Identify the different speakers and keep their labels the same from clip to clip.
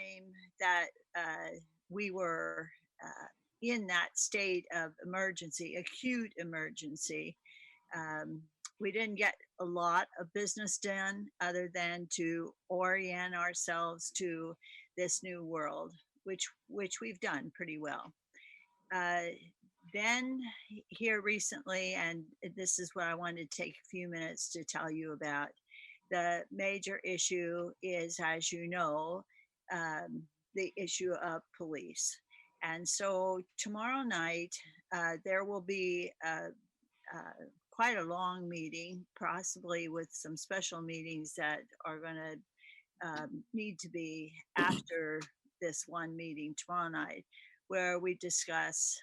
Speaker 1: time that we were in that state of emergency, acute emergency, we didn't get a lot of business done other than to orient ourselves to this new world, which we've done pretty well. Then here recently, and this is what I wanted to take a few minutes to tell you about, the major issue is, as you know, the issue of police. And so tomorrow night, there will be quite a long meeting, possibly with some special meetings that are going to need to be after this one meeting tomorrow night, where we discuss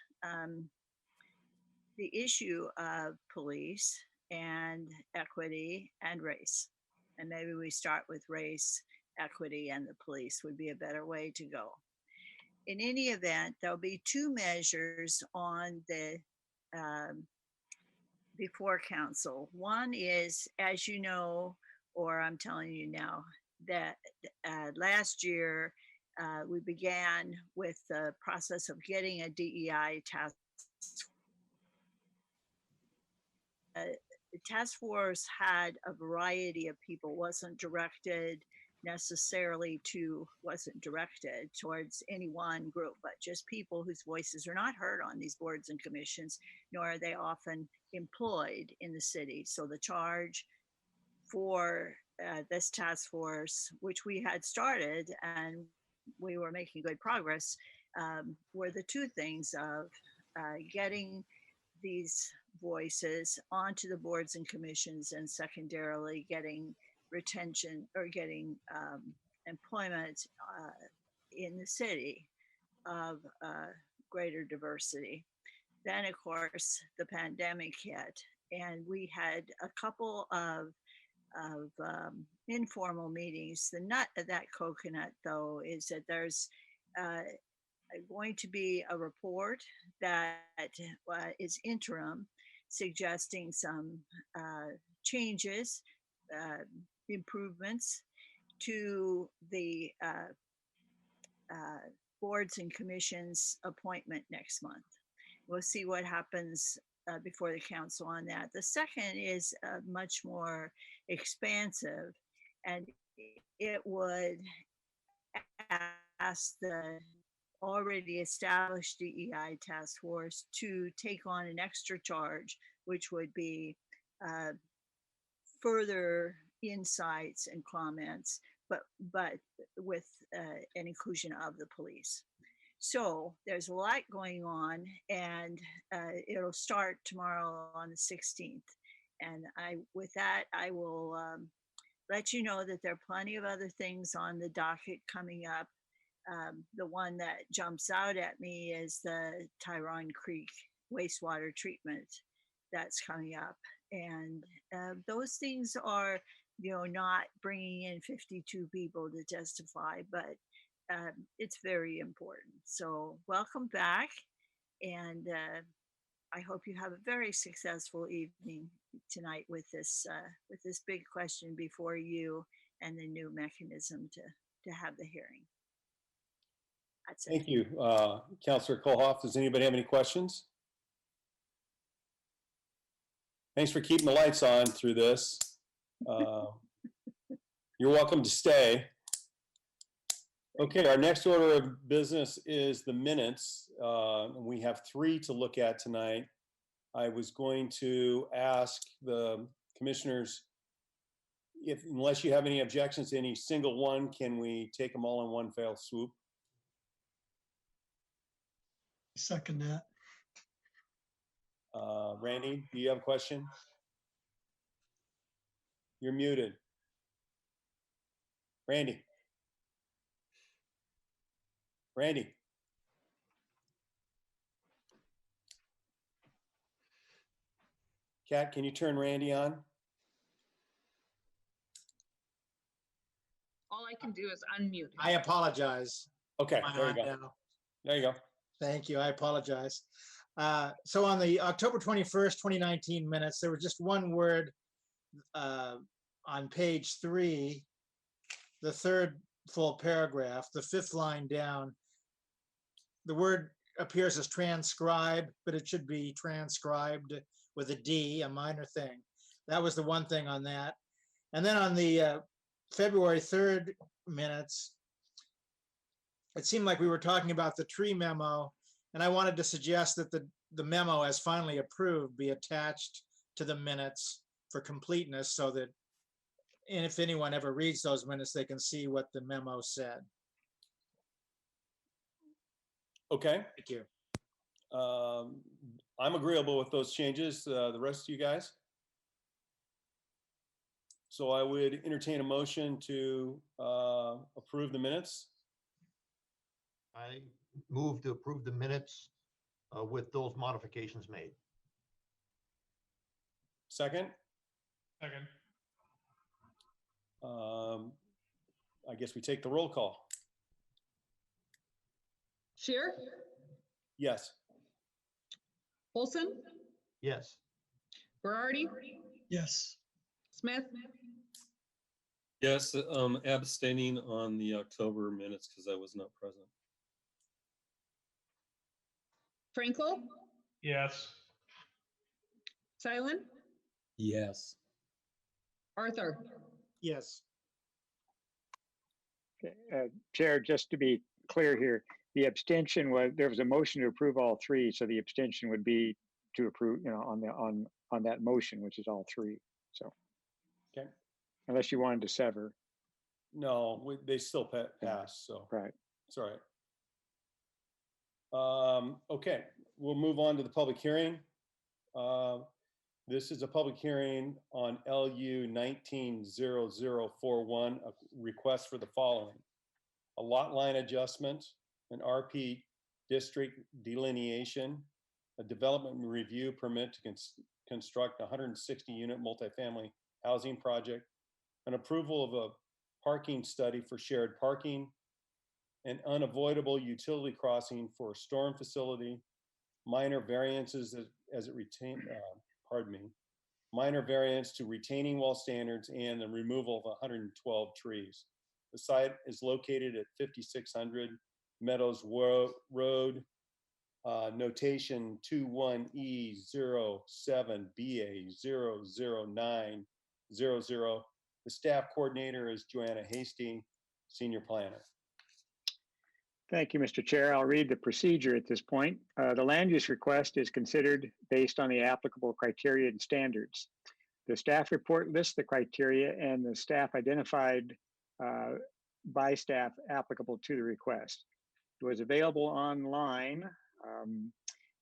Speaker 1: the issue of police and equity and race. And maybe we start with race, equity, and the police would be a better way to go. In any event, there'll be two measures on the before council. One is, as you know, or I'm telling you now, that last year we began with the process of getting a DEI task. The task force had a variety of people, wasn't directed towards any one group, but just people whose voices are not heard on these boards and commissions, nor are they often employed in the city. So the charge for this task force, which we had started and we were making good progress, were the two things of getting these voices onto the boards and commissions, and secondarily getting retention or getting employment in the city of greater diversity. Then, of course, the pandemic hit, and we had a couple of informal meetings. The nut of that coconut, though, is that there's going to be a report that is interim, suggesting some changes, improvements to the boards and commissions appointment next month. We'll see what happens before the council on that. The second is much more expansive, and it would ask the already established DEI task force to take on an extra charge, which would be further insights and comments, but with an inclusion of the police. So there's a lot going on, and it'll start tomorrow on the 16th. And with that, I will let you know that there are plenty of other things on the docket coming up. The one that jumps out at me is the Tyrone Creek wastewater treatment that's coming up. And those things are, not bringing in 52 people to testify, but it's very important. So welcome back. And I hope you have a very successful evening tonight with this big question before you and the new mechanism to have the hearing. That's it.
Speaker 2: Thank you, Councilor Kohlhoff. Does anybody have any questions? Thanks for keeping the lights on through this. You're welcome to stay. Okay, our next order of business is the minutes. We have 3 to look at tonight. I was going to ask the commissioners, unless you have any objections to any single one, can we take them all in one fell swoop?
Speaker 3: Second that.
Speaker 2: Randy, do you have a question? You're muted. Randy. Randy. Kat, can you turn Randy on?
Speaker 4: All I can do is unmute.
Speaker 3: I apologize.
Speaker 2: Okay, there you go.
Speaker 3: Now.
Speaker 2: There you go.
Speaker 3: Thank you. I apologize. So on the October 21st, 2019 minutes, there was just one word on page 3, the third full paragraph, the 5th line down, the word appears as transcribe, but it should be transcribed with a D, a minor thing. That was the one thing on that. And then on the February 3rd minutes, it seemed like we were talking about the tree memo, and I wanted to suggest that the memo as finally approved be attached to the minutes for completeness, so that, and if anyone ever reads those minutes, they can see what the memo said.
Speaker 2: Okay.
Speaker 3: Thank you.
Speaker 2: I'm agreeable with those changes. The rest of you guys? So I would entertain a motion to approve the minutes.
Speaker 4: I move to approve the minutes with those modifications made.
Speaker 2: Second?
Speaker 5: Second.
Speaker 2: I guess we take the roll call.
Speaker 6: Shear,
Speaker 2: Yes.
Speaker 6: Olson,
Speaker 4: Yes.
Speaker 6: Berardi,
Speaker 5: Yes.
Speaker 6: Smith,
Speaker 7: Yes, abstaining on the October minutes because I was not present.
Speaker 6: Frankel,
Speaker 5: Yes.
Speaker 6: Silent,
Speaker 7: Yes.
Speaker 6: Arthur.
Speaker 3: Yes.
Speaker 8: Okay, Chair, just to be clear here, the abstention was, there was a motion to approve all three, so the abstention would be to approve, on that motion, which is all three. So,
Speaker 2: Okay.
Speaker 8: unless you wanted to sever,
Speaker 2: No, they still pass, so
Speaker 8: right?
Speaker 2: it's all right. Okay, we'll move on to the public hearing. This is a public hearing on LU 190041, a request for the following: a lot line adjustment, an RP district delineation, a development review permit to construct a 160-unit multifamily housing project, an approval of a parking study for shared parking, an unavoidable utility crossing for a storm facility, minor variances as it minor variance to retaining wall standards, and the removal of 112 trees. The site is located at 5600 Meadows Road, notation 21E07BA00900. The staff coordinator is Johanna, Hastay, senior planner.
Speaker 8: Thank you, Mr. Chair. I'll read the procedure at this point. The land use request is considered based on the applicable criteria and standards. The staff report lists the criteria and the staff identified by staff applicable to the request. It was available online.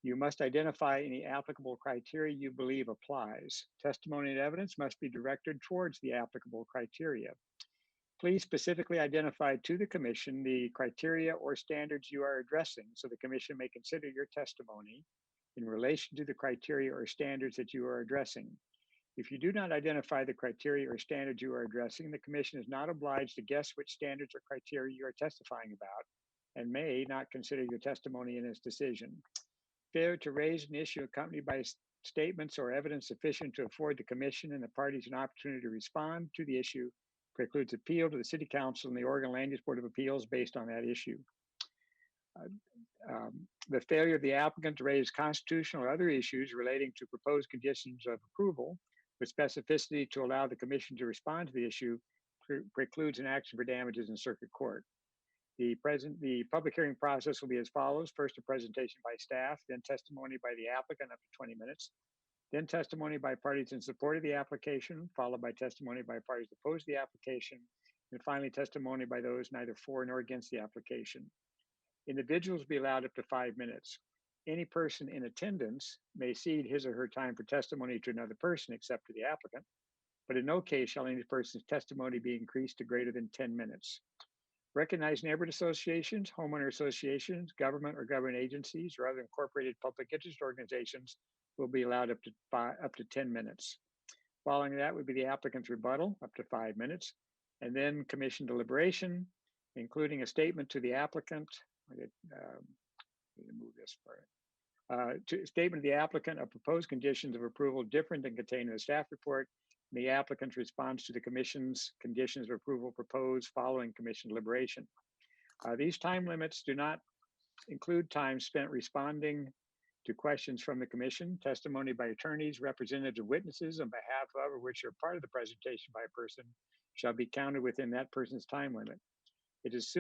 Speaker 8: You must identify any applicable criteria you believe applies. Testimony and evidence must be directed towards the applicable criteria. Please specifically identify to the commission the criteria or standards you are addressing so the commission may consider your testimony in relation to the criteria or standards that you are addressing. If you do not identify the criteria or standards you are addressing, the commission is not obliged to guess which standards or criteria you are testifying about and may not consider your testimony in its decision. Failure to raise an issue accompanied by statements or evidence sufficient to afford the commission and the parties an opportunity to respond to the issue precludes appeal to the City Council and the Oregon Land Use Board of Appeals based on that issue. The failure of the applicant to raise constitutional or other issues relating to proposed conditions of approval with specificity to allow the commission to respond to the issue precludes an action for damages in circuit court. The public hearing process will be as follows. First, a presentation by staff, then testimony by the applicant up to 20 minutes. Then testimony by parties in support of the application, followed by testimony by parties opposed to the application, and finally testimony by those neither for nor against the application. Individuals will be allowed up to 5 minutes. Any person in attendance may cede his or her time for testimony to another person except to the applicant, but in no case shall any person's testimony be increased to greater than 10 minutes. Recognized neighborhood associations, homeowner associations, government or government agencies, or other incorporated public interest organizations will be allowed up to 10 minutes. Following that would be the applicant's rebuttal, up to 5 minutes, and then commission deliberation, including a statement to the applicant. Need to move this part. To statement of the applicant of proposed conditions of approval different than contained in the staff report, The applicant's response to the commission's conditions of approval proposed following commission deliberation. These time limits do not include time spent responding to questions from the commission, testimony by attorneys, representatives of witnesses on behalf of or which are part of the presentation by a person shall be counted within that person's time limit. It is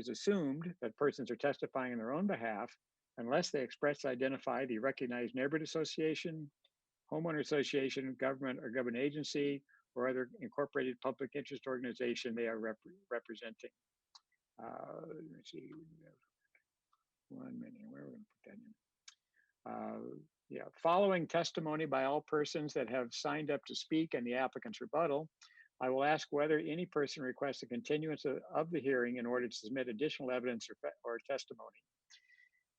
Speaker 8: assumed that persons are testifying on their own behalf unless they expressly identify the recognized neighborhood association, homeowner association, government or government agency, or other incorporated public interest organization they are representing. Let's see, 1 minute, where are we going to put that in? Yeah, following testimony by all persons that have signed up to speak and the applicant's rebuttal, I will ask whether any person requests a continuance of the hearing in order to submit additional evidence or testimony.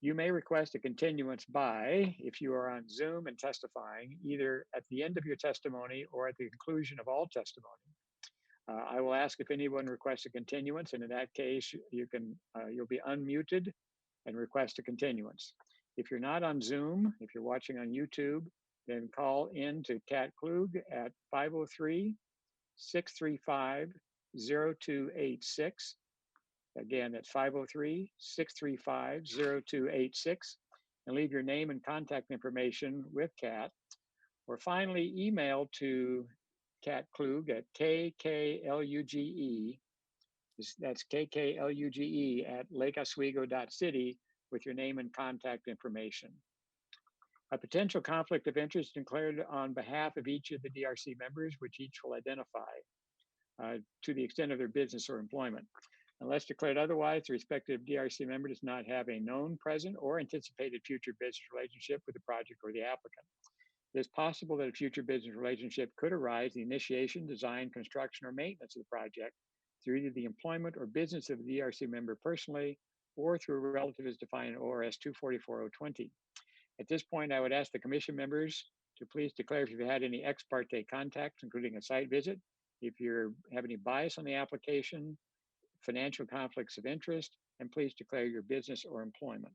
Speaker 8: You may request a continuance by, if you are on Zoom and testifying, either at the end of your testimony or at the conclusion of all testimony. I will ask if anyone requests a continuance, and in that case, you'll be unmuted and request a continuance. If you're not on Zoom, if you're watching on YouTube, then call in to Kat Klug at 503-635-0286. Again, that's 503-635-0286, and leave your name and contact information with Kat. Or finally, email to Kat Klug at KKLUGE, that's KKLUGE at lakeoswego.city with your name and contact information. A potential conflict of interest declared on behalf of each of the DRC members, which each will identify to the extent of their business or employment. Unless declared otherwise, the respective DRC member does not have a known, present, or anticipated future business relationship with the project or the applicant. It is possible that a future business relationship could arise in the initiation, design, construction, or maintenance of the project through either the employment or business of the DRC member personally or through a relative as defined in ORS 244-020. At this point, I would ask the commission members to please declare if you've had any ex parte contacts, including a site visit, if you have any bias on the application, financial conflicts of interest, and please declare your business or employment.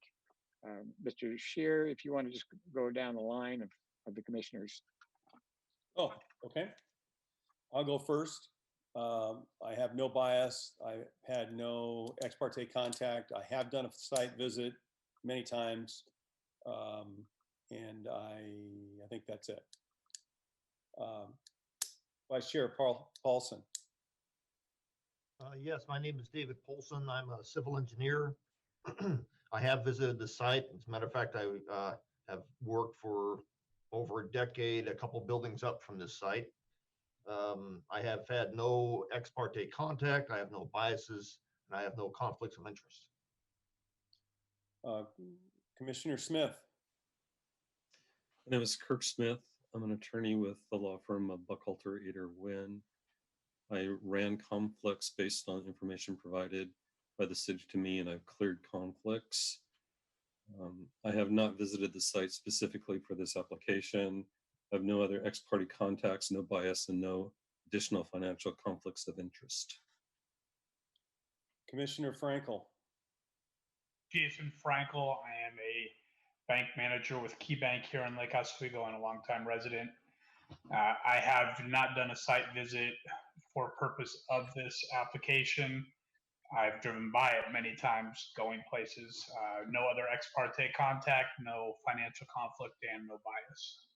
Speaker 8: Mr. Scheer, if you want to just go down the line of the commissioners.
Speaker 2: Oh, okay. I'll go first. I have no bias. I had no ex parte contact. I have done a site visit many times. And I think that's it. Vice Chair Paulson.
Speaker 4: Yes, my name is David Polson. I'm a civil engineer. I have visited the site. As a matter of fact, I have worked for over a decade, a couple buildings up from this site. I have had no ex parte contact. I have no biases, and I have no conflicts of interest.
Speaker 2: Commissioner Smith.
Speaker 7: My name is Kirk Smith. I'm an attorney with the law firm of Buckhalter, Eder, Wynn. I ran conflicts based on information provided by the city to me, and I've cleared conflicts. I have not visited the site specifically for this application. I have no other ex parte contacts, no bias, and no additional financial conflicts of interest.
Speaker 2: Commissioner Frankel.
Speaker 5: Jason Frankel. I am a bank manager with KeyBank here in Lake Oswego and a longtime resident. I have not done a site visit for purpose of this application. I've driven by it many times, going places. No other ex parte contact, no financial conflict, and no bias.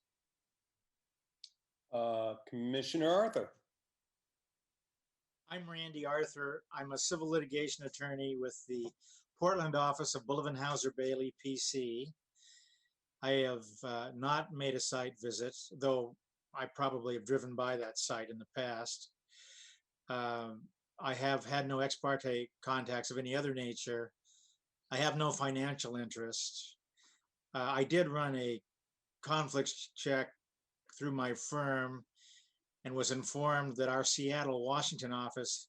Speaker 2: Commissioner Arthur.
Speaker 3: I'm Randy Arthur. I'm a civil litigation attorney with the Portland office of Bullivan Bailey, PC. I have not made a site visit, though I probably have driven by that site in the past. I have had no ex parte contacts of any other nature. I have no financial interest. I did run a conflicts check through my firm and was informed that our Seattle, Washington office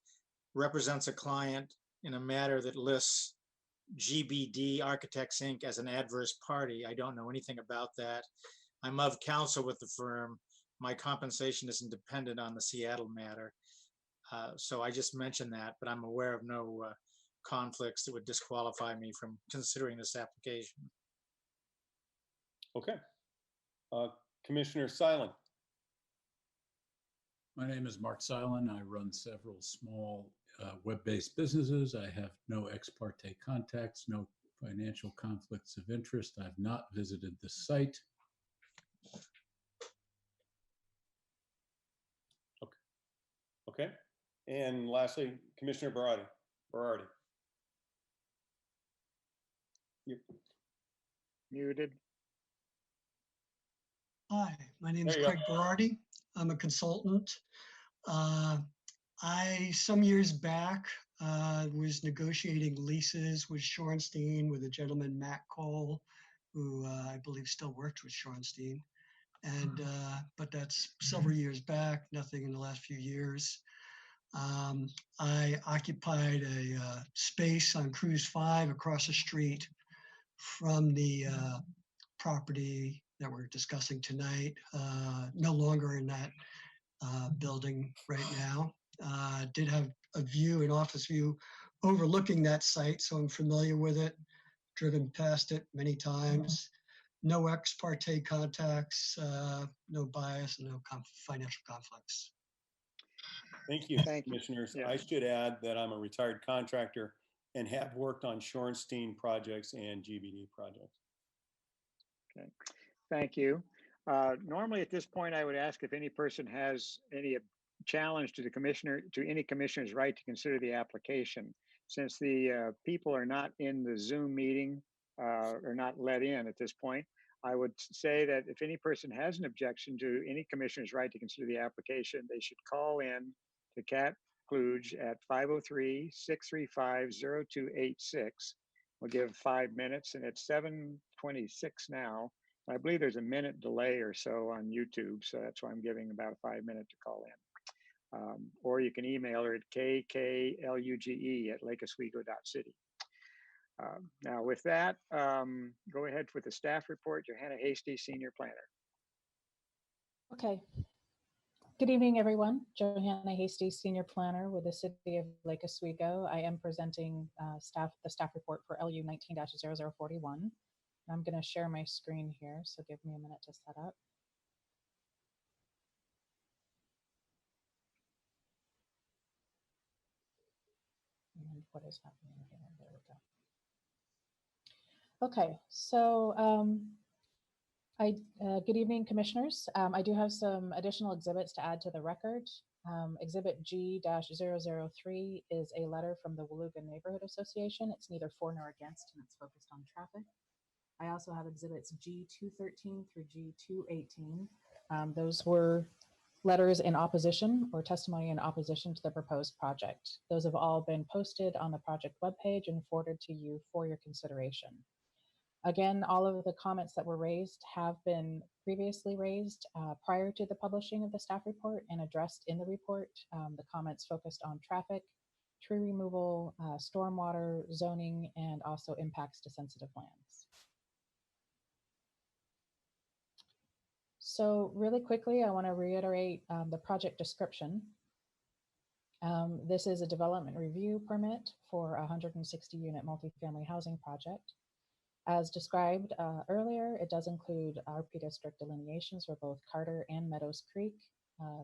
Speaker 3: represents a client in a matter that lists GBD Architects Inc. as an adverse party. I don't know anything about that. I'm of counsel with the firm. My compensation isn't dependent on the Seattle matter. So I just mentioned that, but I'm aware of no conflicts that would disqualify me from considering this application.
Speaker 2: Okay. Commissioner Silent.
Speaker 9: My name is Mark Silent. I run several small web-based businesses. I have no ex parte contacts, no financial conflicts of interest. I've not visited the site.
Speaker 2: Okay. And lastly, Commissioner Berardi.
Speaker 8: Muted.
Speaker 10: Hi, my name is
Speaker 2: There you go.
Speaker 10: Craig Berardi. I'm a consultant. Some years back, was negotiating leases with Shorenstein with a gentleman, Matt Cole, who I believe still works with Shorenstein. And, but that's several years back, nothing in the last few years. I occupied a space on Cruise 5 across the street from the property that we're discussing tonight. No longer in that building right now. Did have a view, an office view overlooking that site, so I'm familiar with it, driven past it many times. No ex parte contacts, no bias, and no financial conflicts.
Speaker 2: Thank you,
Speaker 8: Thank you.
Speaker 2: Commissioners.
Speaker 8: Yeah.
Speaker 2: I should add that I'm a retired contractor and have worked on Shorenstein projects and GBD projects.
Speaker 8: Okay, thank you. Normally at this point, I would ask if any person has any challenge to any commissioner's right to consider the application. Since the people are not in the Zoom meeting or not let in at this point, I would say that if any person has an objection to any commissioner's right to consider the application, they should call in to Cat Kluge at 503-635-0286. We'll give 5 minutes, and it's 7:26 now. I believe there's a minute delay or so on YouTube, so that's why I'm giving about a 5 minute to call in. Or you can email her at kkluge@lakeoswego.city. Now with that, go ahead with the staff report. Johanna Hastay, Senior Planner.
Speaker 11: Okay. Good evening, everyone. Johanna Hastay, Senior Planner with the City of Lake Oswego. I am presenting the staff report for LU 19-0041. I'm going to share my screen here, so give me a minute to set up. And what is happening here? There we go. Okay, so good evening, commissioners. I do have some additional exhibits to add to the record. Exhibit G-003 is a letter from the Woluga Neighborhood Association. It's neither for nor against, and it's focused on traffic. I also have exhibits G213 through G218. Those were letters in opposition or testimony in opposition to the proposed project. Those have all been posted on the project webpage and forwarded to you for your consideration. Again, all of the comments that were raised have been previously raised prior to the publishing of the staff report and addressed in the report. The comments focused on traffic, tree removal, stormwater, zoning, and also impacts to sensitive lands. So really quickly, I want to reiterate the project description. This is a development review permit for a 160-unit multifamily housing project. As described earlier, it does include RP district delineations for both Carter and Meadows Creek,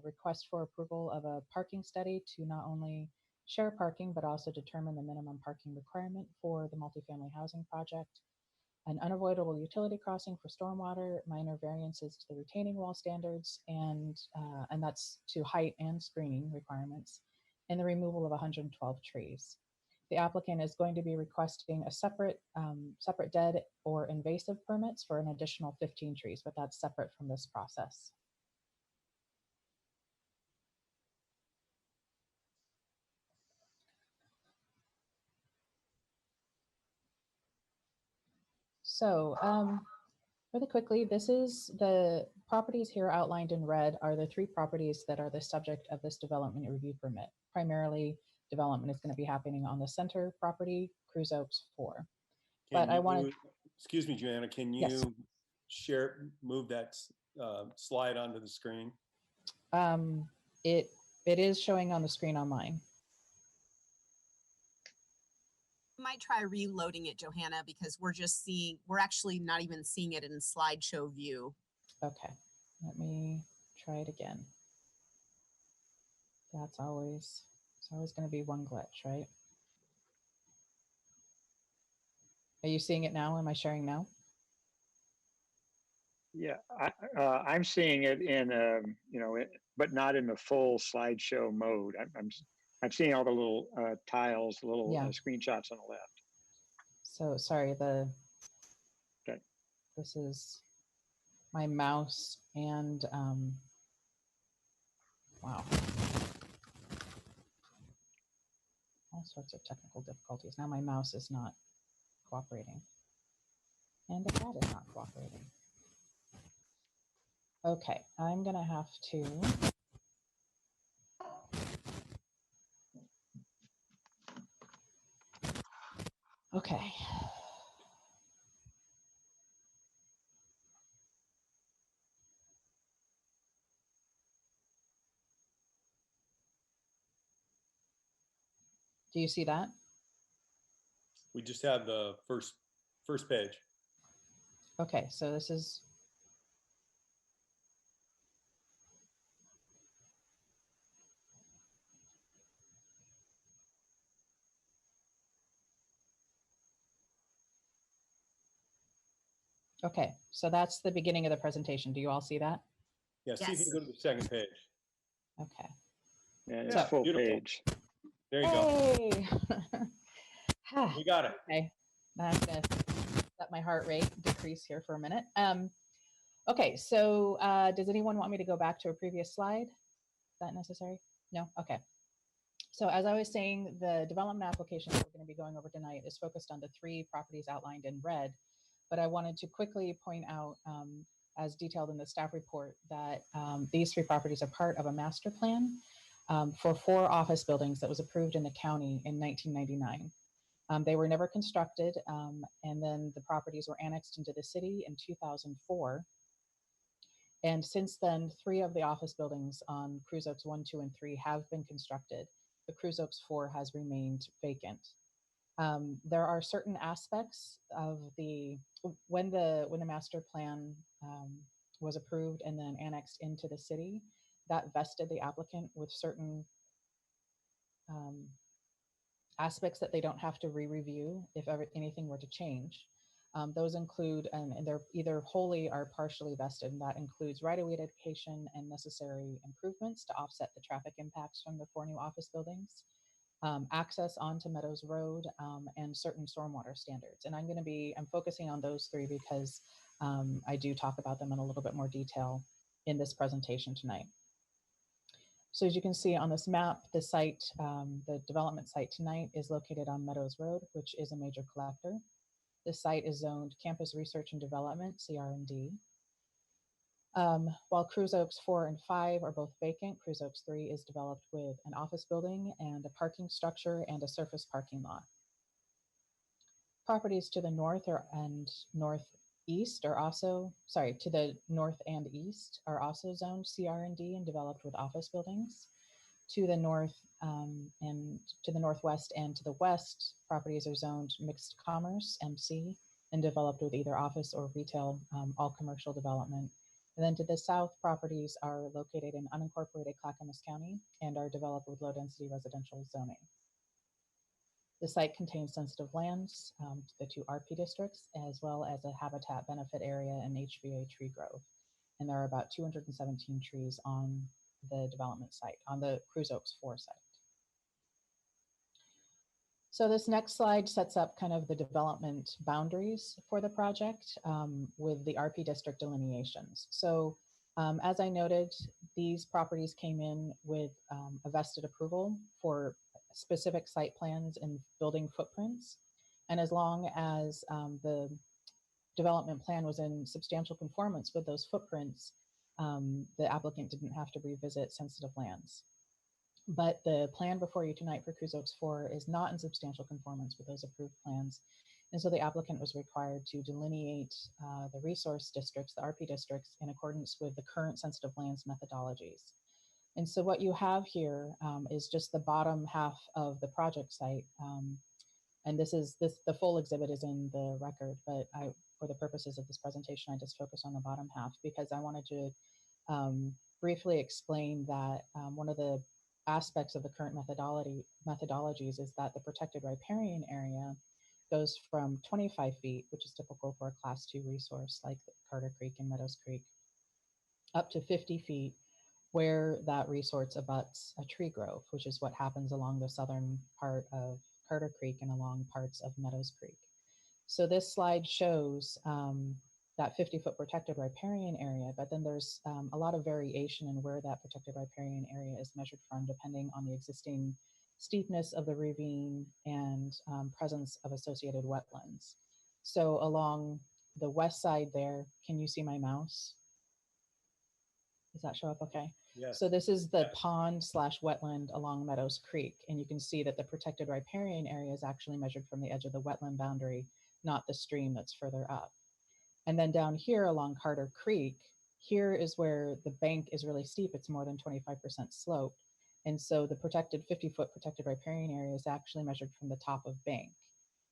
Speaker 11: request for approval of a parking study to not only share parking, but also determine the minimum parking requirement for the multifamily housing project, an unavoidable utility crossing for stormwater, minor variances to the retaining wall standards, and that's to height and screening requirements, and the removal of 112 trees. The applicant is going to be requesting a separate dead or invasive permits for an additional 15 trees, but that's separate from this process. So really quickly, this is the properties here outlined in red are the 3 properties that are the subject of this development review permit. Primarily, development is going to be happening on the center property, Cruz Oaks 4. But I wanted,
Speaker 2: excuse me, Johanna, can you move that slide onto the screen?
Speaker 11: It is showing on the screen on mine.
Speaker 12: Might try reloading it, Johanna, because we're actually not even seeing it in slideshow view.
Speaker 11: Okay, let me try it again. That's always, it's always going to be one glitch, right? Are you seeing it now? Am I sharing now?
Speaker 8: Yeah, I'm seeing it in, but not in the full slideshow mode. I'm seeing all the little tiles, little
Speaker 11: Yeah.
Speaker 8: screenshots on the left.
Speaker 11: So sorry,
Speaker 8: Okay.
Speaker 11: this is my mouse and wow. All sorts of technical difficulties. Now my mouse is not cooperating. And the cat is not cooperating. Okay, I'm gonna have to. Okay. Do you see that?
Speaker 2: We just have the first page.
Speaker 11: Okay, so this is. Okay, so that's the beginning of the presentation. Do you all see that?
Speaker 2: Yeah, see if you
Speaker 12: Yes.
Speaker 2: can go to the second page.
Speaker 11: Okay.
Speaker 8: And it's
Speaker 11: So,
Speaker 8: full
Speaker 2: beautiful.
Speaker 8: page.
Speaker 2: There you go.
Speaker 11: Hey!
Speaker 2: We got it.
Speaker 11: Okay, now I'm gonna let my heart rate decrease here for a minute. Okay, so does anyone want me to go back to a previous slide? Is that necessary? No? Okay. So as I was saying, the development application that we're going to be going over tonight is focused on the 3 properties outlined in red, but I wanted to quickly point out, as detailed in the staff report, that these 3 properties are part of a master plan for 4 office buildings that was approved in the county in 1999. They were never constructed, and then the properties were annexed into the city in 2004. And since then, 3 of the office buildings on Cruise Oaks 1, 2, and 3 have been constructed. The Cruise Oaks 4 has remained vacant. There are certain aspects of when the master plan was approved and then annexed into the city, that vested the applicant with certain aspects that they don't have to re-review if ever anything were to change. Those include, and they're either wholly or partially vested, and that includes right-of-way dedication and necessary improvements to offset the traffic impacts from the 4 new office buildings, access onto Meadows Road, and certain stormwater standards. And I'm focusing on those 3 because I do talk about them in a little bit more detail in this presentation tonight. So as you can see on this map, the site, the development site tonight is located on Meadows Road, which is a major collector. The site is zoned Campus Research and Development, CR&D. While Cruise Oaks 4 and 5 are both vacant, Cruise Oaks 3 is developed with an office building and a parking structure and a surface parking lot. Properties to the north and northeast are also, to the north and east are also zoned CR&D and developed with office buildings. To the north and to the northwest and to the west, properties are zoned mixed commerce, MC, and developed with either office or retail, all commercial development. And then to the south, properties are located in unincorporated Clackamas County and are developed with low density residential zoning. The site contains sensitive lands to the 2 RP districts, as well as a habitat benefit area and HVA tree growth. And there are about 217 trees on the development site, on the Cruise Oaks 4 site. So this next slide sets up kind of the development boundaries for the project with the RP district delineations. So as I noted, these properties came in with a vested approval for specific site plans and building footprints. And as long as the development plan was in substantial conformance with those footprints, the applicant didn't have to revisit sensitive lands. But the plan before you tonight for Cruise Oaks 4 is not in substantial conformance with those approved plans. And so the applicant was required to delineate the resource districts, the RP districts, in accordance with the current sensitive lands methodologies. And so what you have here is just the bottom half of the project site. And the full exhibit is in the record, but for the purposes of this presentation, I just focus on the bottom half because I wanted to briefly explain that one of the aspects of the current methodologies is that the protected riparian area goes from 25 feet, which is typical for a class 2 resource like Carter Creek and Meadows Creek, up to 50 feet where that resource abuts a tree grove, which is what happens along the southern part of Carter Creek and along parts of Meadows Creek. So this slide shows that 50-foot protected riparian area, but then there's a lot of variation in where that protected riparian area is measured from, depending on the existing steepness of the ravine and presence of associated wetlands. So along the west side there, can you see my mouse? Does that show up okay?
Speaker 2: Yes.
Speaker 11: So this is the pond/wetland along Meadows Creek, and you can see that the protected riparian area is actually measured from the edge of the wetland boundary, not the stream that's further up. And then down here along Carter Creek, here is where the bank is really steep. It's more than 25% sloped. And so the protected 50-foot protected riparian area is actually measured from the top of bank.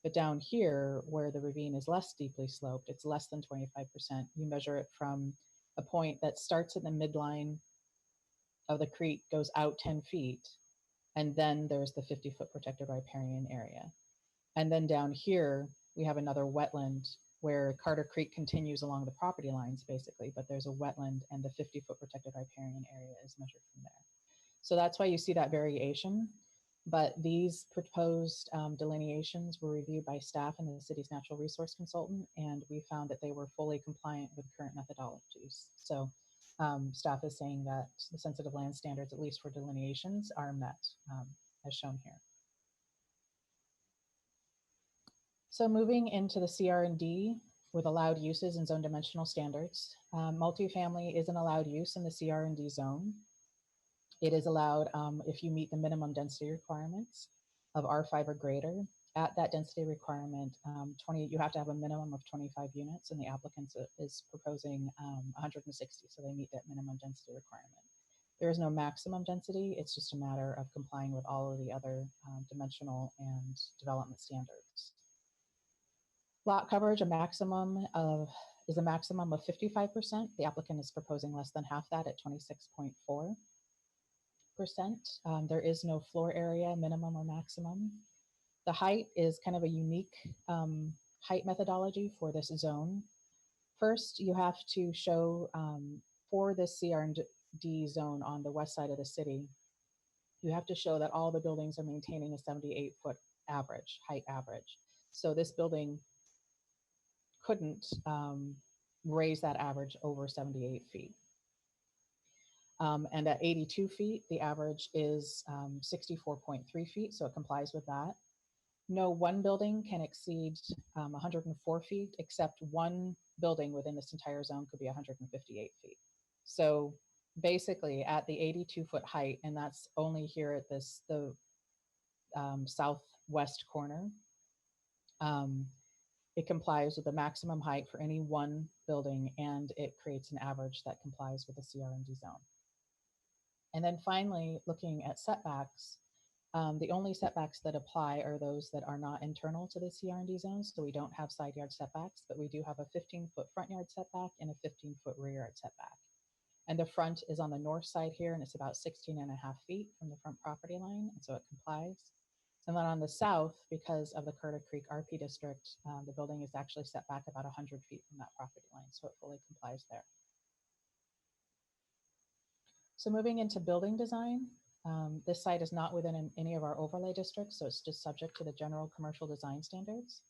Speaker 11: But down here, where the ravine is less steeply sloped, it's less than 25%. You measure it from a point that starts at the midline of the creek, goes out 10 feet, and then there's the 50-foot protected riparian area. And then down here, we have another wetland where Carter Creek continues along the property lines, basically, but there's a wetland and the 50-foot protected riparian area is measured from there. So that's why you see that variation. But these proposed delineations were reviewed by staff and the city's natural resource consultant, and we found that they were fully compliant with current methodologies. So staff is saying that the sensitive land standards, at least for delineations, are met, as shown here. So moving into the CR&D with allowed uses and zone dimensional standards, multifamily is an allowed use in the CR&D zone. It is allowed if you meet the minimum density requirements of R5 or greater. At that density requirement, you have to have a minimum of 25 units, and the applicant is proposing 160, so they meet that minimum density requirement. There is no maximum density. It's just a matter of complying with all of the other dimensional and development standards. Lot coverage, is a maximum of 55%. The applicant is proposing less than half that at 26.4%. There is no floor area, minimum or maximum. The height is kind of a unique height methodology for this zone. First, you have to show for this CR&D zone on the west side of the city, you have to show that all the buildings are maintaining a 78-foot average, height average. So this building couldn't raise that average over 78 feet. And at 82 feet, the average is 64.3 feet, so it complies with that. No one building can exceed 104 feet, except one building within this entire zone could be 158 feet. So basically at the 82-foot height, and that's only here at the southwest corner, it complies with the maximum height for any one building, and it creates an average that complies with the CR&D zone. And then finally, looking at setbacks, the only setbacks that apply are those that are not internal to the CR&D zones. So we don't have side yard setbacks, but we do have a 15-foot front yard setback and a 15-foot rear yard setback. And the front is on the north side here, and it's about 16.5 feet from the front property line, and so it complies. And then on the south, because of the Carter Creek RP district, the building is actually set back about 100 feet from that property line, so it fully complies there. So moving into building design, this site is not within any of our overlay districts, so it's just subject to the general commercial design standards.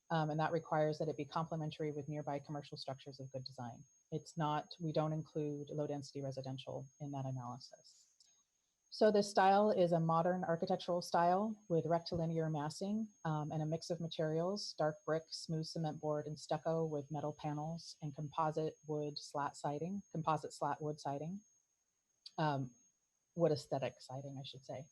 Speaker 11: And that requires that it be complementary with nearby commercial structures of good design. It's not, we don't include low density residential in that analysis. So this style is a modern architectural style with rectilinear massing and a mix of materials, dark brick, smooth cement board, and stucco with metal panels and composite wood slat siding, composite slat wood siding. Wood aesthetic siding, I should say.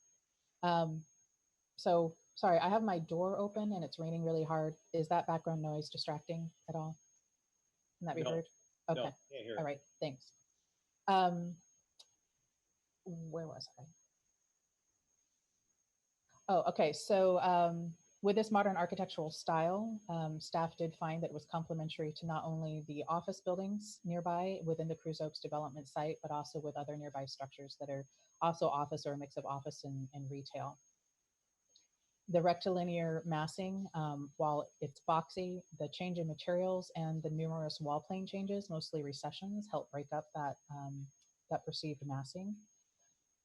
Speaker 11: So sorry, I have my door open and it's raining really hard. Is that background noise distracting at all? Can that be heard? Okay.
Speaker 2: No, can't hear.
Speaker 11: All right, thanks. Where was I? Oh, okay. So with this modern architectural style, staff did find that it was complementary to not only the office buildings nearby within the Cruz Oaks development site, but also with other nearby structures that are also office or a mix of office and retail. The rectilinear massing, while it's boxy, the change in materials and the numerous wall plane changes, mostly recessions, help break up that, that perceived massing.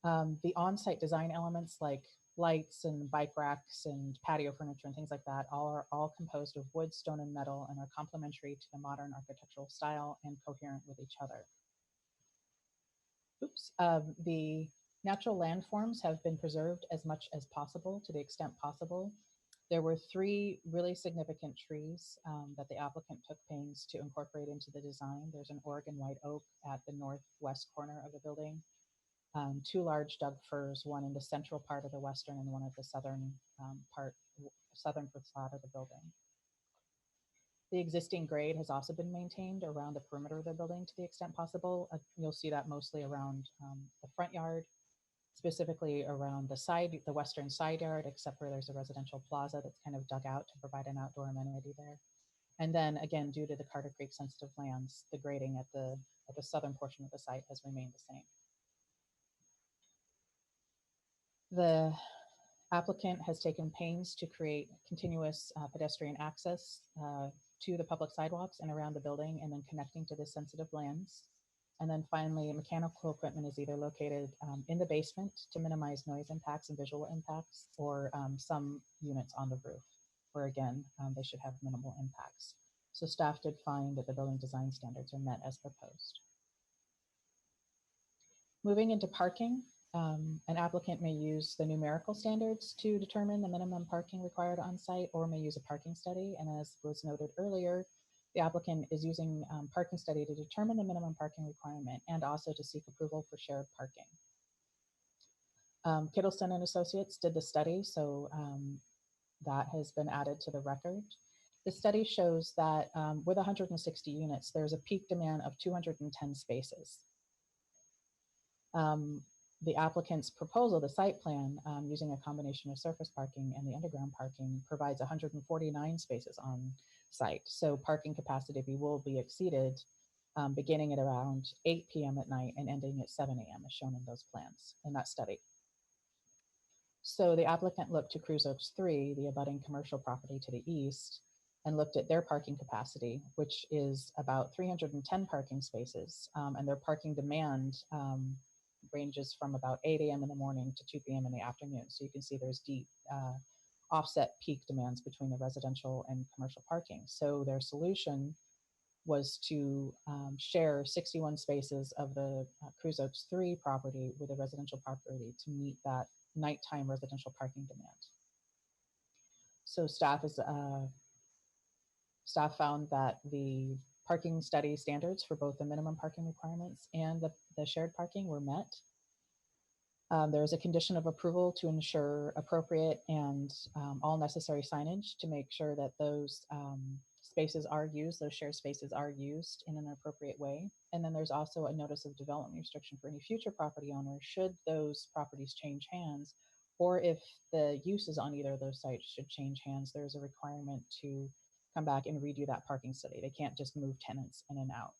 Speaker 11: The on-site design elements like lights and bike racks and patio furniture and things like that are all composed of wood, stone, and metal and are complementary to the modern architectural style and coherent with each other. Oops. The natural landforms have been preserved as much as possible, to the extent possible. There were 3 really significant trees that the applicant took pains to incorporate into the design. There's an Oregon white oak at the northwest corner of the building, 2 large Doug firs, one in the central part of the western and one at the southern southern facade of the building. The existing grade has also been maintained around the perimeter of the building to the extent possible. You'll see that mostly around the front yard, specifically around the western side yard, except where there's a residential plaza that's kind of dug out to provide an outdoor amenity there. And then again, due to the Carter Creek sensitive lands, the grading at the southern portion of the site has remained the same. The applicant has taken pains to create continuous pedestrian access to the public sidewalks and around the building, and then connecting to the sensitive lands. And then finally, mechanical equipment is either located in the basement to minimize noise impacts and visual impacts, or some units on the roof, where again, they should have minimal impacts. So staff did find that the building design standards are met as proposed. Moving into parking, an applicant may use the numerical standards to determine the minimum parking required on site, or may use a parking study. And as was noted earlier, the applicant is using parking study to determine the minimum parking requirement and also to seek approval for shared parking. Kittleston and Associates did the study, so that has been added to the record. The study shows that with 160 units, there's a peak demand of 210 spaces. The applicant's proposal, the site plan, using a combination of surface parking and the underground parking, provides 149 spaces on site. So parking capacity will be exceeded beginning at around 8 p.m. at night and ending at 7 a.m. as shown in those plans in that study. So the applicant looked to Cruise Oaks 3, the abutting commercial property to the east, and looked at their parking capacity, which is about 310 parking spaces, and their parking demand ranges from about 8 a.m. in the morning to 2 p.m. in the afternoon. So you can see there's deep offset peak demands between the residential and commercial parking. So their solution was to share 61 spaces of the Cruise Oaks 3 property with a residential property to meet that nighttime residential parking demand. So staff found that the parking study standards for both the minimum parking requirements and the shared parking were met. There is a condition of approval to ensure appropriate and all necessary signage to make sure that those spaces are used, those shared spaces are used in an appropriate way. And then there's also a notice of development restriction for any future property owner should those properties change hands, or if the uses on either of those sites should change hands, there's a requirement to come back and redo that parking study. They can't just move tenants in and out.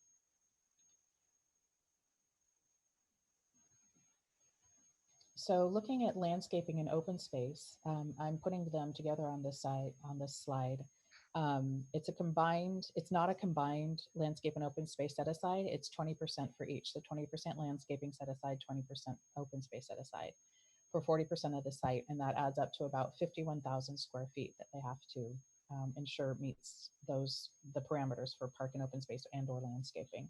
Speaker 11: So looking at landscaping and open space, I'm putting them together on this slide. It's not a combined landscape and open space set aside, it's 20% for each. So 20% landscaping set aside, 20% open space set aside for 40% of the site. And that adds up to about 51,000 square feet that they have to ensure meets the parameters for park and open space and or landscaping.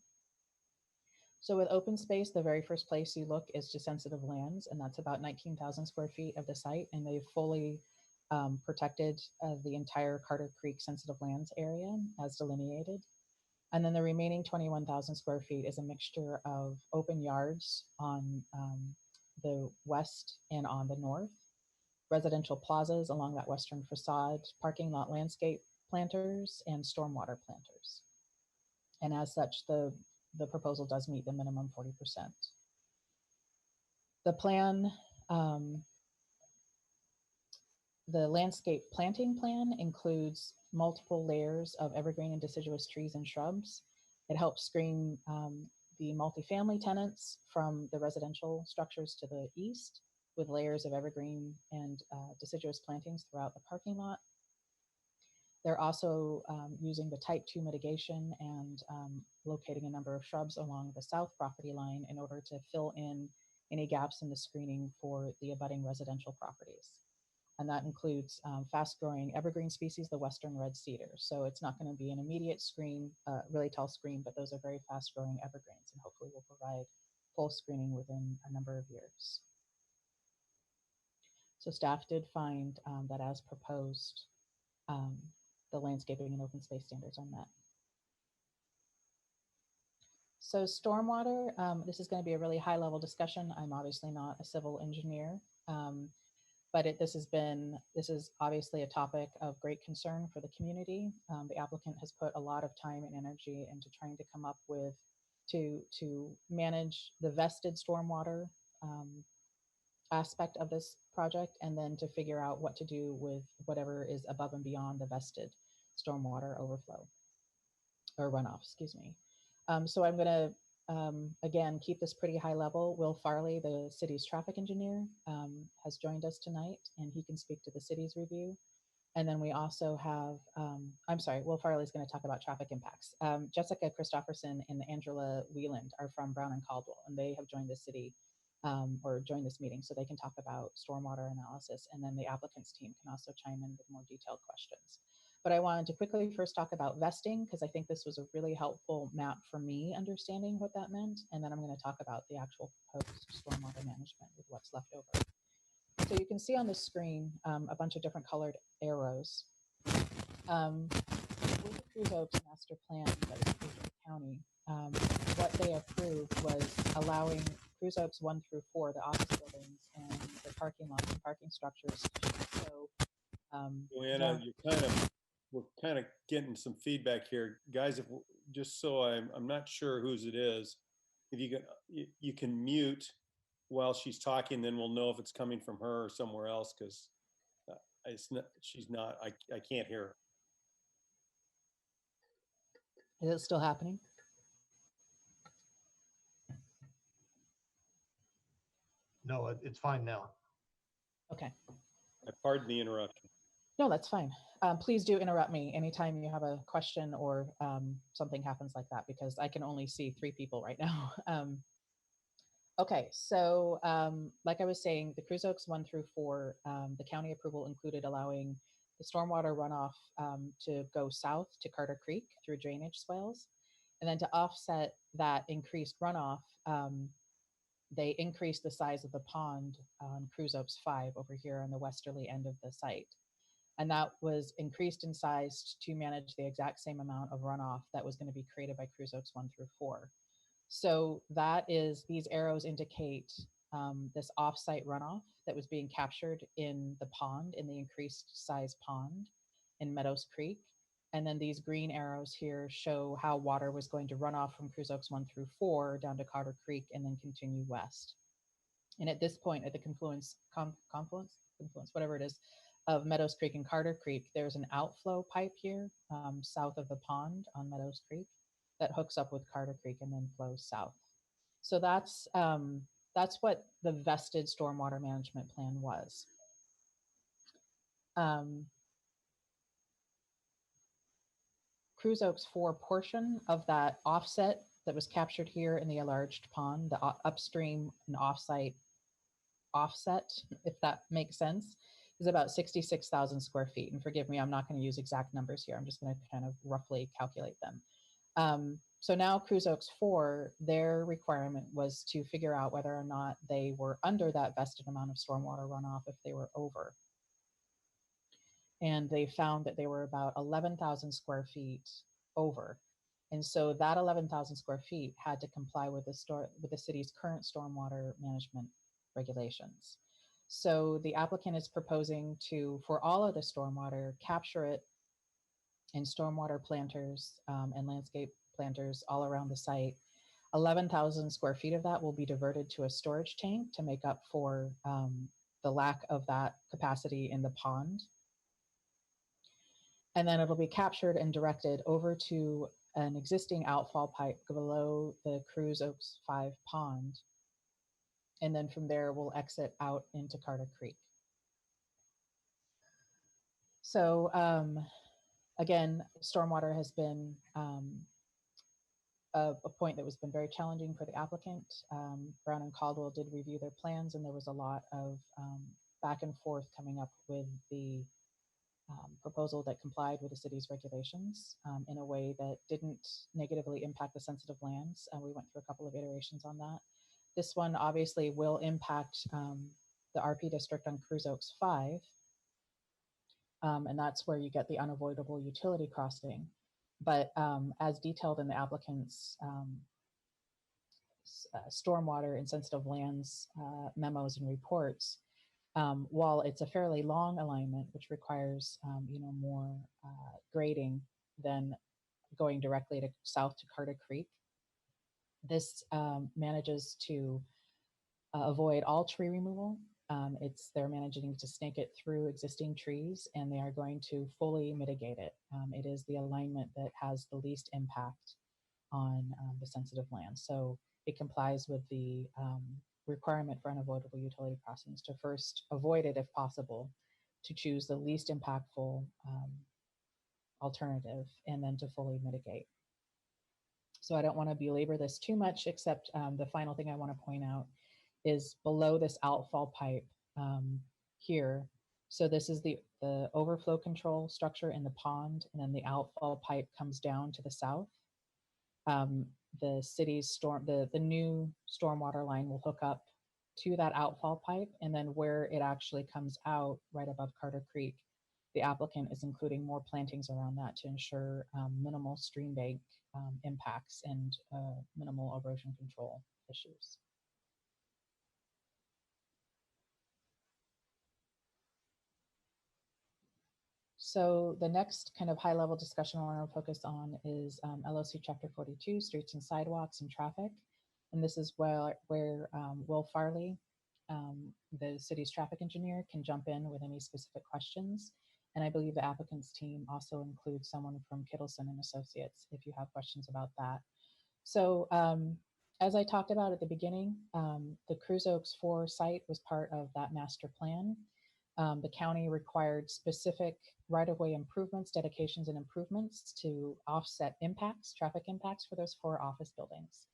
Speaker 11: So with open space, the very first place you look is to sensitive lands, and that's about 19,000 square feet of the site, and they've fully protected the entire Carter Creek sensitive lands area as delineated. And then the remaining 21,000 square feet is a mixture of open yards on the west and on the north, residential plazas along that western facade, parking lot landscape planters, and stormwater planters. And as such, the proposal does meet the minimum 40%. The plan, the landscape planting plan includes multiple layers of evergreen and deciduous trees and shrubs. It helps screen the multifamily tenants from the residential structures to the east with layers of evergreen and deciduous plantings throughout the parking lot. They're also using the type 2 mitigation and locating a number of shrubs along the south property line in order to fill in any gaps in the screening for the abutting residential properties. And that includes fast-growing evergreen species, the western red cedar. So it's not going to be an immediate screen, really tall screen, but those are very fast-growing evergreens, and hopefully will provide full screening within a number of years. So staff did find that as proposed, the landscaping and open space standards are met. So stormwater, this is going to be a really high-level discussion. I'm obviously not a civil engineer, but this is obviously a topic of great concern for the community. The applicant has put a lot of time and energy into trying to come up with to manage the vested stormwater aspect of this project, and then to figure out what to do with whatever is above and beyond the vested stormwater overflow or runoff, excuse me. So I'm going to, again, keep this pretty high level. Will Farley, the city's traffic engineer, has joined us tonight, and he can speak to the city's review. And then we also have, I'm sorry, Will Farley is going to talk about traffic impacts. Jessica Christopherson and Angela Wieland are from Brown and Caldwell, and they have joined the city or joined this meeting, so they can talk about stormwater analysis. And then the applicant's team can also chime in with more detailed questions. But I wanted to quickly first talk about vesting, because I think this was a really helpful map for me understanding what that meant. And then I'm going to talk about the actual proposed stormwater management with what's left over. So you can see on the screen a bunch of different colored arrows. With the Cruz Oaks master plan that was approved in the county, what they approved was allowing Cruz Oaks 1 through 4, the office buildings and the parking lots and parking structures. So,
Speaker 2: Johanna, we're kind of getting some feedback here, guys. If just so I'm not sure whose it is, if you can mute while she's talking, then we'll know if it's coming from her or somewhere else, because she's not. I can't hear her.
Speaker 11: Is it still happening?
Speaker 4: No, it's fine now.
Speaker 11: Okay.
Speaker 2: Pardon the interruption.
Speaker 11: No, that's fine. Please do interrupt me anytime you have a question or something happens like that, because I can only see 3 people right now. Okay, so like I was saying, the Cruz Oaks 1 through 4, the county approval included allowing the stormwater runoff to go south to Carter Creek through drainage swales. And then to offset that increased runoff, they increased the size of the pond on Cruz Oaks 5 over here on the westerly end of the site. And that was increased in size to manage the exact same amount of runoff that was going to be created by Cruz Oaks 1 through 4. So that is, these arrows indicate this offsite runoff that was being captured in the pond, in the increased size pond in Meadows Creek. And then these green arrows here show how water was going to run off from Cruz Oaks 1 through 4 down to Carter Creek and then continue west. And at this point, at the confluence, whatever it is, of Meadows Creek and Carter Creek, there's an outflow pipe here south of the pond on Meadows Creek that hooks up with Carter Creek and then flows south. So that's what the vested stormwater management plan was. Cruz Oaks 4 portion of that offset that was captured here in the enlarged pond, the upstream and offsite offset, if that makes sense, is about 66,000 square feet. And forgive me, I'm not going to use exact numbers here. I'm just going to kind of roughly calculate them. So now Cruz Oaks 4, their requirement was to figure out whether or not they were under that vested amount of stormwater runoff if they were over. And they found that they were about 11,000 square feet over. And so that 11,000 square feet had to comply with the city's current stormwater management regulations. So the applicant is proposing to, for all of the stormwater, capture it in stormwater planters and landscape planters all around the site. 11,000 square feet of that will be diverted to a storage tank to make up for the lack of that capacity in the pond. And then it'll be captured and directed over to an existing outfall pipe below the Cruise Oaks 5 pond. And then from there, we'll exit out into Carter Creek. So again, stormwater has been a point that has been very challenging for the applicant. Brown and Caldwell did review their plans, and there was a lot of back and forth coming up with the proposal that complied with the city's regulations in a way that didn't negatively impact the sensitive lands. We went through a couple of iterations on that. This one obviously will impact the RP district on Cruise Oaks 5, and that's where you get the unavoidable utility crossing. But as detailed in the applicant's stormwater and sensitive lands memos and reports, while it's a fairly long alignment, which requires more grading than going directly to south to Carter Creek, this manages to avoid all tree removal. They're managing to snake it through existing trees, and they are going to fully mitigate it. It is the alignment that has the least impact on the sensitive land. So it complies with the requirement for unavoidable utility crossings to first avoid it if possible, to choose the least impactful alternative, and then to fully mitigate. So I don't want to belabor this too much, except the final thing I want to point out is below this outfall pipe here. So this is the overflow control structure in the pond, and then the outfall pipe comes down to the south. The city's the new stormwater line will hook up to that outfall pipe, and then where it actually comes out right above Carter Creek, the applicant is including more plantings around that to ensure minimal stream bank impacts and minimal erosion control issues. So the next kind of high level discussion I want to focus on is LOC Chapter 42, Streets and Sidewalks and Traffic. And this is where Will Farley, the city's traffic engineer, can jump in with any specific questions. And I believe the applicant's team also includes someone from Kittleson and Associates if you have questions about that. So as I talked about at the beginning, the Cruise Oaks 4 site was part of that master plan. The county required specific right-of-way improvements, dedications, and improvements to offset impacts, traffic impacts for those 4 office buildings.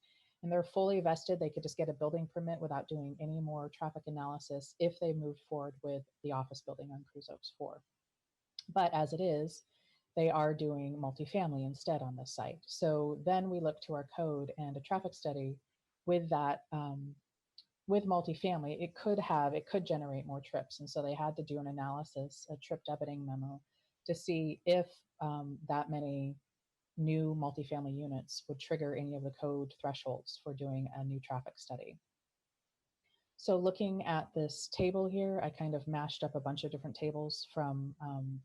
Speaker 11: And they're fully vested. They could just get a building permit without doing any more traffic analysis if they moved forward with the office building on Cruise Oaks 4. But as it is, they are doing multifamily instead on this site. So then we look to our code and a traffic study with that, with multifamily, it could generate more trips. And so they had to do an analysis, a trip debiting memo, to see if that many new multifamily units would trigger any of the code thresholds for doing a new traffic study. So looking at this table here, I kind of mashed up a bunch of different tables from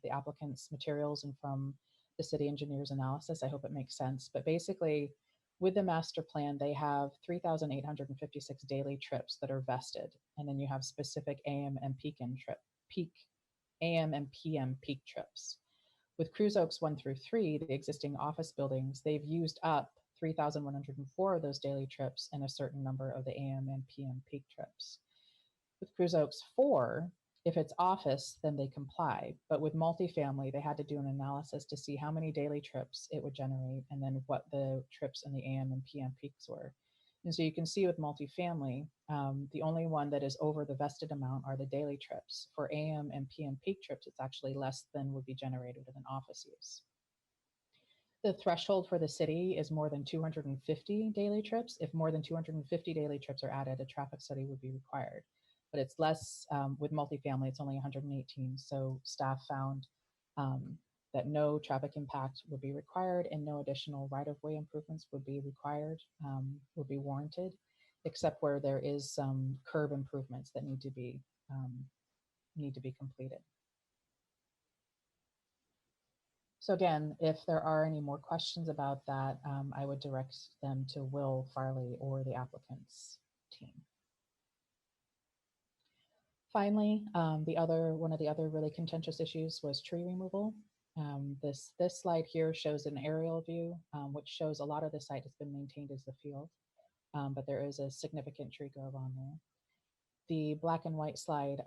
Speaker 11: the applicant's materials and from the city engineer's analysis. I hope it makes sense. But basically, with the master plan, they have 3,856 daily trips that are vested. And then you have specific AM and AM and PM peak trips. With Cruise Oaks 1 through 3, the existing office buildings, they've used up 3,104 of those daily trips and a certain number of the AM and PM peak trips. With Cruise Oaks 4, if it's office, then they comply. But with multifamily, they had to do an analysis to see how many daily trips it would generate and then what the trips in the AM and PM peaks were. And so you can see with multifamily, the only one that is over the vested amount are the daily trips. For AM and PM peak trips, it's actually less than would be generated in office use. The threshold for the city is more than 250 daily trips. If more than 250 daily trips are added, a traffic study would be required. But it's less with multifamily, it's only 118. So staff found that no traffic impact would be required and no additional right-of-way improvements would be required, would be warranted, except where there is some curb improvements that need to be completed. So again, if there are any more questions about that, I would direct them to Will Farley or the applicant's team. Finally, one of the other really contentious issues was tree removal. This slide here shows an aerial view, which shows a lot of the site has been maintained as the field, but there is a significant tree grove on there. The black and white slide,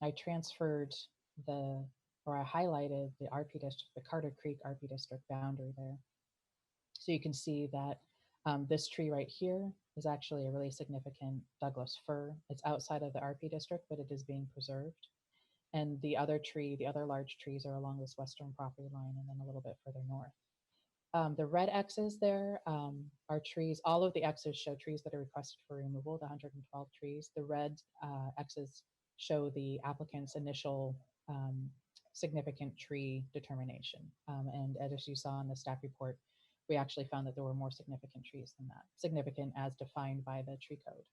Speaker 11: I transferred I highlighted the RP district, the Carter Creek RP district boundary there. So you can see that this tree right here is actually a really significant Douglas fir. It's outside of the RP district, but it is being preserved. And the other large trees are along this western property line and then a little bit further north. The red X's there are trees. All of the X's show trees that are requested for removal, the 112 trees. The red X's show the applicant's initial significant tree determination. And as you saw in the staff report, we actually found that there were more significant trees than that, significant as defined by the tree code.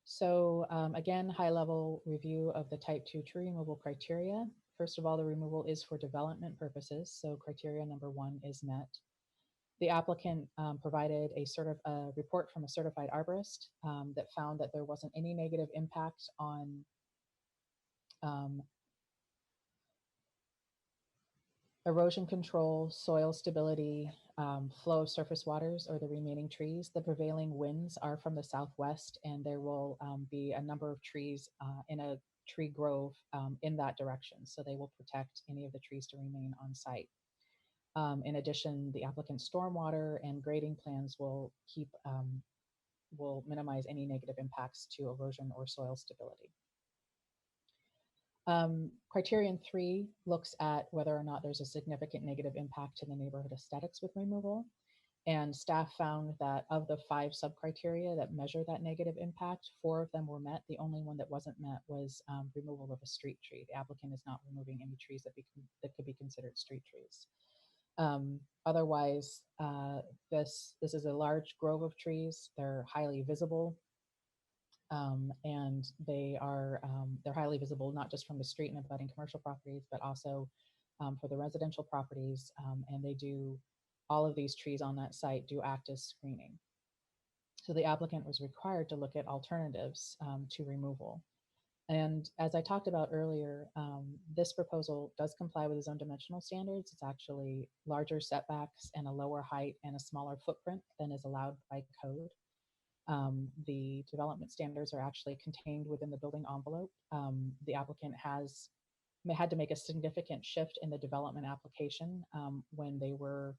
Speaker 11: So again, high-level review of the type 2 tree removal criteria. First of all, the removal is for development purposes, so criteria number 1 is met. The applicant provided a report from a certified arborist that found that there wasn't any negative impact on erosion control, soil stability, flow of surface waters, or the remaining trees. The prevailing winds are from the southwest, and there will be a number of trees in a tree grove in that direction. So they will protect any of the trees to remain on site. In addition, the applicant's stormwater and grading plans will minimize any negative impacts to erosion or soil stability. Criterion 3 looks at whether or not there's a significant negative impact to the neighborhood aesthetics with removal. And staff found that of the 5 subcriteria that measure that negative impact, 4 of them were met. The only one that wasn't met was removal of a street tree. The applicant is not removing any trees that could be considered street trees. Otherwise, this is a large grove of trees. They're highly visible. And they're highly visible, not just from the street and abutting commercial properties, but also for the residential properties. And all of these trees on that site do act as screening. So the applicant was required to look at alternatives to removal. And as I talked about earlier, this proposal does comply with the zone dimensional standards. It's actually larger setbacks and a lower height and a smaller footprint than is allowed by code. The development standards are actually contained within the building envelope. The applicant had to make a significant shift in the development application when they were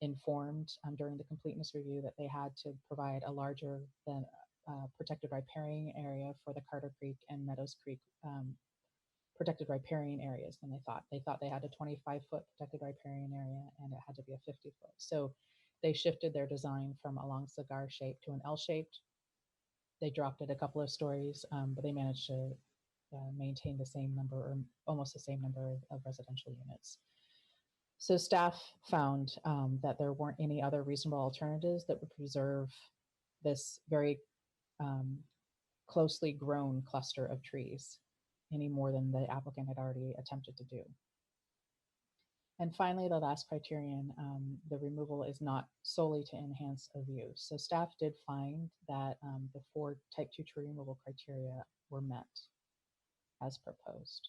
Speaker 11: informed during the completeness review that they had to provide a larger than protected riparian area for the Carter Creek and Meadows Creek protected riparian areas than they thought. They thought they had a 25-foot protected riparian area and it had to be a 50-foot. So they shifted their design from a long cigar shape to an L-shaped. They dropped it a couple of stories, but they managed to maintain the same number or almost the same number of residential units. So staff found that there weren't any other reasonable alternatives that would preserve this very closely grown cluster of trees any more than the applicant had already attempted to do. And finally, the last criterion, the removal is not solely to enhance a view. So staff did find that the 4 type 2 tree removal criteria were met as proposed.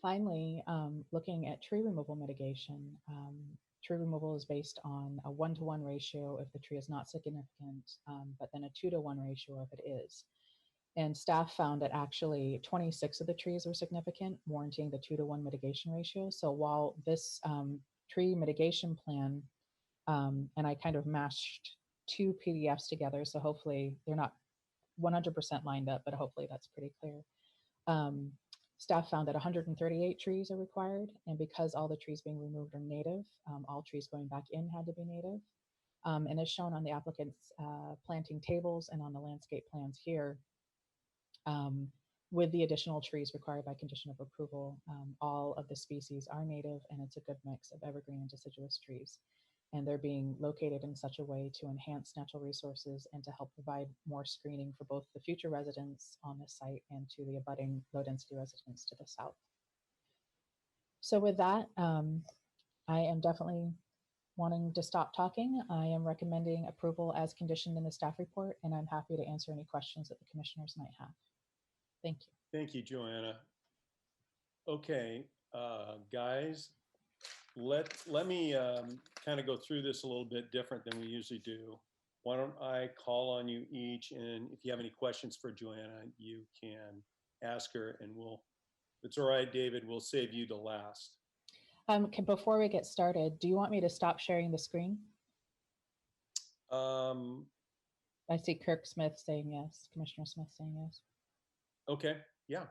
Speaker 11: Finally, looking at tree removal mitigation, tree removal is based on a 1-to-1 ratio if the tree is not significant, but then a 2-to-1 ratio if it is. And staff found that actually 26 of the trees were significant, warranting the 2-to-1 mitigation ratio. So while this tree mitigation plan, and I kind of mashed 2 PDFs together, so hopefully they're not 100% lined up, but hopefully that's pretty clear. Staff found that 138 trees are required, and because all the trees being removed are native, all trees going back in had to be native. And as shown on the applicant's planting tables and on the landscape plans here, with the additional trees required by condition of approval, all of the species are native, and it's a good mix of evergreen and deciduous trees. And they're being located in such a way to enhance natural resources and to help provide more screening for both the future residents on the site and to the abutting low-density residents to the south. So with that, I am definitely wanting to stop talking. I am recommending approval as conditioned in the staff report, and I'm happy to answer any questions that the commissioners might have. Thank you.
Speaker 2: Thank you, Joanna. Okay, guys, let me kind of go through this a little bit different than we usually do. Why don't I call on you each, and if you have any questions for Joanna, you can ask her, and if it's all right, David, we'll save you to last.
Speaker 11: Before we get started, do you want me to stop sharing the screen? I see Kirk Smith saying yes, Commissioner Smith saying yes.
Speaker 2: Okay, yeah.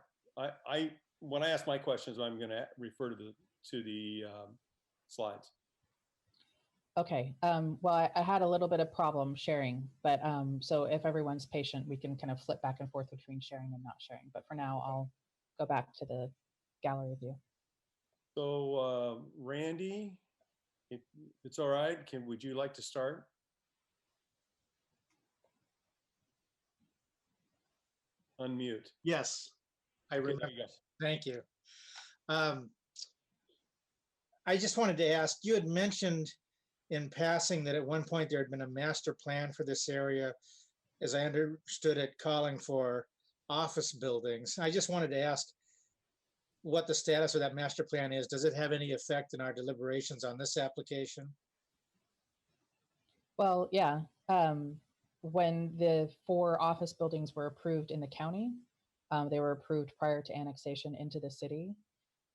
Speaker 2: When I ask my questions, I'm going to refer to the slides.
Speaker 11: Okay. Well, I had a little bit of problem sharing, but so if everyone's patient, we can kind of flip back and forth between sharing and not sharing. But for now, I'll go back to the gallery view.
Speaker 2: So, Randy, if it's all right, would you like to start? Unmute.
Speaker 3: Yes, I
Speaker 2: Okay,
Speaker 3: remember.
Speaker 2: there you go.
Speaker 3: Thank you. I just wanted to ask, you had mentioned in passing that at one point there had been a master plan for this area, as I understood it, calling for office buildings. I just wanted to ask what the status of that master plan is. Does it have any effect in our deliberations on this application?
Speaker 11: Well, yeah. When the 4 office buildings were approved in the county, they were approved prior to annexation into the city.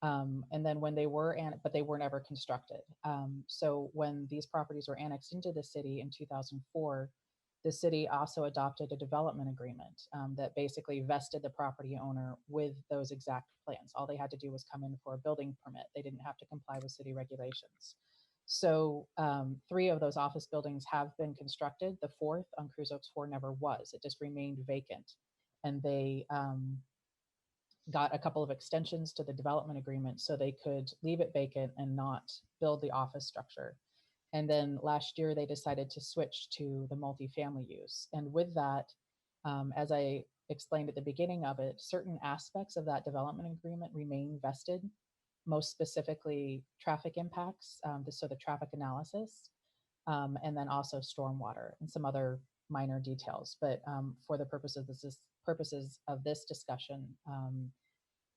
Speaker 11: And then when they were, but they were never constructed. So when these properties were annexed into the city in 2004, the city also adopted a development agreement that basically vested the property owner with those exact plans. All they had to do was come in for a building permit. They didn't have to comply with city regulations. So 3 of those office buildings have been constructed. The 4th on Cruise Oaks 4 never was. It just remained vacant. And they got a couple of extensions to the development agreement so they could leave it vacant and not build the office structure. And then last year they decided to switch to the multifamily use. And with that, as I explained at the beginning of it, certain aspects of that development agreement remain vested, most specifically traffic impacts, so the traffic analysis, and then also stormwater and some other minor details. But for the purposes of this discussion,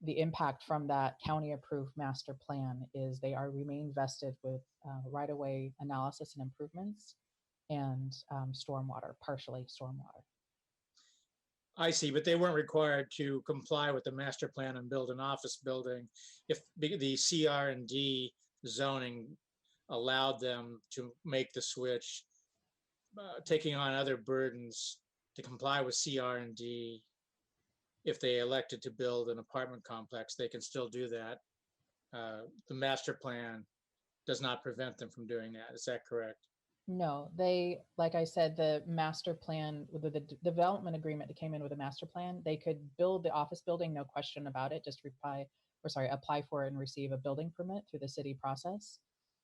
Speaker 11: the impact from that county approved master plan is they remain vested with right-of-way analysis and improvements and stormwater, partially stormwater.
Speaker 3: I see, but they weren't required to comply with the master plan and build an office building if the CR&D zoning allowed them to make the switch, taking on other burdens to comply with CR&D. If they elected to build an apartment complex, they can still do that. The master plan does not prevent them from doing that. Is that correct?
Speaker 11: No, like I said, the master plan, the development agreement that came in with a master plan, they could build the office building, no question about it, just apply for it and receive a building permit through the city process.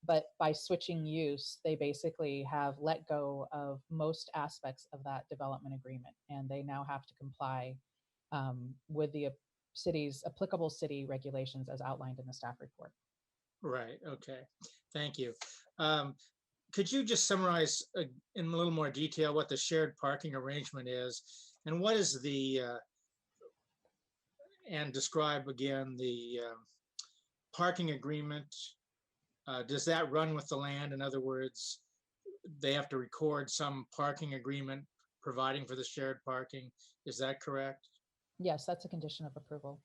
Speaker 11: But by switching use, they basically have let go of most aspects of that development agreement, and they now have to comply with the city's applicable city regulations as outlined in the staff report.
Speaker 3: Right, okay, thank you. Could you just summarize in a little more detail what the shared parking arrangement is and what is and describe again the parking agreement? Does that run with the land? In other words, they have to record some parking agreement providing for the shared parking. Is that correct?
Speaker 11: Yes, that's a condition of approval.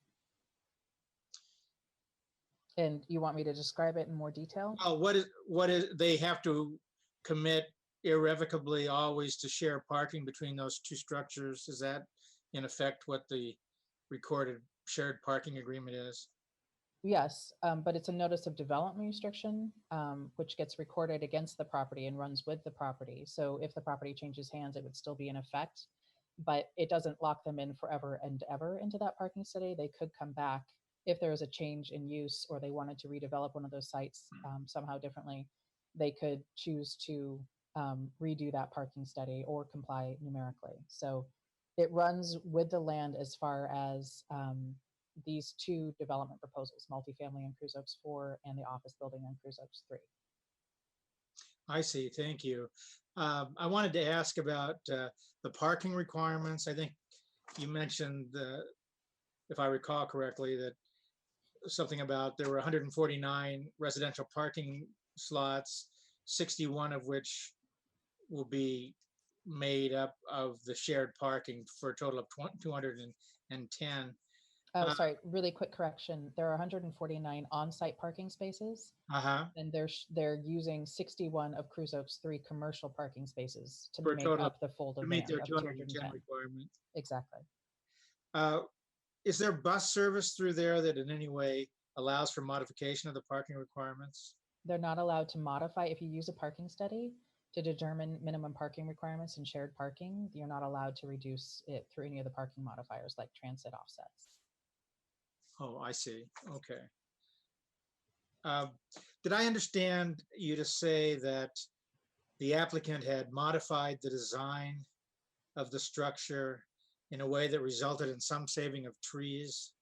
Speaker 11: And you want me to describe it in more detail?
Speaker 3: What is they have to commit irrevocably always to share parking between those 2 structures? Is that in effect what the recorded shared parking agreement is?
Speaker 11: Yes, but it's a notice of development restriction, which gets recorded against the property and runs with the property. So if the property changes hands, it would still be in effect, but it doesn't lock them in forever and ever into that parking study. They could come back if there is a change in use or they wanted to redevelop one of those sites somehow differently. They could choose to redo that parking study or comply numerically. So it runs with the land as far as these 2 development proposals, multifamily on Cruise Oaks 4 and the office building on Cruise Oaks 3.
Speaker 3: I see, thank you. I wanted to ask about the parking requirements. I think you mentioned if I recall correctly, that something about there were 149 residential parking slots, 61 of which will be made up of the shared parking for a total of 210.
Speaker 11: Oh, sorry, really quick correction. There are 149 on-site parking spaces,
Speaker 3: Uh-huh.
Speaker 11: and they're using 61 of Cruise Oak's 3 commercial parking spaces to
Speaker 3: For a
Speaker 11: make
Speaker 3: total
Speaker 11: up the full
Speaker 3: to meet
Speaker 11: demand
Speaker 3: their
Speaker 11: of
Speaker 3: 210 requirement.
Speaker 11: Exactly.
Speaker 3: Is there bus service through there that in any way allows for modification of the parking requirements?
Speaker 11: They're not allowed to modify. If you use a parking study to determine minimum parking requirements and shared parking, you're not allowed to reduce it through any of the parking modifiers like transit offsets.
Speaker 3: Oh, I see. Okay. Did I understand you to say that the applicant had modified the design of the structure in a way that resulted in some saving of trees?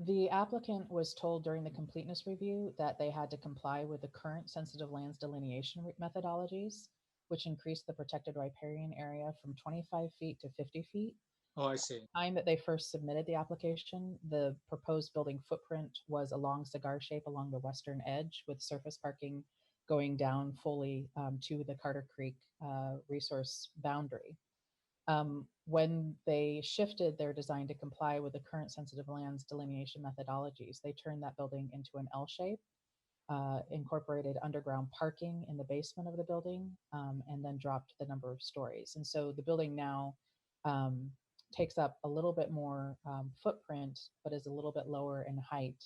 Speaker 11: The applicant was told during the completeness review that they had to comply with the current sensitive lands delineation methodologies, which increased the protected riparian area from 25 feet to 50 feet.
Speaker 3: Oh, I see.
Speaker 11: Time that they first submitted the application, the proposed building footprint was a long cigar shape along the western edge with surface parking going down fully to the Carter Creek resource boundary. When they shifted their design to comply with the current sensitive lands delineation methodologies, they turned that building into an L shape, incorporated underground parking in the basement of the building, and then dropped the number of stories. And so the building now takes up a little bit more footprint, but is a little bit lower in height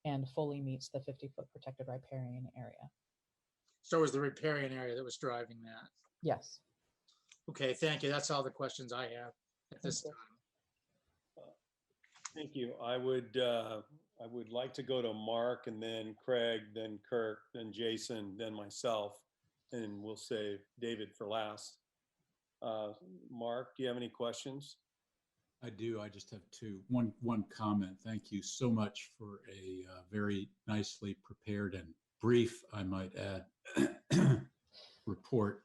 Speaker 11: and fully meets the 50-foot protected riparian area.
Speaker 3: So it was the riparian area that was driving that?
Speaker 11: Yes.
Speaker 3: Okay, thank you. That's all the questions I have at this time.
Speaker 2: Thank you. I would like to go to Mark and then Craig, then Kirk, then Jason, then myself, and we'll save David for last. Mark, do you have any questions?
Speaker 9: I do. I just have two. One comment. Thank you so much for a very nicely prepared and brief, I might add, report.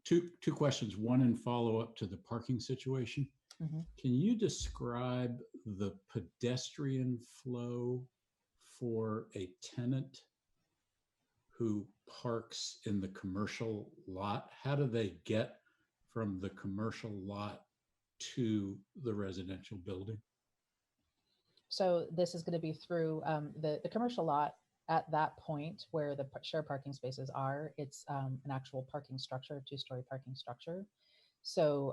Speaker 9: Two questions. One in follow up to the parking situation.
Speaker 11: Mm-hmm.
Speaker 9: Can you describe the pedestrian flow for a tenant who parks in the commercial lot? How do they get from the commercial lot to the residential building?
Speaker 11: So this is going to be through the commercial lot. At that point where the shared parking spaces are, it's an actual parking structure, 2-story parking structure. So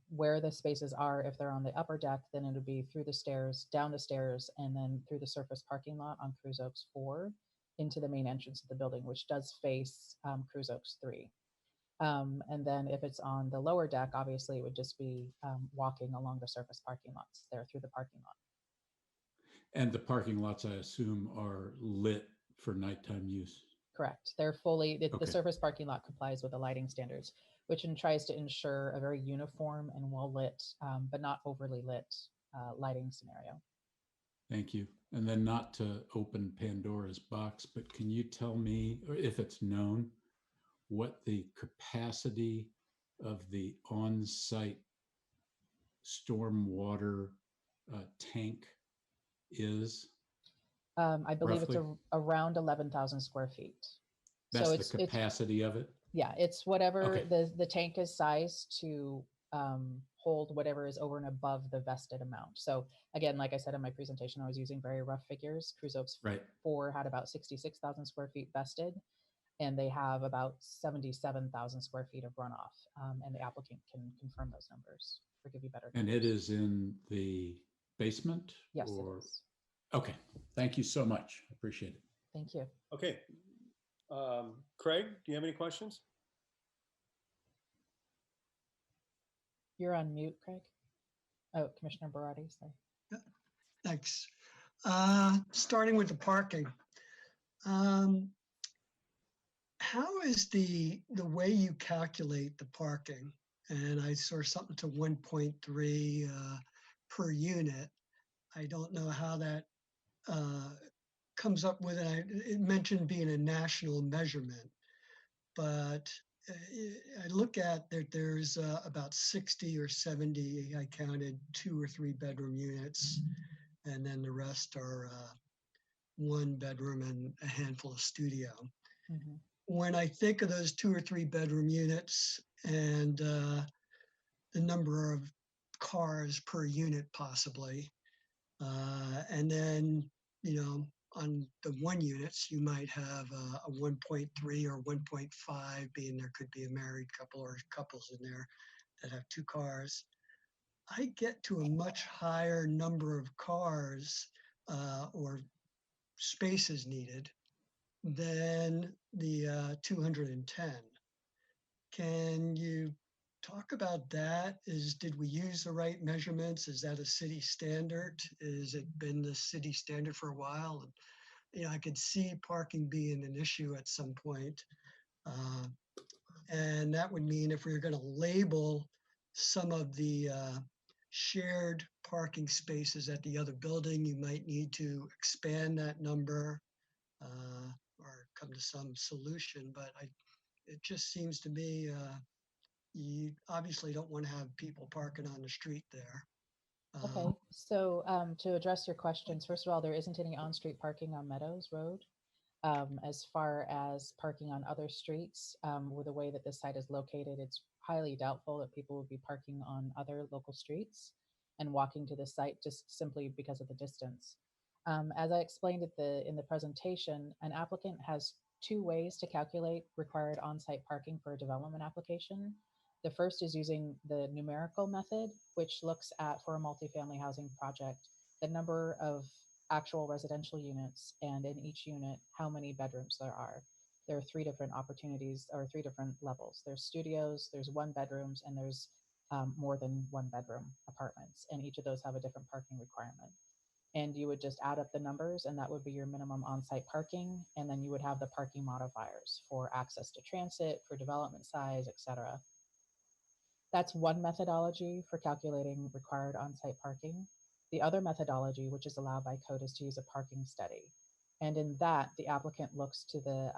Speaker 11: where the spaces are, if they're on the upper deck, then it would be through the stairs, down the stairs, and then through the surface parking lot on Cruise Oaks 4 into the main entrance of the building, which does face Cruise Oaks 3. And then if it's on the lower deck, obviously it would just be walking along the surface parking lots there through the parking lot.
Speaker 9: And the parking lots, I assume, are lit for nighttime use?
Speaker 11: Correct. They're fully,
Speaker 9: Okay.
Speaker 11: The surface parking lot complies with the lighting standards, which tries to ensure a very uniform and well-lit, but not overly lit lighting scenario.
Speaker 9: Thank you. And then not to open Pandora's box, but can you tell me, or if it's known, what the capacity of the on-site stormwater tank is?
Speaker 11: I believe
Speaker 9: roughly?
Speaker 11: it's around 11,000 square feet.
Speaker 9: That's
Speaker 11: so
Speaker 9: the capacity of it?
Speaker 11: Yeah, it's whatever
Speaker 9: Okay.
Speaker 11: the tank is sized to hold whatever is over and above the vested amount. So again, like I said in my presentation, I was using very rough figures. Cruise Oaks
Speaker 9: Right.
Speaker 11: 4 had about 66,000 square feet vested, and they have about 77,000 square feet of runoff. And the applicant can confirm those numbers or give you better
Speaker 9: And
Speaker 11: numbers.
Speaker 9: it is in the basement?
Speaker 11: Yes,
Speaker 9: or...
Speaker 11: it is.
Speaker 9: Okay. Thank you so much. I appreciate it.
Speaker 11: Thank you.
Speaker 2: Okay. Craig, do you have any questions?
Speaker 11: You're on mute, Craig. Oh, Commissioner Berardi, sorry.
Speaker 10: Thanks. Starting with the parking. How is the way you calculate the parking? And I saw something to 1.3 per unit. I don't know how that comes up with it. It mentioned being a national measurement, but I look at that there's about 60 or 70, I counted 2 or 3 bedroom units, and then the rest are 1 bedroom and a handful of studio.
Speaker 11: Mhm.
Speaker 10: When I think of those 2 or 3 bedroom units and the number of cars per unit possibly, and then, on the 1 units, you might have a 1.3 or 1.5 being there could be a married couple or couples in there that have 2 cars. I get to a much higher number of cars or spaces needed than the 210. Can you talk about that? Did we use the right measurements? Is that a city standard? Has it been the city standard for a while? I could see parking being an issue at some point. And that would mean if we were going to label some of the shared parking spaces at the other building, you might need to expand that number or come to some solution. But it just seems to me you obviously don't want to have people parking on the street there.
Speaker 11: Okay, so to address your questions, first of all, there isn't any on-street parking on Meadows Road. As far as parking on other streets, with the way that this site is located, it's highly doubtful that people will be parking on other local streets and walking to the site just simply because of the distance. As I explained in the presentation, an applicant has 2 ways to calculate required on-site parking for a development application. The first is using the numerical method, which looks at, for a multifamily housing project, the number of actual residential units, and in each unit, how many bedrooms there are. There are 3 different opportunities or 3 different levels. There's studios, there's 1 bedrooms, and there's more than 1 bedroom apartments. And each of those have a different parking requirement. And you would just add up the numbers, and that would be your minimum on-site parking. And then you would have the parking modifiers for access to transit, for development size, etc. That's one methodology for calculating required on-site parking. The other methodology, which is allowed by code, is to use a parking study. And in that, the applicant looks to the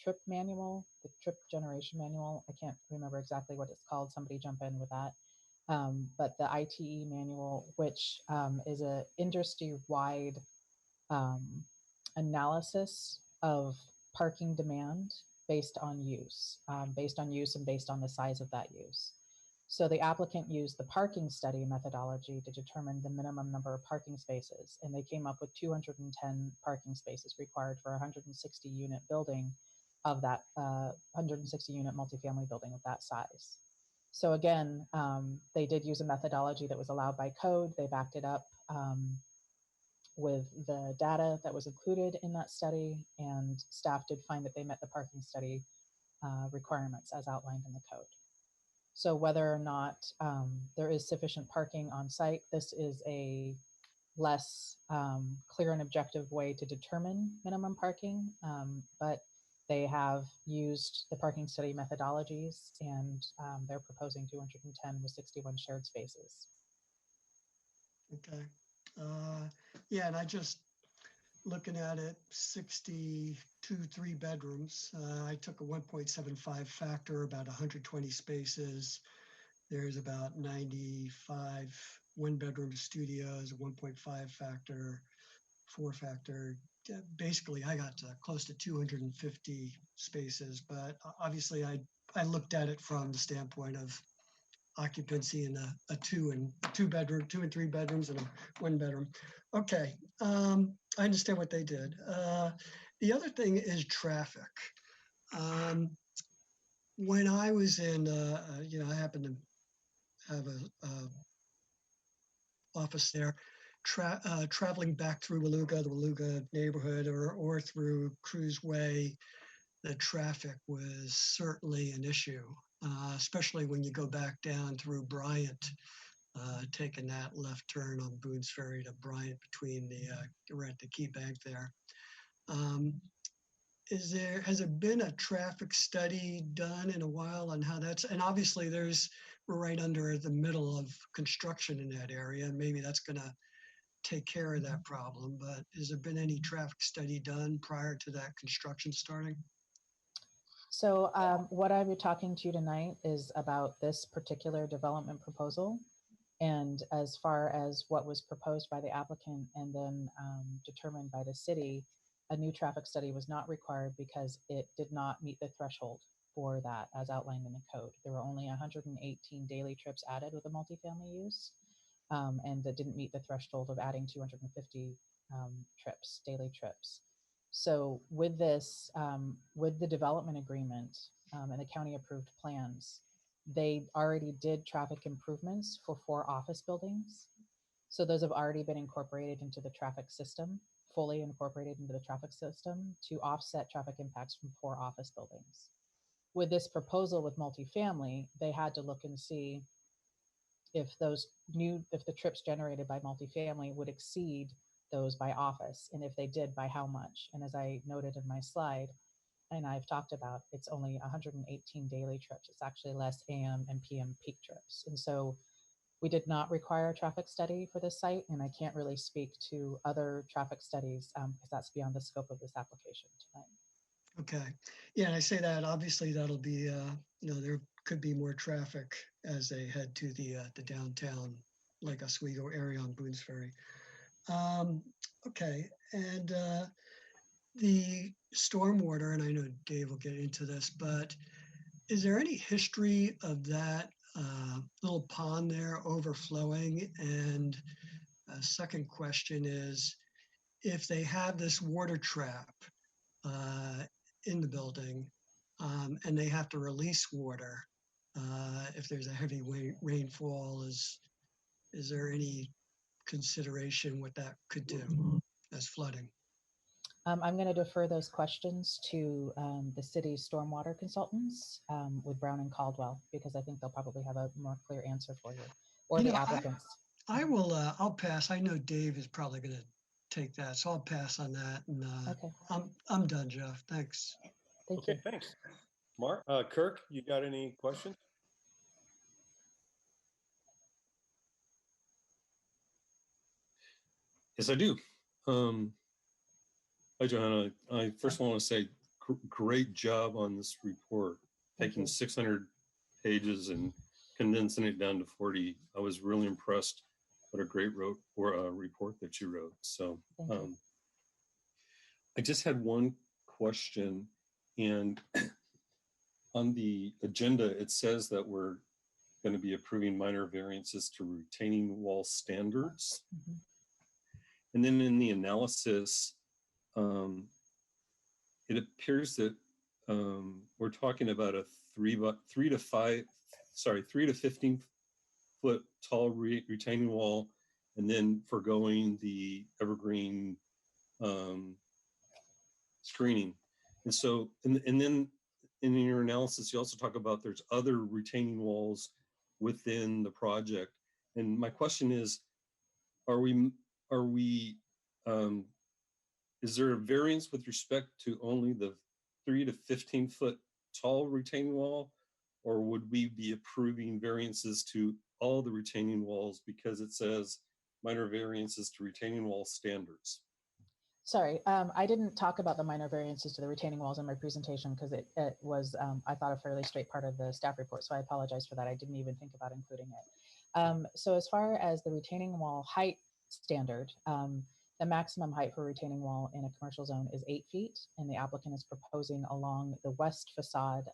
Speaker 11: trip manual, the trip generation manual. I can't remember exactly what it's called. Somebody jump in with that. But the ITE manual, which is an industry-wide analysis of parking demand based on use and based on the size of that use. So the applicant used the parking study methodology to determine the minimum number of parking spaces, and they came up with 210 parking spaces required for a 160 unit building of that 160 unit multifamily building of that size. So again, they did use a methodology that was allowed by code. They backed it up with the data that was included in that study, and staff did find that they met the parking study requirements as outlined in the code. So whether or not there is sufficient parking on site, this is a less clear and objective way to determine minimum parking, but they have used the parking study methodologies, and they're proposing 210 with 61 shared spaces.
Speaker 10: Okay. Yeah, and I just looking at it, 62 3 bedrooms. I took a 1.75 factor, about 120 spaces. There's about 95 1 bedroom studios, 1.5 factor, 4 factor. Basically, I got close to 250 spaces, but obviously I looked at it from the standpoint of occupancy in a 2 and 3 bedrooms and a 1 bedroom. Okay, I understand what they did. The other thing is traffic. When I was in, I happened to have a office there, traveling back through the Waluga neighborhood or through Cruz Way, the traffic was certainly an issue, especially when you go back down through Bryant, taking that left turn on Boone's Ferry to Bryant between we're at the Key Bank there. Has there been a traffic study done in a while on how that's, and obviously we're right under the middle of construction in that area, and maybe that's gonna take care of that problem, but has there been any traffic study done prior to that construction starting?
Speaker 11: So what I'm talking to you tonight is about this particular development proposal. And as far as what was proposed by the applicant and then determined by the city, a new traffic study was not required because it did not meet the threshold for that as outlined in the code. There were only 118 daily trips added with a multifamily use, and it didn't meet the threshold of adding 250 trips, daily trips. So with this, with the development agreement and the county approved plans, they already did traffic improvements for 4 office buildings. So those have already been incorporated into the traffic system, fully incorporated into the traffic system to offset traffic impacts from 4 office buildings. With this proposal with multifamily, they had to look and see if if the trips generated by multifamily would exceed those by office, and if they did, by how much. And as I noted in my slide, and I've talked about, it's only 118 daily trips. It's actually less AM and PM peak trips. And so we did not require a traffic study for this site, and I can't really speak to other traffic studies because that's beyond the scope of this application tonight.
Speaker 10: Okay. Yeah, and I say that obviously that'll be, there could be more traffic as they head to the downtown, like Oswego area on Boones Ferry. Okay, and the stormwater, and I know Dave will get into this, but is there any history of that little pond there overflowing? And a second question is, if they have this water trap in the building and they have to release water, if there's a heavy rainfall, is there any consideration what that could do as flooding?
Speaker 11: I'm going to defer those questions to the city's stormwater consultants with Brown and Caldwell, because I think they'll probably have a more clear answer for you, or the applicants.
Speaker 10: I will, I'll pass. I know Dave is probably going to take that, so I'll pass on that. And
Speaker 11: Okay.
Speaker 10: I'm done, Jeff. Thanks.
Speaker 11: Thank
Speaker 2: Okay,
Speaker 11: you.
Speaker 2: thanks. Kirk, you got any questions?
Speaker 7: Yes, I do. Hi, Johanna. I first want to say great job on this report, taking 600 pages and condensing it down to 40. I was really impressed. What a great report that you wrote. So I just had one question, and on the agenda, it says that we're going to be approving minor variances to retaining wall standards.
Speaker 11: Mm-hmm.
Speaker 7: And then in the analysis, it appears that we're talking about a 3 to 15 foot tall retaining wall, and then forgoing the evergreen screening. And so, and then in your analysis, you also talk about there's other retaining walls within the project. And my question is, is there a variance with respect to only the 3 to 15 foot tall retaining wall, or would we be approving variances to all the retaining walls because it says minor variances to retaining wall standards?
Speaker 11: Sorry, I didn't talk about the minor variances to the retaining walls in my presentation because it was, I thought, a fairly straight part of the staff report. So I apologize for that. I didn't even think about including it. So as far as the retaining wall height standard, the maximum height for retaining wall in a commercial zone is 8 feet, and the applicant is proposing along the west facade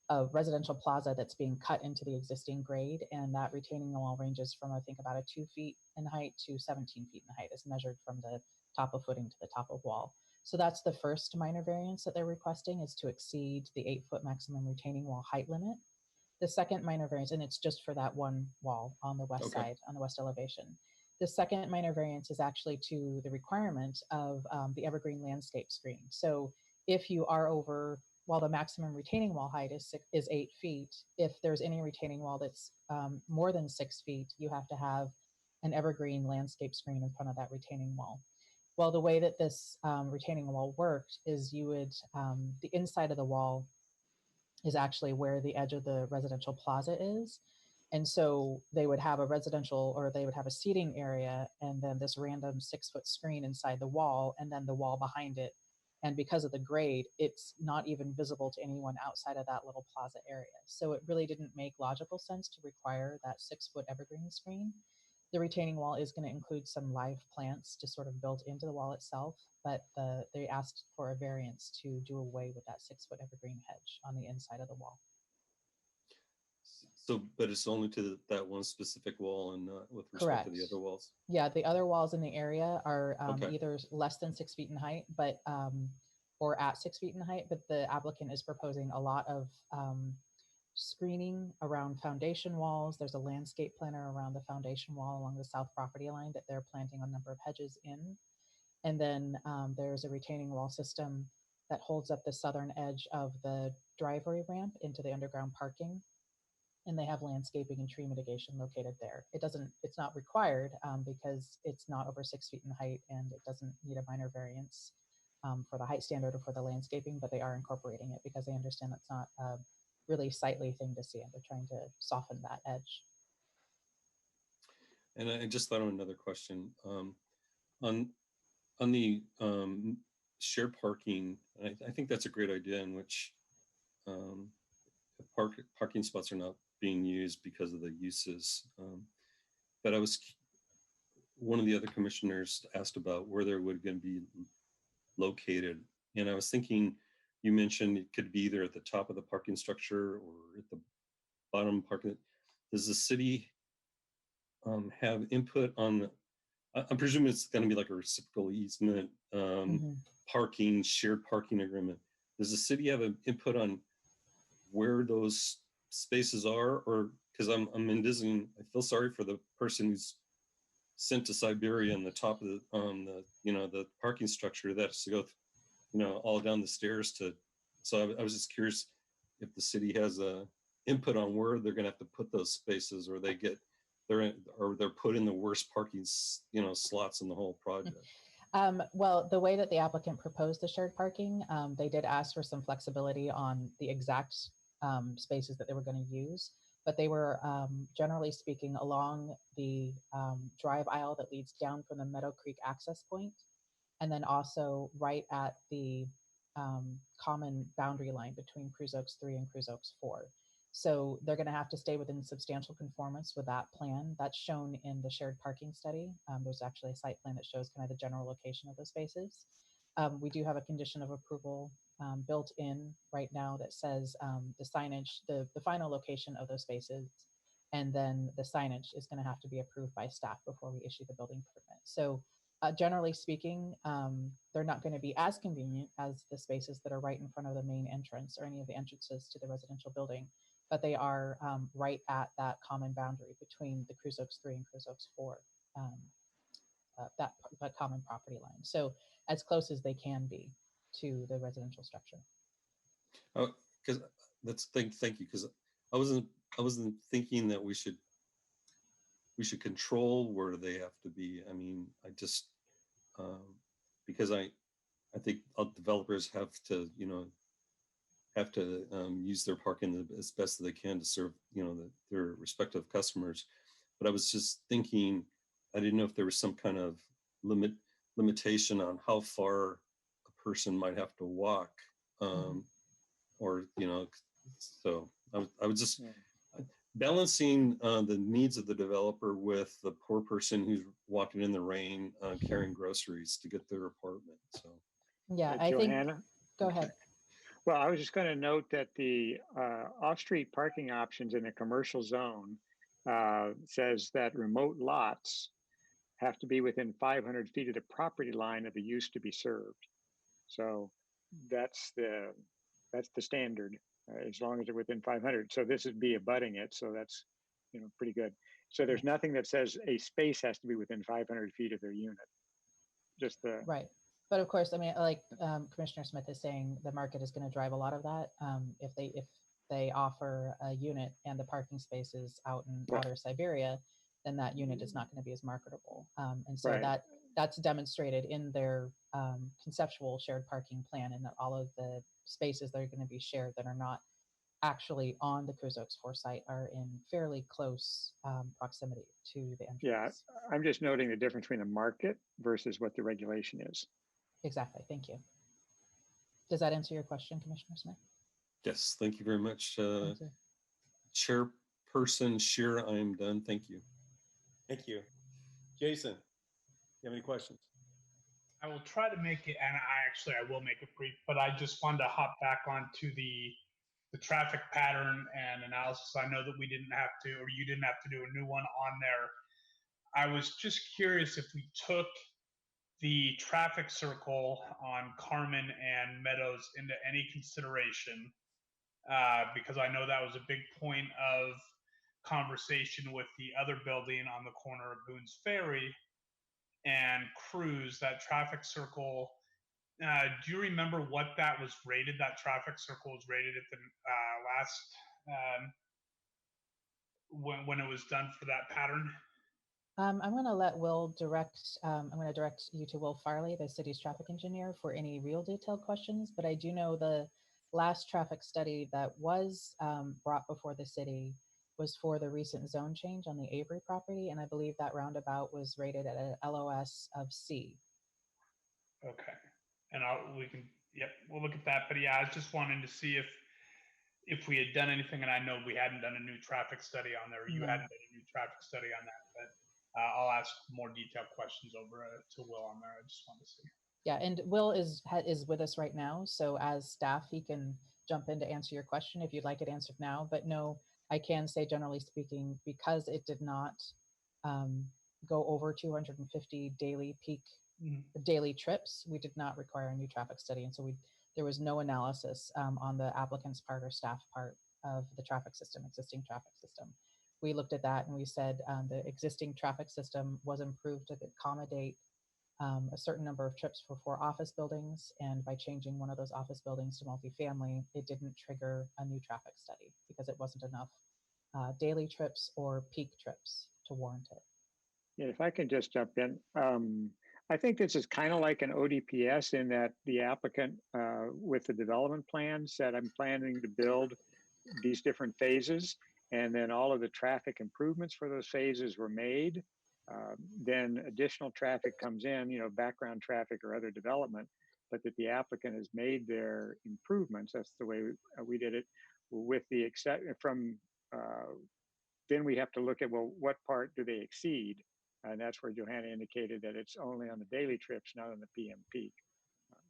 Speaker 11: of residential plaza that's being cut into the existing grade, and that retaining wall ranges from, I think, about 2 feet in height to 17 feet in height, as measured from the top of footing to the top of wall. So that's the first minor variance that they're requesting, is to exceed the 8-foot maximum retaining wall height limit. The second minor variance, and it's just for that one wall on the west side, on the west elevation. The second minor variance is actually to the requirement of the evergreen landscape screen. So if you are over, while the maximum retaining wall height is 8 feet, if there's any retaining wall that's more than 6 feet, you have to have an evergreen landscape screen in front of that retaining wall. Well, the way that this retaining wall worked is you would, the inside of the wall is actually where the edge of the residential plaza is. And so they would have a residential, or they would have a seating area, and then this random 6-foot screen inside the wall, and then the wall behind it, And because of the grade, it's not even visible to anyone outside of that little plaza area. So it really didn't make logical sense to require that 6-foot evergreen screen. The retaining wall is going to include some live plants to sort of build into the wall itself, but they asked for a variance to do away with that 6-foot evergreen hedge on the inside of the wall.
Speaker 7: So, but it's only to that one specific wall and not with respect to the
Speaker 11: Correct.
Speaker 7: other walls?
Speaker 11: Yeah, the other walls in the area are
Speaker 7: Okay.
Speaker 11: either less than 6 feet in height, but or at 6 feet in height. But the applicant is proposing a lot of screening around foundation walls. There's a landscape planner around the foundation wall along the south property line that they're planting a number of hedges in. And then there's a retaining wall system that holds up the southern edge of the driveway ramp into the underground parking. And they have landscaping and tree mitigation located there. It's not required because it's not over 6 feet in height and it doesn't need a minor variance for the height standard or for the landscaping, but they are incorporating it because they understand that's not a really sightly thing to see and they're trying to soften that edge.
Speaker 7: And I just thought of another question. On the shared parking, I think that's a great idea in which parking spots are not being used because of the uses. But one of the other commissioners asked about where they're going to be located. And I was thinking, you mentioned it could be either at the top of the parking structure or at the bottom parking. Does the city have input on, I'm presuming it's going to be like a reciprocal easement, parking, shared parking agreement. Does the city have an input on where those spaces are? Or because I'm envisioning, I feel sorry for the person who's sent to Siberia and the top of the parking structure that has to go, all down the stairs to. So I was just curious if the city has a input on where they're going to have to put those spaces, or they're put in the worst parking, slots in the whole project.
Speaker 11: Well, the way that the applicant proposed the shared parking, they did ask for some flexibility on the exact spaces that they were going to use, but they were generally speaking along the drive aisle that leads down from the Meadow Creek access point, and then also right at the common boundary line between Cruz Oaks 3 and Cruz Oaks 4. So they're going to have to stay within substantial conformance with that plan. That's shown in the shared parking study. There's actually a site plan that shows kind of the general location of the spaces. We do have a condition of approval built in right now that says the signage, the final location of those spaces, and then the signage is going to have to be approved by staff before we issue the building permit. So generally speaking, they're not going to be as convenient as the spaces that are right in front of the main entrance or any of the entrances to the residential building, but they are right at that common boundary between the Cruz Oaks 3 and Cruz Oaks 4, that common property line. So as close as they can be to the residential structure.
Speaker 7: Oh, because thank you, because I wasn't thinking that we should control where they have to be. I mean, I just because I think developers have to use their parking as best as they can to serve their respective customers. But I was just thinking, I didn't know if there was some kind of limitation on how far a person might have to walk, or so I was just balancing the needs of the developer with the poor person who's walking in the rain carrying groceries to get their apartment. So
Speaker 11: yeah, I think.
Speaker 8: Johanna?
Speaker 11: Go ahead.
Speaker 8: Well, I was just going to note that the off-street parking options in a commercial zone says that remote lots have to be within 500 feet of the property line of the use to be served. So that's the standard, as long as they're within 500. So this would be abutting it. So that's pretty good. So there's nothing that says a space has to be within 500 feet of their unit. Just the
Speaker 11: right. But of course, I mean, like Commissioner Smith is saying, the market is going to drive a lot of that. If they offer a unit and the parking spaces out in outer Siberia, then that unit is not going to be as marketable. And so that's demonstrated in their conceptual shared parking plan, and that all of the spaces that are going to be shared that are not actually on the Cruz Oaks 4 site are in fairly close proximity to the entrance.
Speaker 8: Yeah, I'm just noting the difference between the market versus what the regulation is.
Speaker 11: Exactly. Thank you. Does that answer your question, Commissioner Smith?
Speaker 7: Yes, thank you very much.
Speaker 11: Thank you.
Speaker 7: Chairperson Shear, I am done. Thank you.
Speaker 2: Thank you. Jason, you have any questions?
Speaker 5: I will try to make it, and I will make it brief, but I just wanted to hop back onto the traffic pattern and analysis. I know that we didn't have to, or you didn't have to do a new one on there. I was just curious if we took the traffic circle on Carmen and Meadows into any consideration, because I know that was a big point of conversation with the other building on the corner of Boone's Ferry and Cruz, that traffic circle. Do you remember what that was rated? That traffic circle was rated at the last when it was done for that pattern?
Speaker 11: I'm going to let Will direct, I'm going to direct you to Will Farley, the city's traffic engineer, for any real detailed questions. But I do know the last traffic study that was brought before the city was for the recent zone change on the Avery property. And I believe that roundabout was rated at a LOS of C.
Speaker 5: Okay. And we'll look at that. But yeah, I was just wanting to see if we had done anything, and I know we hadn't done a new traffic study on there. You hadn't done a new traffic study on that, but I'll ask more detailed questions over to Will on there. I just want to see.
Speaker 11: Yeah, and Will is with us right now. So as staff, he can jump in to answer your question if you'd like it answered now. But no, I can say generally speaking, because it did not go over 250 daily peak daily trips, we did not require a new traffic study. And so there was no analysis on the applicant's part or staff part of the existing traffic system. We looked at that and we said the existing traffic system was improved to accommodate a certain number of trips for 4 office buildings. And by changing one of those office buildings to multifamily, it didn't trigger a new traffic study because it wasn't enough daily trips or peak trips to warrant it.
Speaker 8: Yeah, if I could just jump in. I think this is kind of like an ODPS in that the applicant with the development plan said, I'm planning to build these different phases, and then all of the traffic improvements for those phases were made. Then additional traffic comes in, background traffic or other development, but that the applicant has made their improvements. That's the way we did it. With the exception from, then we have to look at, well, what part do they exceed? And that's where Johanna indicated that it's only on the daily trips, not on the PM peak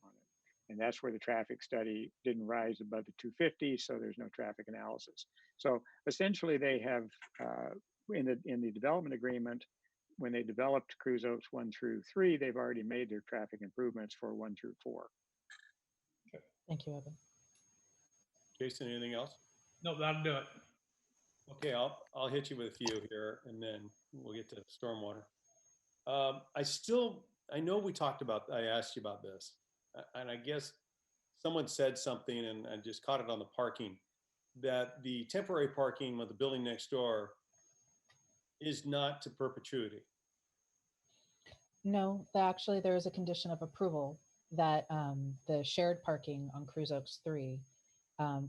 Speaker 8: on it. And that's where the traffic study didn't rise above the 250, so there's no traffic analysis. So essentially they have, in the development agreement, when they developed Cruz Oaks 1 through 3, they've already made their traffic improvements for 1 through 4.
Speaker 5: Okay.
Speaker 11: Thank you, Evan.
Speaker 2: Jason, anything else?
Speaker 5: No, that'll do it.
Speaker 2: Okay, I'll hit you with a few here, and then we'll get to stormwater. I know we talked about, I asked you about this, and I guess someone said something, and I just caught it on the parking, that the temporary parking of the building next door is not to perpetuity.
Speaker 11: No, actually there is a condition of approval that the shared parking on Cruz Oaks 3,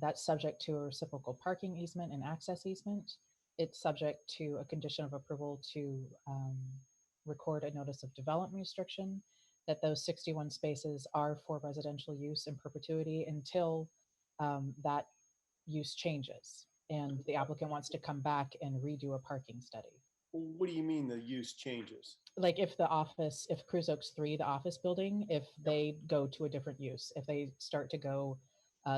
Speaker 11: that's subject to a reciprocal parking easement and access easement. It's subject to a condition of approval to record a notice of development restriction, that those 61 spaces are for residential use in perpetuity until that use changes and the applicant wants to come back and redo a parking study.
Speaker 2: What do you mean the use changes?
Speaker 11: Like if Cruz Oaks 3, the office building, if they go to a different use, if they start to go,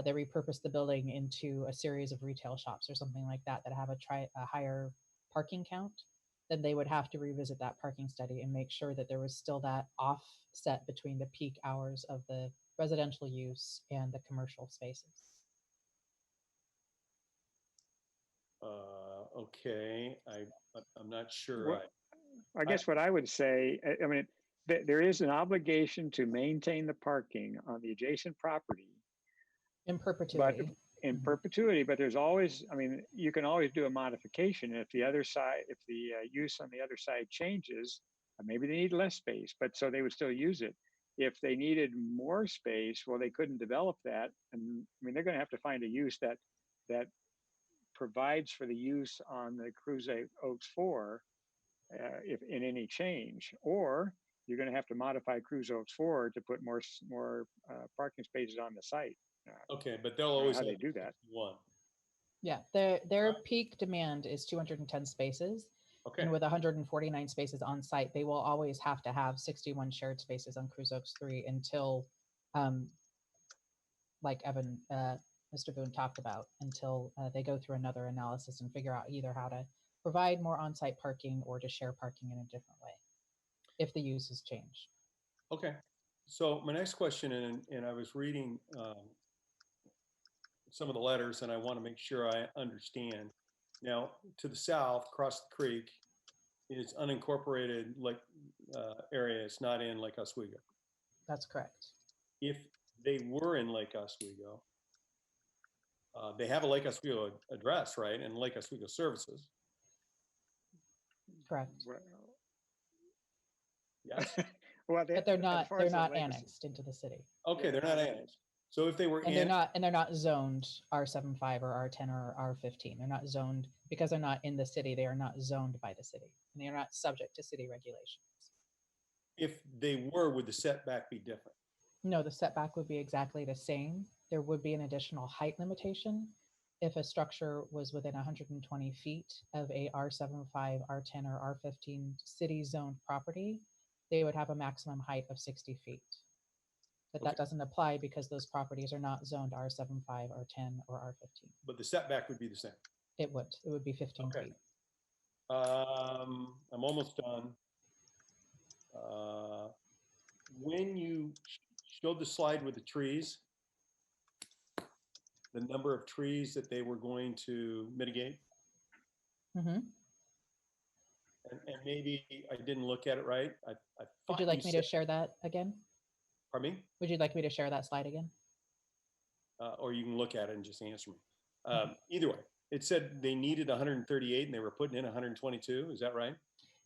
Speaker 11: they repurpose the building into a series of retail shops or something like that, that have a higher parking count, then they would have to revisit that parking study and make sure that there was still that offset between the peak hours of the residential use and the commercial spaces.
Speaker 2: Okay, I'm not sure.
Speaker 8: Well, I guess what I would say, I mean, there is an obligation to maintain the parking on the adjacent property
Speaker 11: in perpetuity.
Speaker 8: But in perpetuity, but there's always, I mean, you can always do a modification if the other side, if the use on the other side changes, maybe they need less space, but so they would still use it. If they needed more space, well, they couldn't develop that. And I mean, they're going to have to find a use that provides for the use on the Cruz Oaks 4 if in any change. Or you're going to have to modify Cruise Oaks 4 to put more parking spaces on the site.
Speaker 2: Okay, but they'll
Speaker 8: I don't know
Speaker 2: always
Speaker 8: how
Speaker 2: have
Speaker 8: they do that.
Speaker 2: one.
Speaker 11: Yeah, their peak demand is 210 spaces.
Speaker 2: Okay,
Speaker 11: And with 149 spaces on site, they will always have to have 61 shared spaces on Cruise Oaks 3 until, like Mr. Boone talked about, until they go through another analysis and figure out either how to provide more on-site parking or to share parking in a different way, if the use has changed.
Speaker 2: okay. So my next question, and I was reading some of the letters, and I want to make sure I understand. Now, to the south, across the creek, is unincorporated area. It's not in Lake Oswego.
Speaker 11: That's correct.
Speaker 2: If they were in Lake Oswego, they have a Lake Oswego address, right? And Lake Oswego services.
Speaker 11: Correct.
Speaker 8: Well,
Speaker 2: Yes.
Speaker 8: well,
Speaker 11: But they're
Speaker 8: as
Speaker 11: not
Speaker 8: far as the Lake Os-
Speaker 11: annexed into the city.
Speaker 2: Okay,
Speaker 8: Yeah,
Speaker 2: they're not annexed. So if they were
Speaker 11: And they're not zoned R75 or R10 or R15. They're not zoned because they're not in the city. They are not zoned by the city, and they are not subject to city regulations.
Speaker 2: if they were, would the setback be different?
Speaker 11: No, the setback would be exactly the same. There would be an additional height limitation. If a structure was within 120 feet of a R75, R10, or R15 city zoned property, they would have a maximum height of 60 feet. But that
Speaker 2: Okay.
Speaker 11: doesn't apply because those properties are not zoned R75, R10, or R15.
Speaker 2: But the setback would be the same.
Speaker 11: It would be 15
Speaker 2: Okay.
Speaker 11: feet.
Speaker 2: I'm almost done. When you showed the slide with the trees, the number of trees that they were going to mitigate,
Speaker 11: Mhm.
Speaker 2: and maybe I didn't look at it right. I
Speaker 11: Would
Speaker 2: thought
Speaker 11: you like me to
Speaker 2: said-
Speaker 11: share that again?
Speaker 2: Pardon me?
Speaker 11: Would you like me to share that slide again?
Speaker 2: Or you can look at it and just answer me. Either way, it said they needed 138 and they were putting in 122. Is that right?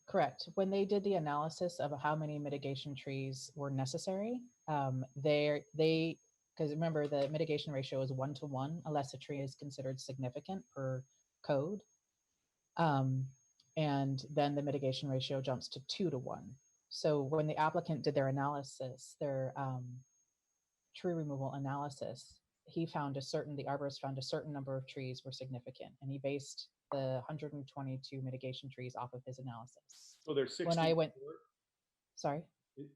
Speaker 11: Correct. When they did the analysis of how many mitigation trees were necessary, because remember the mitigation ratio is 1-to-1 unless a tree is considered significant per code. And then the mitigation ratio jumps to 2-to-1. So when the applicant did their analysis, their tree removal analysis, the arborist found a certain number of trees were significant, and he based the 122 mitigation trees off of his analysis.
Speaker 2: So they're 16
Speaker 11: When I went,
Speaker 2: short.
Speaker 11: sorry,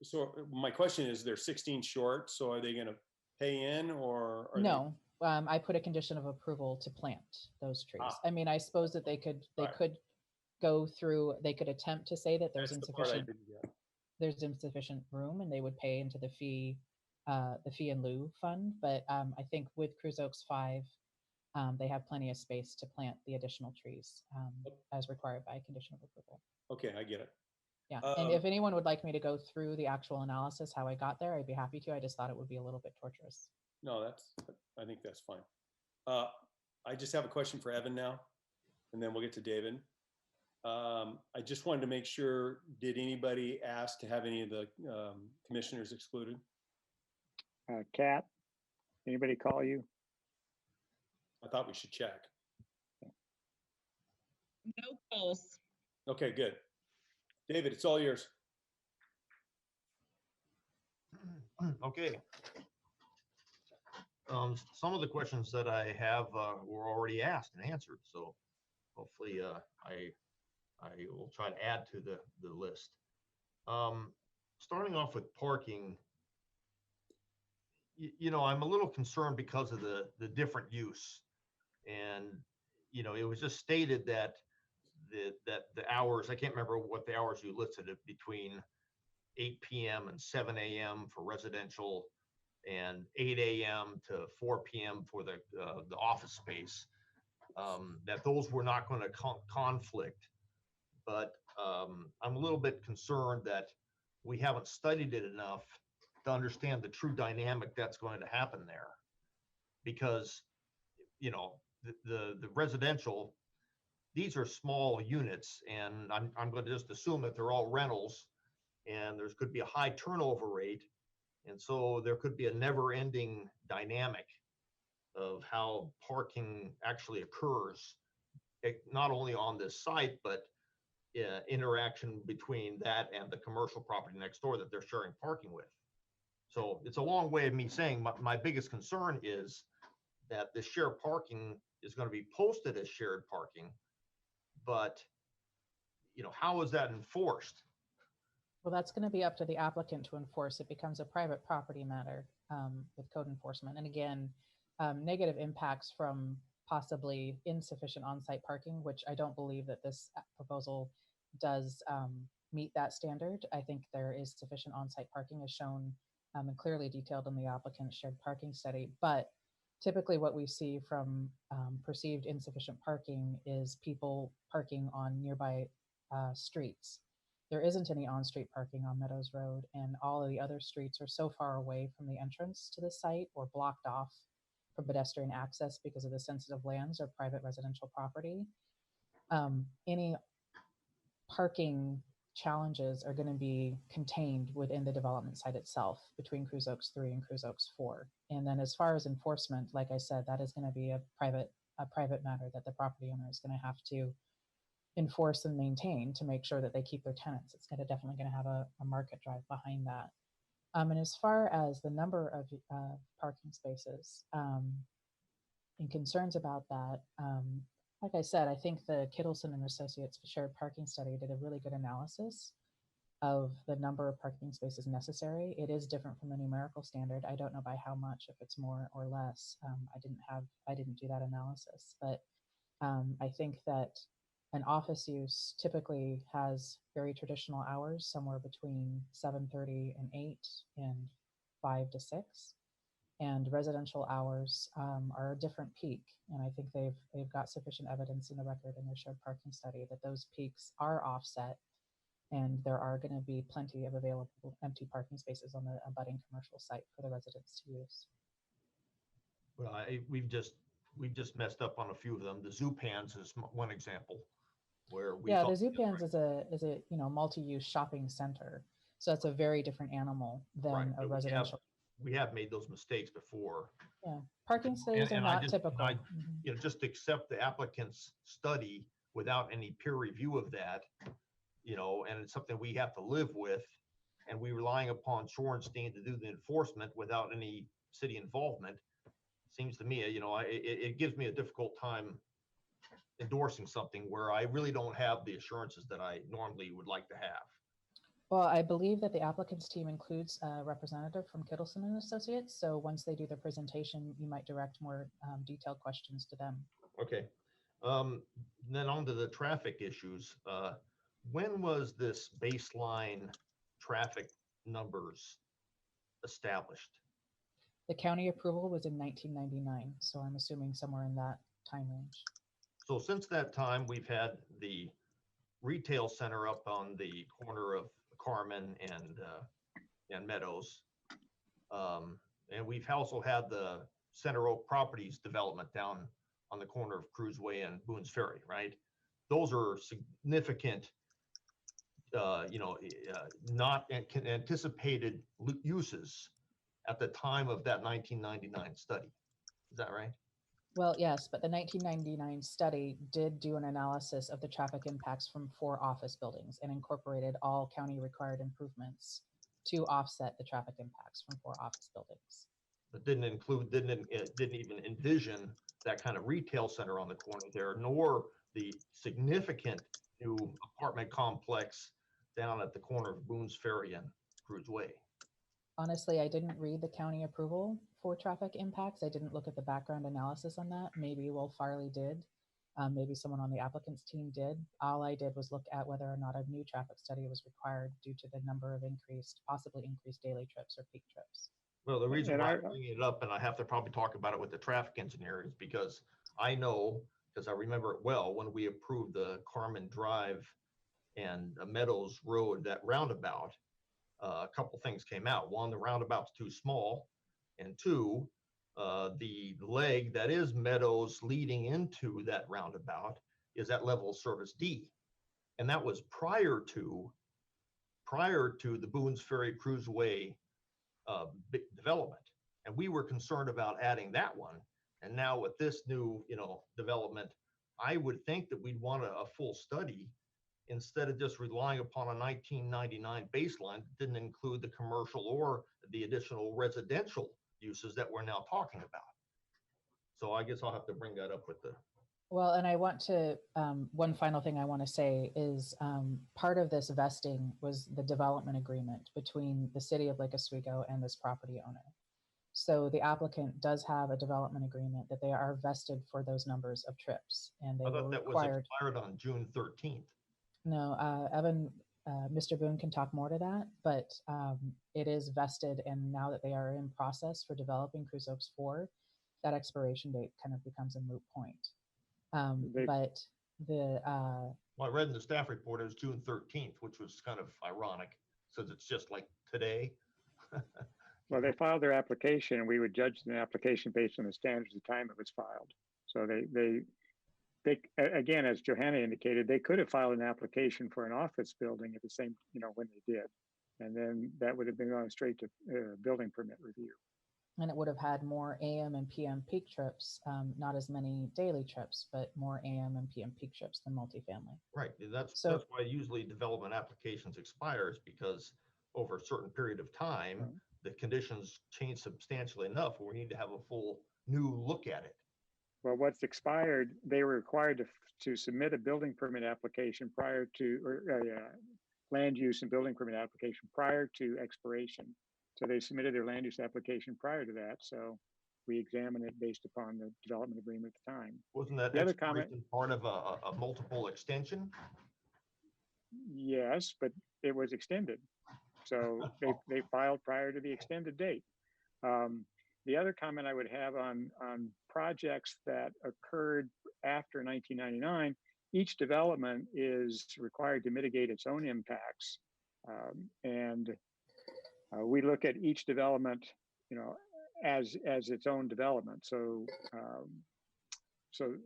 Speaker 2: So my question is, they're 16 short. So are they going to pay in or? Are
Speaker 11: no, I put a condition of approval to plant those trees.
Speaker 2: Ah.
Speaker 11: I mean, I suppose that they could
Speaker 2: Right.
Speaker 11: go through, they could attempt to say that there's
Speaker 2: That's the part I
Speaker 11: insufficient
Speaker 2: didn't get.
Speaker 11: there's insufficient room, and they would pay into the fee in lieu fund. But I think with Cruise Oaks 5, they have plenty of space to plant the additional trees as required by condition of approval.
Speaker 2: Okay, I get it.
Speaker 11: Yeah, and if anyone would like me to go through the actual analysis, how I got there, I'd be happy to. I just thought it would be a little bit torturous.
Speaker 2: No, I think that's fine. I just have a question for Evan now, and then we'll get to David. I just wanted to make sure, did anybody ask to have any of the commissioners excluded?
Speaker 8: Kat, anybody call you?
Speaker 2: I thought we should check.
Speaker 6: No polls.
Speaker 2: Okay, good. David, it's all yours.
Speaker 4: Okay. Some of the questions that I have were already asked and answered, so hopefully I will try to add to the list. Starting off with parking, I'm a little concerned because of the different use. And, it was just stated that the hours, I can't remember what the hours you listed it, between 8 p.m. and 7 a.m. for residential and 8 a.m. to 4 p.m. for the office space, that those were not going to conflict. But I'm a little bit concerned that we haven't studied it enough to understand the true dynamic that's going to happen there. Because, the residential, these are small units, and I'm going to just assume that they're all rentals, and there's could be a high turnover rate. And so there could be a never-ending dynamic of how parking actually occurs, not only on this site, but interaction between that and the commercial property next door that they're sharing parking with. So it's a long way of me saying my biggest concern is that the shared parking is going to be posted as shared parking, but how is that enforced?
Speaker 11: Well, that's going to be up to the applicant to enforce. It becomes a private property matter with code enforcement. And again, negative impacts from possibly insufficient on-site parking, which I don't believe that this proposal does meet that standard. I think there is sufficient on-site parking as shown and clearly detailed in the applicant's shared parking study. But typically what we see from perceived insufficient parking is people parking on nearby streets. There isn't any on-street parking on Meadows Road, and all of the other streets are so far away from the entrance to the site or blocked off from pedestrian access because of the sensitive lands or private residential property. Any parking challenges are going to be contained within the development site itself between Cruz Oaks 3 and Cruz Oaks 4. And then as far as enforcement, like I said, that is going to be a private matter that the property owner is going to have to enforce and maintain to make sure that they keep their tenants. It's definitely going to have a market drive behind that. And as far as the number of parking spaces and concerns about that, like I said, I think the Kittleson and Associates shared parking study did a really good analysis of the number of parking spaces necessary. It is different from the numerical standard. I don't know by how much, if it's more or less. I didn't do that analysis, but I think that an office use typically has very traditional hours, somewhere between 7:30 and 8 and 5 to 6. And residential hours are a different peak. And I think they've got sufficient evidence in the record in their shared parking study that those peaks are offset, and there are going to be plenty of available empty parking spaces on the abutting commercial site for the residents to use.
Speaker 4: Well, we've just messed up on a few of them. The Zupans is one example where we
Speaker 11: the Zupans is a multi-use shopping center, so that's a very different animal than a residential.
Speaker 4: We have made those mistakes before.
Speaker 11: Yeah, parking studies are not typical.
Speaker 4: Just accept the applicant's study without any peer review of that, and it's something we have to live with, and we're relying upon Shorenstein to do the enforcement without any city involvement. Seems to me, it gives me a difficult time endorsing something where I really don't have the assurances that I normally would like to have.
Speaker 11: Well, I believe that the applicant's team includes a representative from Kittleson and Associates. So once they do their presentation, you might direct more detailed questions to them.
Speaker 4: Okay. Then on to the traffic issues. When was this baseline traffic numbers established?
Speaker 11: The county approval was in 1999. So I'm assuming somewhere in that time range.
Speaker 4: So since that time, we've had the retail center up on the corner of Carmen and Meadows. And we've also had the Center Oak Properties development down on the corner of Cruz Way and Boone's Ferry, right? Those are significant, not anticipated uses at the time of that 1999 study. Is that right?
Speaker 11: Well, yes, but the 1999 study did do an analysis of the traffic impacts from 4 office buildings and incorporated all county required improvements to offset the traffic impacts from 4 office buildings.
Speaker 4: But didn't even envision that kind of retail center on the corner there, nor the significant new apartment complex down at the corner of Boone's Ferry and Cruz Way.
Speaker 11: Honestly, I didn't read the county approval for traffic impacts. I didn't look at the background analysis on that. Maybe Will Farley did. Maybe someone on the applicant's team did. All I did was look at whether or not a new traffic study was required due to the number of possibly increased daily trips or peak trips.
Speaker 4: Well, the reason why I'm bringing it up, and I have to probably talk about it with the traffic engineer, is because I know, because I remember it well, when we approved the Carmen Drive and Meadows Road, that roundabout, a couple things came out. One, the roundabout's too small, and 2, the leg that is Meadows leading into that roundabout is at level of service D, and that was prior to the Boone's Ferry Cruz Way big development, and we were concerned about adding that one. And now with this new development, I would think that we'd want a full study instead of just relying upon a 1999 baseline that didn't include the commercial or the additional residential uses that we're now talking about. So I guess I'll have to bring that up with the.
Speaker 11: Well, and I want to, one final thing I want to say is part of this vesting was the development agreement between the city of Lake Oswego and this property owner. So the applicant does have a development agreement that they are vested for those numbers of trips, and they
Speaker 4: I
Speaker 11: were
Speaker 4: thought that was
Speaker 11: required.
Speaker 4: expired on June 13th.
Speaker 11: No, Evan, Mr. Boone can talk more to that, but it is vested, and now that they are in process for developing Cruise Oaks 4, that expiration date kind of becomes a moot point. But the
Speaker 4: Well, I read in the staff report it was June 13th, which was kind of ironic, since it's just like today.
Speaker 8: Well, they filed their application, and we would judge the application based on the standards of time it was filed. So they again, as Johanna indicated, they could have filed an application for an office building at the same, when they did, and then that would have been going straight to building permit review.
Speaker 11: and it would have had more AM and PM peak trips, not as many daily trips, but more AM and PM peak trips than multifamily.
Speaker 4: Right. That's
Speaker 11: So-
Speaker 4: that's why usually development applications expires, because over a certain period of time, the conditions change substantially enough where we need to have a full new look at it.
Speaker 8: Well, what's expired, they were required to submit a building permit application prior to, or land use and building permit application prior to expiration. So they submitted their land use application prior to that. So we examined it based upon the development agreement at the time.
Speaker 4: Wasn't that
Speaker 8: The other comment-
Speaker 4: expiration part of a multiple extension?
Speaker 8: Yes, but it was extended. So they filed prior to the extended date. The other comment I would have on projects that occurred after 1999, each development is required to mitigate its own impacts. We look at each development, as its own development. So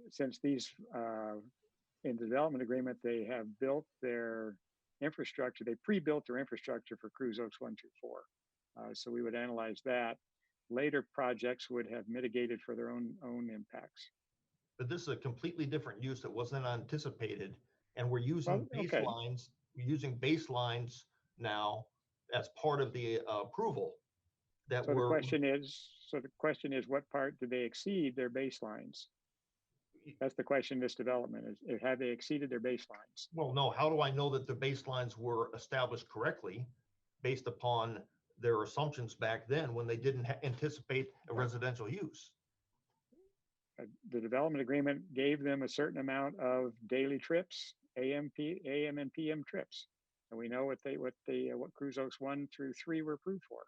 Speaker 8: since these in the development agreement, they have built their infrastructure, they pre-built their infrastructure for Cruise Oaks 1 through 4. So we would analyze that. Later projects would have mitigated for their own impacts.
Speaker 4: But this is a completely different use that wasn't anticipated, and we're using
Speaker 8: okay.
Speaker 4: baselines. We're using baselines now as part of the approval. That
Speaker 8: So the
Speaker 4: were
Speaker 8: question is, what part did they exceed their baselines? That's the question. This development is, have they exceeded their baselines?
Speaker 4: well, no. How do I know that the baselines were established correctly, based upon their assumptions back then when they didn't anticipate a residential use?
Speaker 8: The development agreement gave them a certain amount of daily trips, AM and PM trips. And we know what Cruise Oaks 1 through 3 were approved for.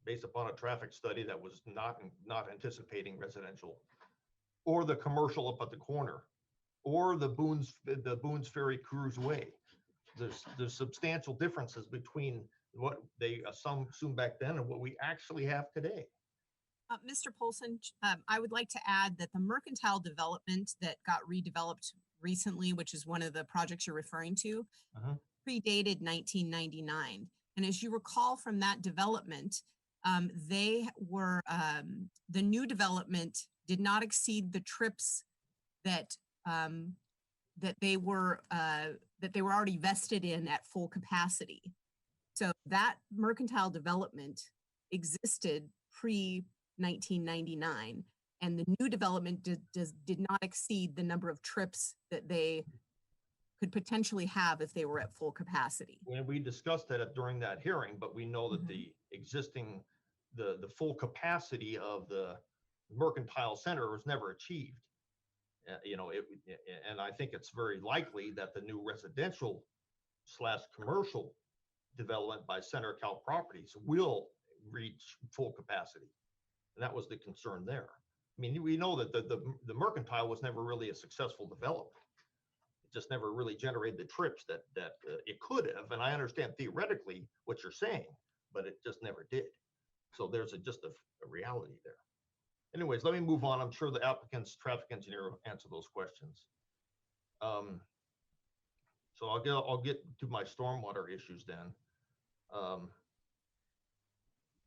Speaker 4: Based upon a traffic study that was not anticipating residential, or the commercial up at the corner, or the Boone's Ferry Cruise Way. There's substantial differences between what they assumed back then and what we actually have today.
Speaker 12: Mr. Polson, I would like to add that the mercantile development that got redeveloped recently, which is one of the projects you're referring to, predated 1999. And as you recall from that development, they were, the new development did not exceed the trips that they were already vested in at full capacity. So that mercantile development existed pre-1999, and the new development did not exceed the number of trips that they could potentially have if they were at full capacity.
Speaker 4: When we discussed that during that hearing, but we know that the existing, the full capacity of the mercantile center was never achieved. And I think it's very likely that the new residential / commercial development by Center Cal Properties will reach full capacity. And that was the concern there. I mean, we know that the mercantile was never really a successful development. It just never really generated the trips that it could have. And I understand theoretically what you're saying, but it just never did. So there's just a reality there. Anyways, let me move on. I'm sure the applicant's traffic engineer will answer those questions. So I'll get to my stormwater issues then.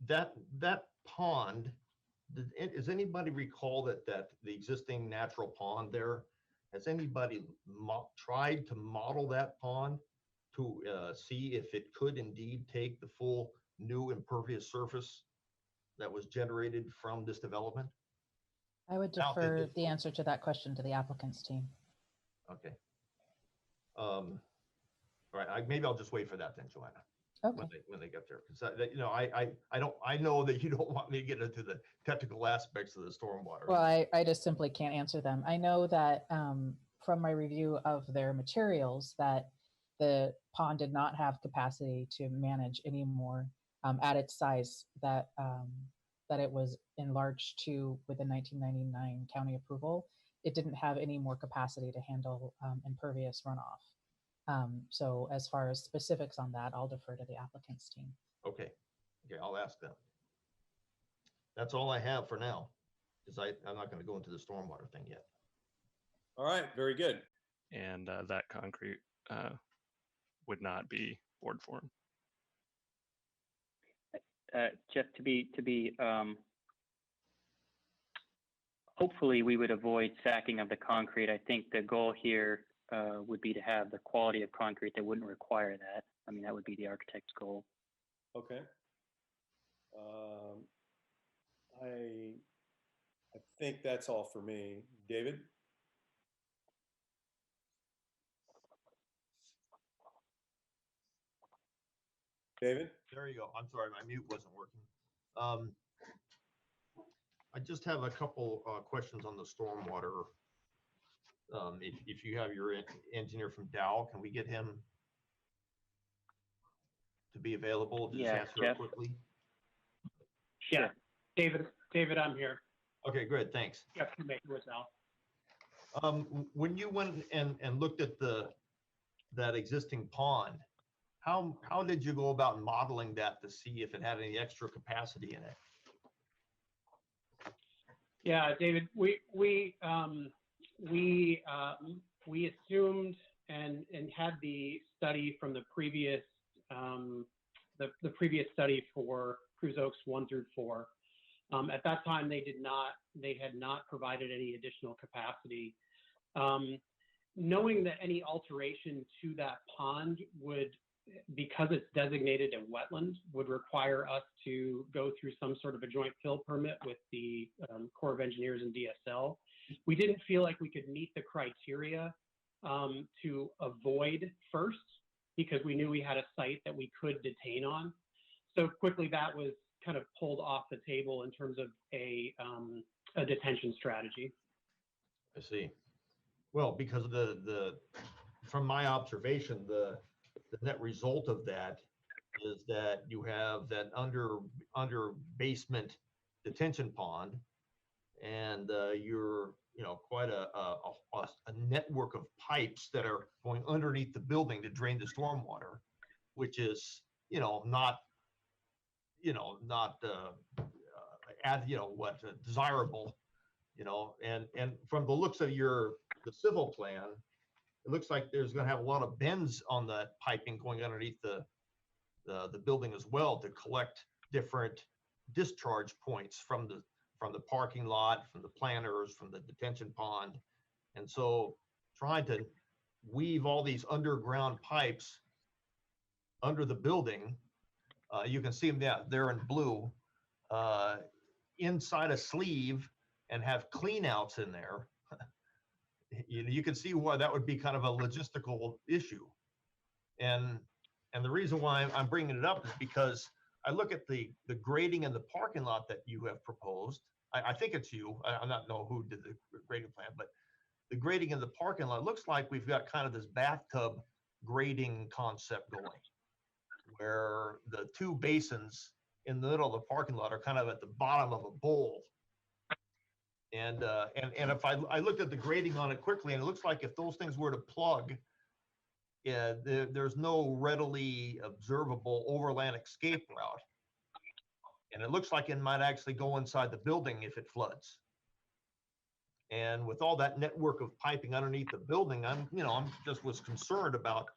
Speaker 4: That pond, does anybody recall that the existing natural pond there Has anybody tried to model that pond to see if it could indeed take the full new impervious surface that was generated from this development?
Speaker 11: I would
Speaker 4: Now,
Speaker 11: defer the answer to that question to the applicant's team.
Speaker 4: Okay. All right, maybe I'll just wait for that then, Johanna.
Speaker 11: Okay.
Speaker 4: When they get there, because you know, I know that you don't want me to get into the technical aspects of the stormwater.
Speaker 11: Well, I just simply can't answer them. I know that from my review of their materials that the pond did not have capacity to manage any more at its size that that it was enlarged to with the 1999 county approval. It didn't have any more capacity to handle impervious runoff. So as far as specifics on that, I'll defer to the applicant's team.
Speaker 4: Okay, I'll ask them. That's all I have for now, because I'm not going to go into the stormwater thing yet.
Speaker 2: All right, very good.
Speaker 13: And that concrete would not be board form.
Speaker 8: Jeff, to be hopefully we would avoid sacking of the concrete. I think the goal here would be to have the quality of concrete that wouldn't require that. I mean, that would be the architect's goal.
Speaker 2: Okay. I think that's all for me. David? David?
Speaker 4: There you go. I'm sorry, my mute wasn't working. I just have a couple questions on the stormwater. If you have your engineer from Dow, can we get him to be available to just answer it quickly?
Speaker 14: Yeah, David, I'm here.
Speaker 4: Okay, good, thanks.
Speaker 14: Yep, you make it with Al.
Speaker 4: When you went and looked at that existing pond, how did you go about modeling that to see if it had any extra capacity in it?
Speaker 14: Yeah, David, we assumed and had the study from the previous study for Cruise Oaks 1 through 4. At that time, they had not provided any additional capacity. Knowing that any alteration to that pond would, because it's designated a wetland, would require us to go through some sort of a joint fill permit with the Corps of Engineers and DSL. We didn't feel like we could meet the criteria to avoid first, because we knew we had a site that we could detain on. So quickly that was kind of pulled off the table in terms of a detention strategy.
Speaker 4: I see. Well, because from my observation, the net result of that is that you have that under basement detention pond, and you're quite a network of pipes that are going underneath the building to drain the stormwater, which is not desirable, and from the looks of the civil plan, it looks like there's going to have a lot of bends on that piping going underneath the building as well to collect different discharge points from the parking lot, from the planters, from the detention pond. And so trying to weave all these underground pipes under the building, you can see them there in blue, inside a sleeve, and have clean outs in there. You can see why that would be kind of a logistical issue. And the reason why I'm bringing it up is because I look at the grading in the parking lot that you have proposed. I think it's you. I don't know who did the grading plan, but the grading in the parking lot looks like we've got kind of this bathtub grading concept going, where the two basins in the middle of the parking lot are kind of at the bottom of a bowl. And if I looked at the grading on it quickly, and it looks like if those things were to plug, there's no readily observable overland escape route. And it looks like it might actually go inside the building if it floods. And with all that network of piping underneath the building, I'm just was concerned about,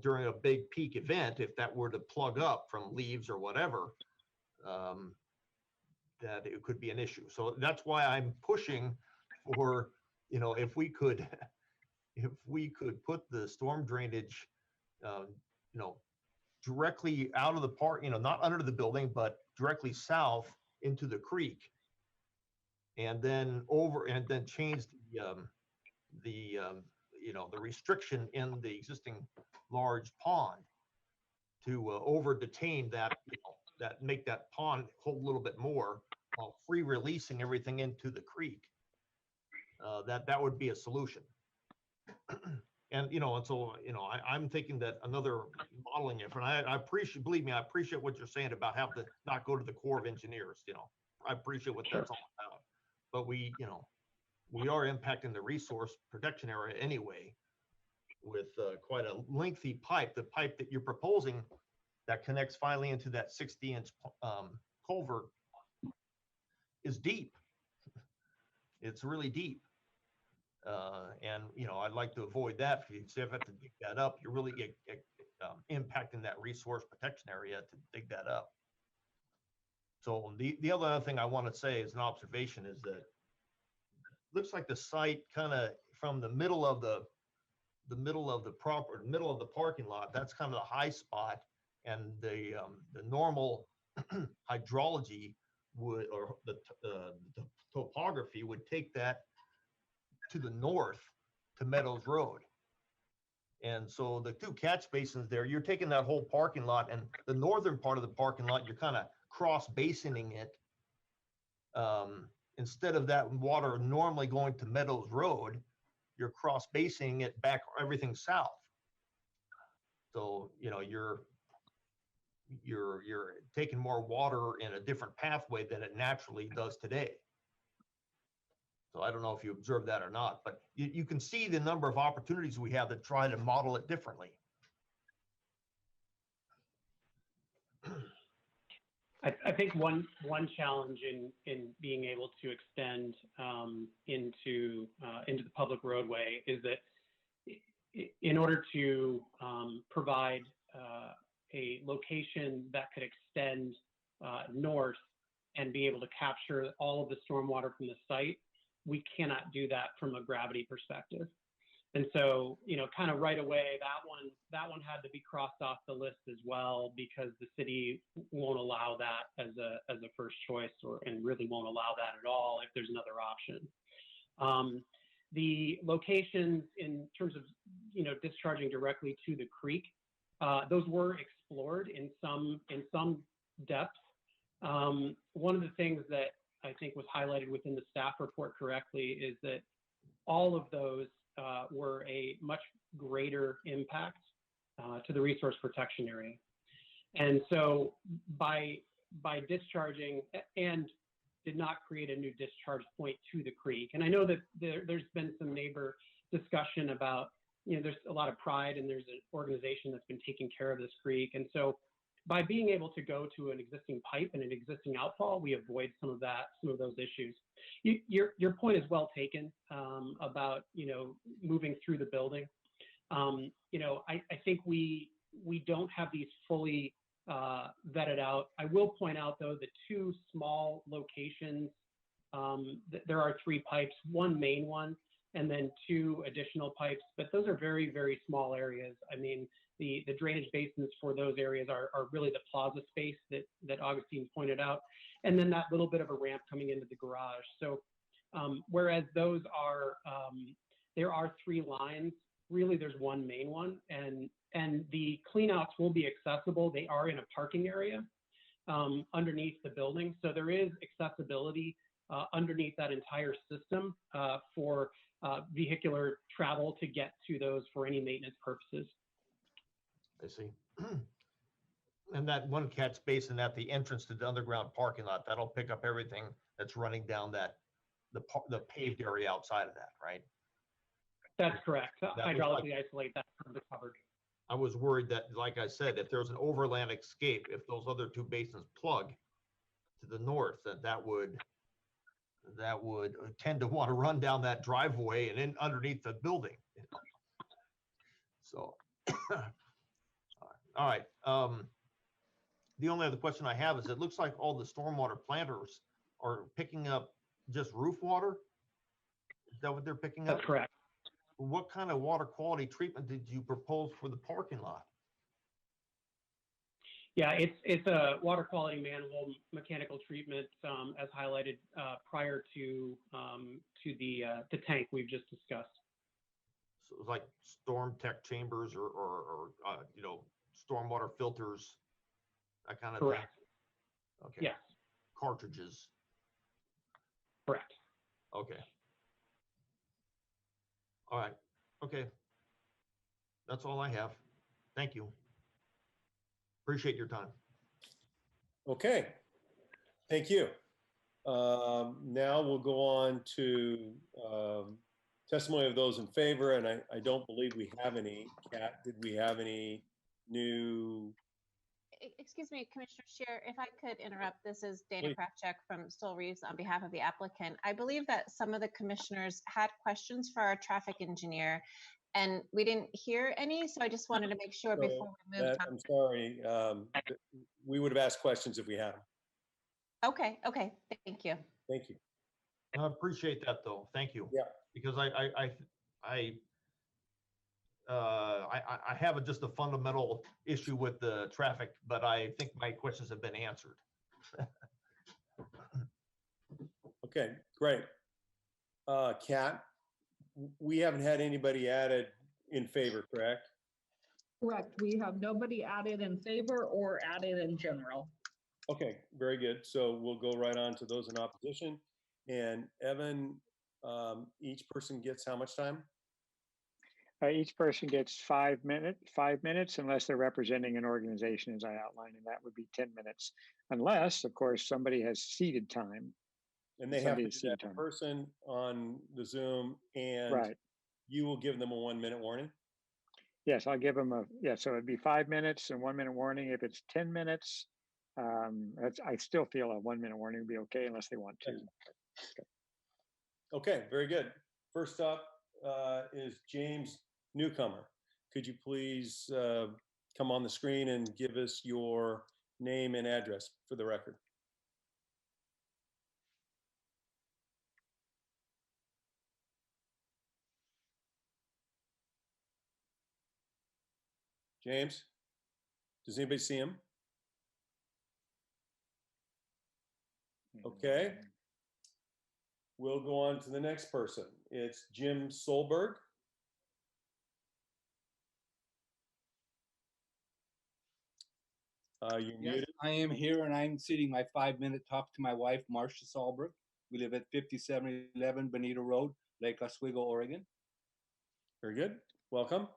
Speaker 4: during a big peak event, if that were to plug up from leaves or whatever, that it could be an issue. So that's why I'm pushing for, you know, if we could, if we could put the storm drainage, you know, directly out of the park, you know, not under the building, but directly south into the creek, and then change you know, the restriction in the existing large pond to over detain that, you know, that make that pond hold a little bit more while free releasing everything into the creek. That would be a solution. And, you know, and so, you know, I'm thinking that another modeling effort, and I appreciate, believe me, I appreciate what you're saying about having to not go to the Corps of Engineers, you know, I appreciate what that's all about. But we, you know, we are impacting the resource protection area anyway with quite a lengthy pipe. The pipe that you're proposing that connects finally into that 60-inch culvert is deep. It's really deep. And, you know, I'd like to avoid that. If you have to dig that up, you're really impacting that resource protection area to dig that up. So the other thing I want to say as an observation is that looks like the site kind of from the middle of the parking lot, that's kind of the high spot, and the normal hydrology would, or the topography would take that to the north to Meadows Road. And so the two catch basins there, you're taking that whole parking lot, and the northern part of the parking lot, you're kind of cross basining it. Instead of that water normally going to Meadows Road, you're cross basing it back, everything south. So, you know, you're taking more water in a different pathway than it naturally does today. So I don't know if you observed that or not, but you can see the number of opportunities we have to try to model it differently.
Speaker 14: I think one challenge in being able to extend into the public roadway is that in order to provide a location that could extend north and be able to capture all of the stormwater from the site, we cannot do that from a gravity perspective. And so, you know, kind of right away, that one had to be crossed off the list as well, because the city won't allow that as a first choice, and really won't allow that at all if there's another option. The locations in terms of, you know, discharging directly to the creek, those were explored in some depth. One of the things that I think was highlighted within the staff report correctly is that all of those were a much greater impact to the resource protection area. And so by discharging, and did not create a new discharge point to the creek. And I know that there's been some neighbor discussion about, you know, there's a lot of pride and there's an organization that's been taking care of this creek. And so by being able to go to an existing pipe and an existing outfall, we avoid some of those issues. Your point is well taken about, you know, moving through the building. You know, I think we don't have these fully vetted out. I will point out though, the two small locations, there are 3 pipes, one main one, and then 2 additional pipes, but those are very, very small areas. I mean, the drainage basins for those areas are really the plaza space that Augustine pointed out, and then that little bit of a ramp coming into the garage. So whereas those are, there are 3 lines, really there's one main one, and the cleanouts will be accessible. They are in a parking area underneath the building. So there is accessibility underneath that entire system for vehicular travel to get to those for any maintenance purposes.
Speaker 4: I see. And that one catch basin at the entrance to the underground parking lot, that'll pick up everything that's running down the paved area outside of that, right?
Speaker 14: That's correct. Hydraulically isolate that from the covered.
Speaker 4: I was worried that, like I said, if there's an overland escape, if those other 2 basins plug to the north, that would tend to want to run down that driveway and in underneath the building. You know? So, all right. The only other question I have is, it looks like all the stormwater planters are picking up just roof water. that what they're picking up?
Speaker 14: That's correct.
Speaker 4: What kind of water quality treatment did you propose for the parking lot?
Speaker 14: Yeah, it's a water quality manhole mechanical treatment, as highlighted prior to the tank we've just discussed.
Speaker 4: So it's like storm tech chambers or you know, stormwater filters, that kind of thing?
Speaker 14: Correct.
Speaker 4: Okay.
Speaker 14: Yes.
Speaker 4: Cartridges.
Speaker 14: Correct.
Speaker 4: Okay. All right. Okay. That's all I have. Thank you. Appreciate your time.
Speaker 2: Okay, thank you. Now we'll go on to testimony of those in favor, and I don't believe we have any. Kat, did we have any new?
Speaker 15: Excuse me, Commissioner Scheer, if I could interrupt, this is Dana
Speaker 2: Please.
Speaker 15: Kravchuk from Stoll Reeves on behalf of the applicant. I believe that some of the commissioners had questions for our traffic engineer, and we didn't hear any, so I just wanted to make sure before we moved on.
Speaker 2: I'm sorry, we would have asked questions if we had them.
Speaker 15: Okay, thank you.
Speaker 2: Thank you.
Speaker 4: I appreciate that though. Thank you.
Speaker 2: Yeah.
Speaker 4: Because I have just a fundamental issue with the traffic, but I think my questions have been answered.
Speaker 2: Okay, great. Kat, we haven't had anybody added in favor, correct?
Speaker 6: Correct. We have nobody added in favor or added in general.
Speaker 2: Okay, very good. So we'll go right on to those in opposition. And Evan, each person gets how much time?
Speaker 8: Each person gets 5 minutes unless they're representing an organization as I outlined, and that would be 10 minutes. Unless, of course, somebody has seated time.
Speaker 2: And they have to do that in person on the Zoom, and
Speaker 8: right.
Speaker 2: You will give them a 1 minute warning?
Speaker 8: Yes, I'll give them so it'd be 5 minutes and 1 minute warning. If it's 10 minutes, I still feel a 1 minute warning would be okay unless they want to.
Speaker 2: Okay, very good. First up is James Newcomer. Could you please come on the screen and give us your name and address for the record? James, does anybody see him? Okay. We'll go on to the next person. It's Jim Solberg. You're
Speaker 16: Yes,
Speaker 2: muted.
Speaker 16: I am here and I'm sitting my 5-minute talk to my wife, Marcia Solberg. We live at 5711 Bonita Road, Lake Oswego, Oregon.
Speaker 2: Very good. Welcome.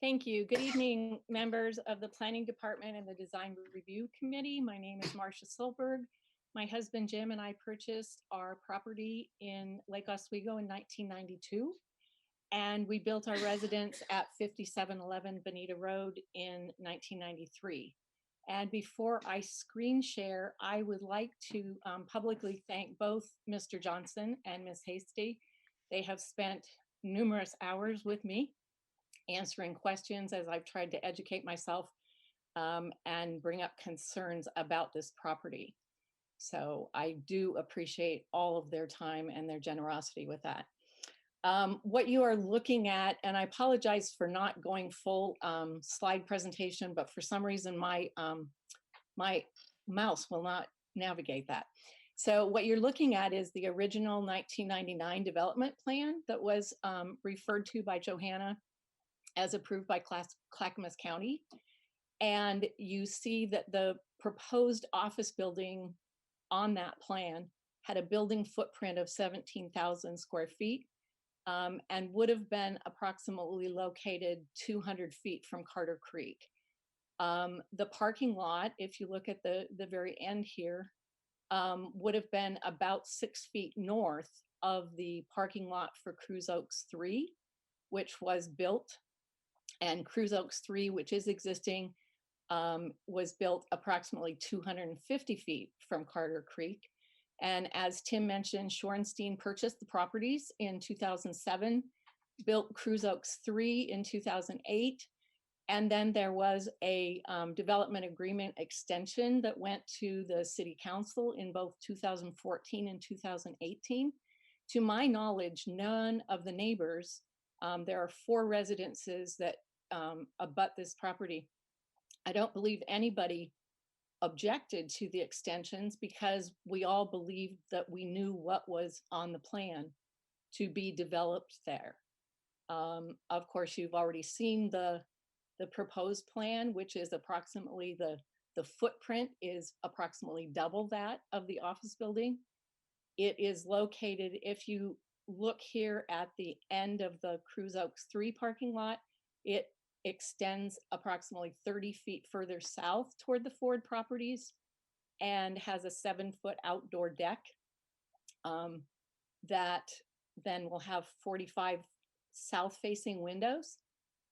Speaker 17: Thank you. Good evening, members of the Planning Department and the Design Review Committee. My name is Marcia Solberg. My husband Jim and I purchased our property in Lake Oswego in 1992, and we built our residence at 5711 Bonita Road in 1993. And before I screen share, I would like to publicly thank both Mr. Johnson and Ms. Hastay. They have spent numerous hours with me answering questions as I've tried to educate myself and bring up concerns about this property. So I do appreciate all of their time and their generosity with that. What you are looking at, and I apologize for not going full slide presentation, but for some reason my mouse will not navigate that. So what you're looking at is the original 1999 development plan that was referred to by Johanna as approved by Clackamas County. And you see that the proposed office building on that plan had a building footprint of 17,000 square feet and would have been approximately located 200 feet from Carter Creek. The parking lot, if you look at the very end here, would have been about 6 feet north of the parking lot for Cruise Oaks 3, which was built. And Cruise Oaks 3, which is existing, was built approximately 250 feet from Carter Creek. And as Tim mentioned, Shorenstein purchased the properties in 2007, built Cruise Oaks 3 in 2008. And then there was a development agreement extension that went to the city council in both 2014 and 2018 To my knowledge, none of the neighbors, there are 4 residences that abut this property. I don't believe anybody objected to the extensions because we all believed that we knew what was on the plan to be developed there. Of course, you've already seen the proposed plan, which is approximately the footprint is approximately double that of the office building. It is located, if you look here at the end of the Cruise Oaks 3 parking lot, it extends approximately 30 feet further south toward the Ford properties and has a 7-foot outdoor deck that then will have 45 south-facing windows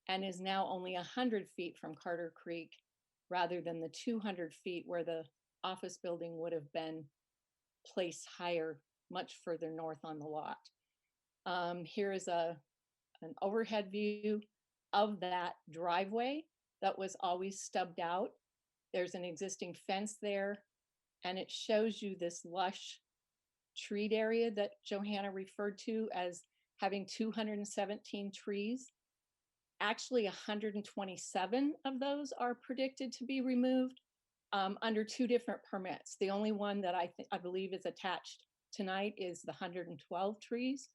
Speaker 17: and is now only 100 feet from Carter Creek rather than the 200 feet where the office building would have been placed higher, much further north on the lot. Here is an overhead view of that driveway that was always stubbed out. There's an existing fence there, and it shows you this lush treed area that Johanna referred to as having 217 trees. Actually, 127 of those are predicted to be removed under 2 different permits. The only one that I believe is attached tonight is the 112 trees.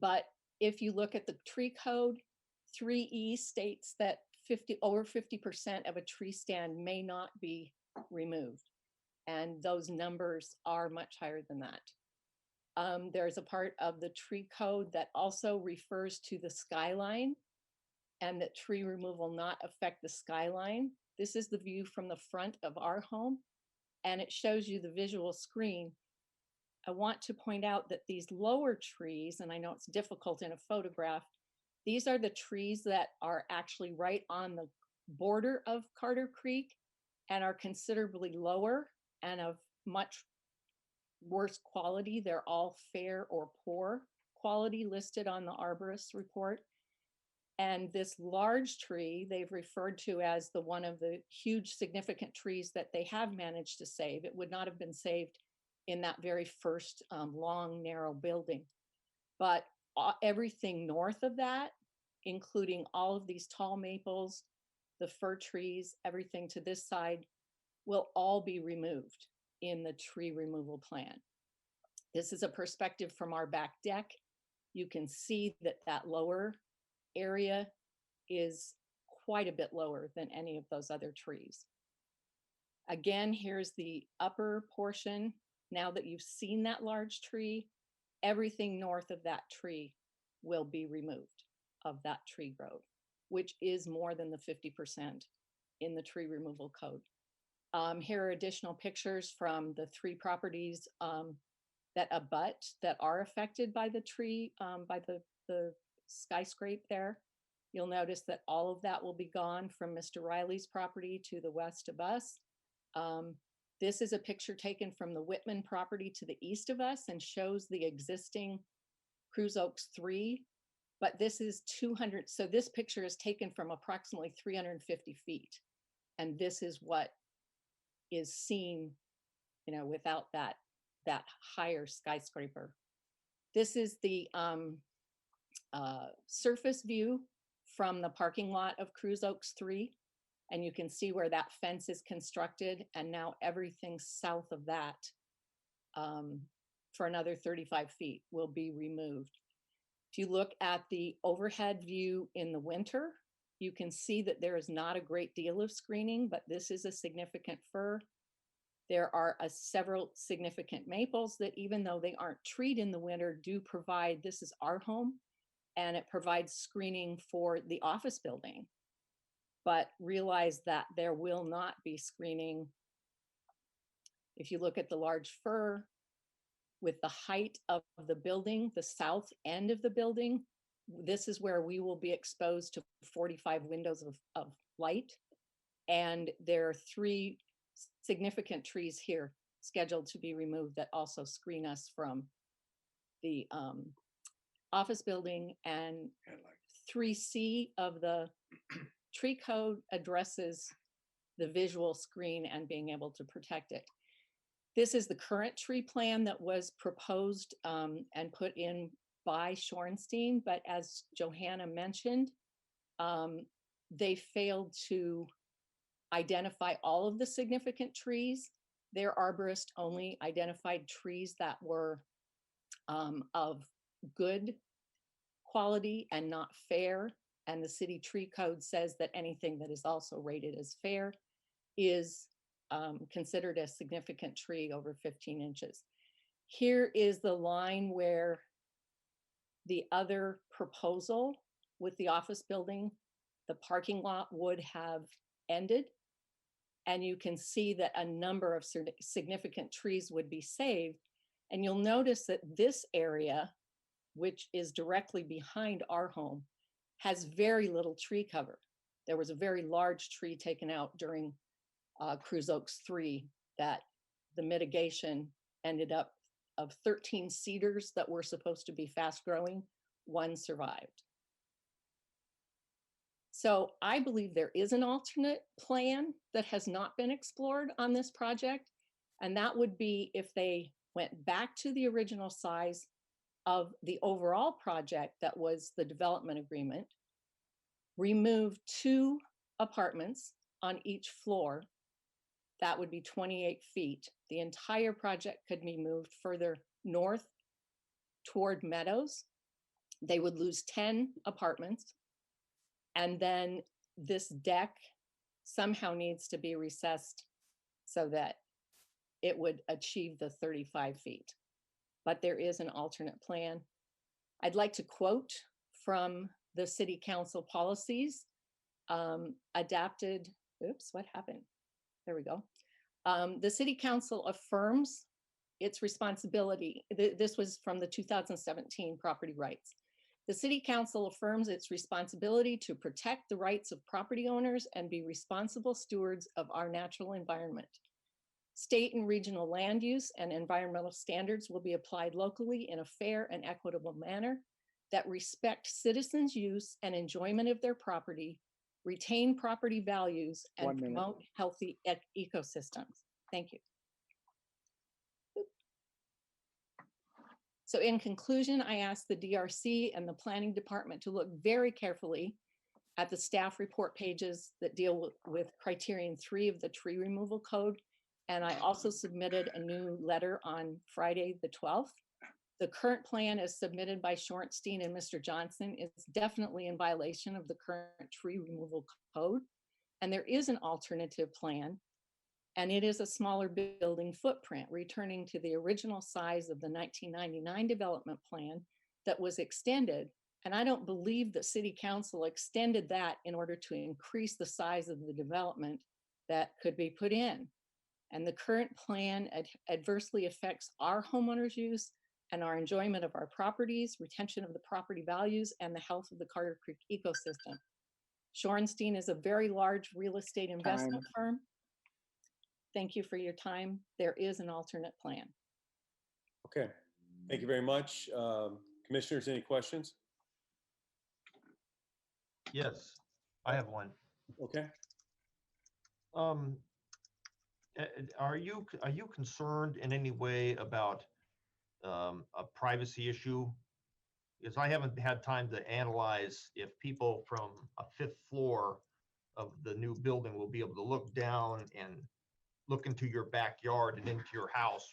Speaker 17: But if you look at the tree code, 3E states that over 50% of a tree stand may not be removed. And those numbers are much higher than that. There's a part of the tree code that also refers to the skyline and that tree removal not affect the skyline. This is the view from the front of our home, and it shows you the visual screen. I want to point out that these lower trees, and I know it's difficult in a photograph, these are the trees that are actually right on the border of Carter Creek and are considerably lower and of much worse quality. They're all fair or poor quality listed on the arborist report. And this large tree they've referred to as the one of the huge significant trees that they have managed to save. It would not have been saved in that very first long, narrow building. But everything north of that, including all of these tall maples, the fir trees, everything to this side, will all be removed in the tree removal plan. This is a perspective from our back deck. You can see that that lower area is quite a bit lower than any of those other trees. Again, here's the upper portion. Now that you've seen that large tree, everything north of that tree will be removed of that tree growth, which is more than the 50% in the tree removal code. Here are additional pictures from the 3 properties that abut, that are affected by the tree, by the skyscraper there. You'll notice that all of that will be gone from Mr. Riley's property to the west of us. This is a picture taken from the Whitman property to the east of us and shows the existing Cruise Oaks 3, but this is 200. So this picture is taken from approximately 350 feet. And this is what is seen, you know, without that higher skyscraper. This is the surface view from the parking lot of Cruise Oaks 3. And you can see where that fence is constructed. And now everything south of that for another 35 feet will be removed. If you look at the overhead view in the winter, you can see that there is not a great deal of screening, but this is a significant fir. There are several significant maples that, even though they aren't treed in the winter, do provide, this is our home, and it provides screening for the office building. But realize that there will not be screening. If you look at the large fir, with the height of the building, the south end of the building, this is where we will be exposed to 45 windows of light. And there are 3 significant trees here scheduled to be removed that also screen us from the office building. And 3C of the tree code addresses the visual screen and being able to protect it. This is the current tree plan that was proposed and put in by Shorenstein, but as Johanna mentioned, they failed to identify all of the significant trees. Their arborist only identified trees that were of good quality and not fair. And the city tree code says that anything that is also rated as fair is considered a significant tree over 15 inches. Here is the line where the other proposal with the office building, the parking lot would have ended. And you can see that a number of significant trees would be saved. And you'll notice that this area, which is directly behind our home, has very little tree cover. There was a very large tree taken out during Cruz Oaks 3 that the mitigation ended up of 13 cedars that were supposed to be fast growing, 1 survived. So I believe there is an alternate plan that has not been explored on this project. And that would be if they went back to the original size of the overall project that was the development agreement, removed 2 apartments on each floor. That would be 28 feet. The entire project could be moved further north toward Meadows. They would lose 10 apartments. And then this deck somehow needs to be recessed so that it would achieve the 35 feet. But there is an alternate plan. I'd like to quote from the city council policies adapted. Oops, what happened? There we go. The city council affirms its responsibility. This was from the 2017 property rights. The city council affirms its responsibility to protect the rights of property owners and be responsible stewards of our natural environment. State and regional land use and environmental standards will be applied locally in a fair and equitable manner that respect citizens' use and enjoyment of their property, retain property values, and promote healthy ecosystems. Thank you. So in conclusion, I ask the DRC and the planning department to look very carefully at the staff report pages that deal with criterion 3 of the tree removal code. And I also submitted a new letter on Friday, the 12th. The current plan as submitted by Shorenstein and Mr. Johnson is definitely in violation of the current tree removal code. And there is an alternative plan, and it is a smaller building footprint, returning to the original size of the 1999 development plan that was extended. And I don't believe that city council extended that in order to increase the size of the development that could be put in. And the current plan adversely affects our homeowners' use and our enjoyment of our properties, retention of the property values, and the health of the Carter Creek ecosystem. Shorenstein is a very large real estate investment firm. Thank you for your time. There is an alternate plan.
Speaker 2: Okay, thank you very much. Commissioners, any questions?
Speaker 4: Yes, I have one.
Speaker 2: Okay.
Speaker 4: Are you concerned in any way about a privacy issue? Because I haven't had time to analyze if people from a 5th floor of the new building will be able to look down and look into your backyard and into your house,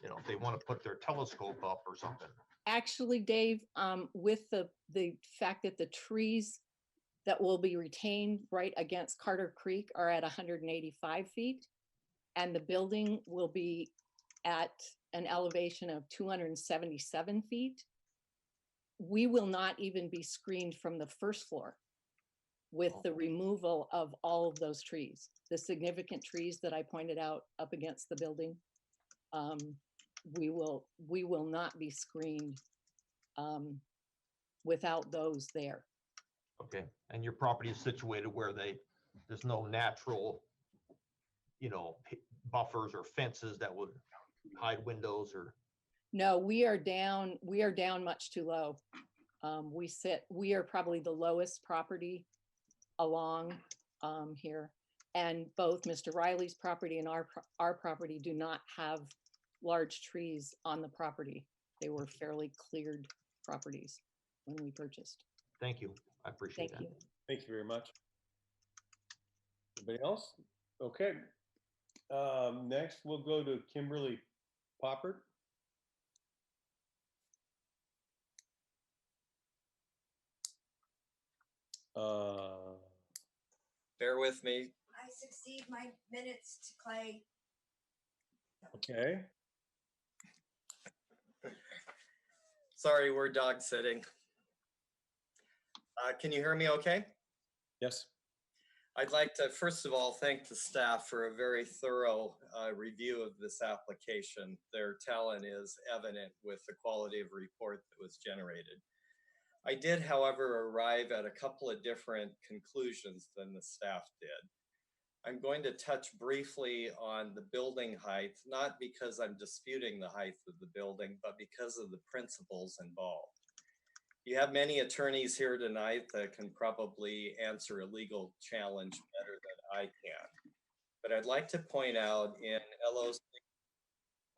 Speaker 4: you know, if they want to put their telescope up or something.
Speaker 17: Actually, Dave, with the fact that the trees that will be retained right against Carter Creek are at 185 feet, and the building will be at an elevation of 277 feet, we will not even be screened from the 1st floor with the removal of all of those trees, the significant trees that I pointed out up against the building. We will not be screened without those there.
Speaker 4: Okay, and your property is situated where there's no natural, you know, buffers or fences that would hide windows or?
Speaker 17: No, we are down much too low. We are probably the lowest property along here. And both Mr. Riley's property and our property do not have large trees on the property. They were fairly cleared properties when we purchased.
Speaker 4: Thank you. I appreciate
Speaker 17: Thank
Speaker 4: that.
Speaker 17: you.
Speaker 2: Thank you very much. Anybody else? Okay. Next, we'll go to Kimberly Poppert.
Speaker 18: Bear with me. I succeed my minutes to Clay.
Speaker 2: Okay.
Speaker 18: Sorry, we're dog sitting. Can you hear me okay?
Speaker 2: Yes.
Speaker 18: I'd like to, first of all, thank the staff for a very thorough review of this application. Their talent is evident with the quality of report that was generated. I did, however, arrive at a couple of different conclusions than the staff did. I'm going to touch briefly on the building height, not because I'm disputing the height of the building, but because of the principles involved. You have many attorneys here tonight that can probably answer a legal challenge better than I can. But I'd like to point out in LOC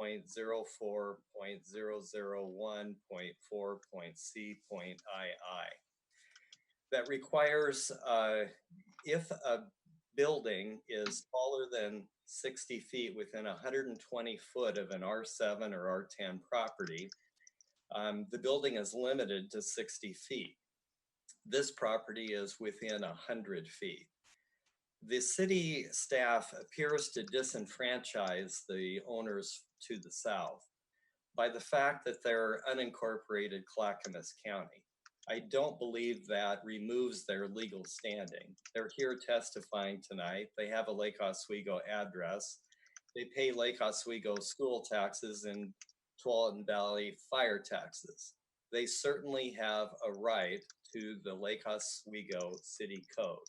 Speaker 18: 0.04.001.4.c.ii that requires if a building is taller than 60 feet within 120 foot of an R7 or R10 property, the building is limited to 60 feet. This property is within 100 feet. The city staff appears to disenfranchise the owners to the south by the fact that they're unincorporated Clackamas County. I don't believe that removes their legal standing. They're here testifying tonight. They have a Lake Oswego address. They pay Lake Oswego school taxes and Tualatin Valley fire taxes. They certainly have a right to the Lake Oswego City Code.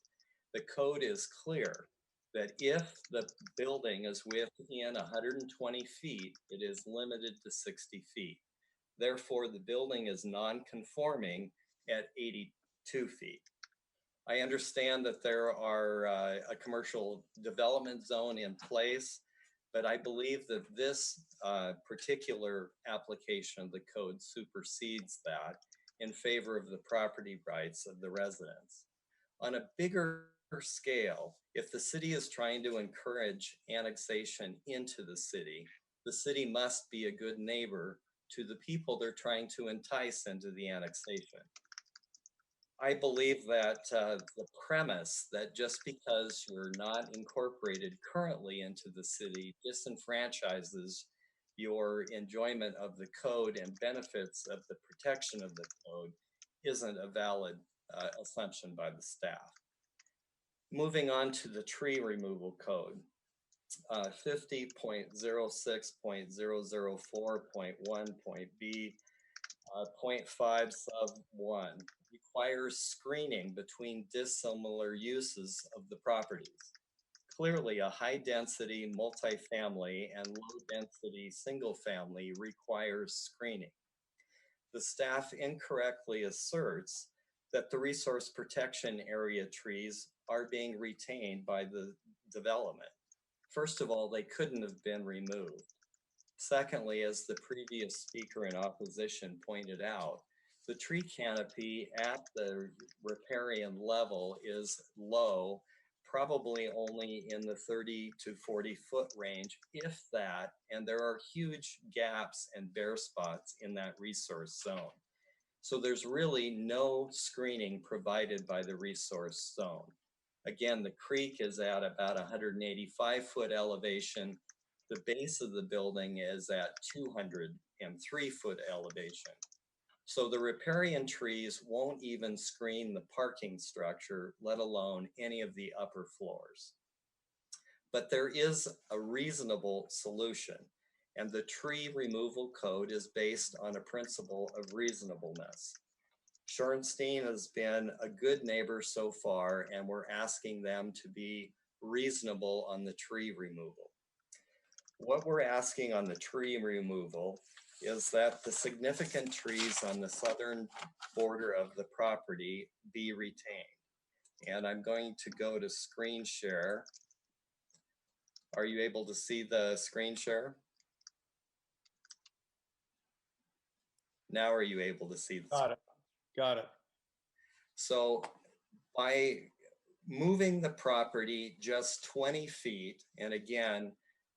Speaker 18: The code is clear that if the building is within 120 feet, it is limited to 60 feet. Therefore, the building is non-conforming at 82 feet. I understand that there are a commercial development zone in place, but I believe that this particular application of the code supersedes that in favor of the property rights of the residents. On a bigger scale, if the city is trying to encourage annexation into the city must be a good neighbor to the people they're trying to entice into the annexation. I believe that the premise that just because you're not incorporated currently into the city disenfranchises your enjoyment of the code and benefits of the protection of the code isn't a valid assumption by the staff. Moving on to the tree removal code. 50.06.004.1.b 0.5 sub 1 requires screening between dissimilar uses of the properties. Clearly, a high density multifamily and low density single family requires screening. The staff incorrectly asserts that the resource protection area trees are being retained by the development. First of all, they couldn't have been removed. Secondly, as the previous speaker in opposition pointed out, the tree canopy at the riparian level is low, probably only in the 30 to 40 foot range, if that, and there are huge gaps and bare spots in that resource zone. So there's really no screening provided by the resource zone. Again, the creek is at about 185 foot elevation. The base of the building is at 203 foot elevation. So the riparian trees won't even screen the parking structure, let alone any of the upper floors. But there is a reasonable solution, and the tree removal code is based on a principle of reasonableness. Shorenstein has been a good neighbor so far, and we're asking them to be reasonable on the tree removal. What we're asking on the tree removal is that the significant trees on the southern border of the property be retained. And I'm going to go to screen share Are you able to see the screen share? Now are you able to see the
Speaker 2: Got it. Got it.
Speaker 18: So by moving the property just 20 feet, and again,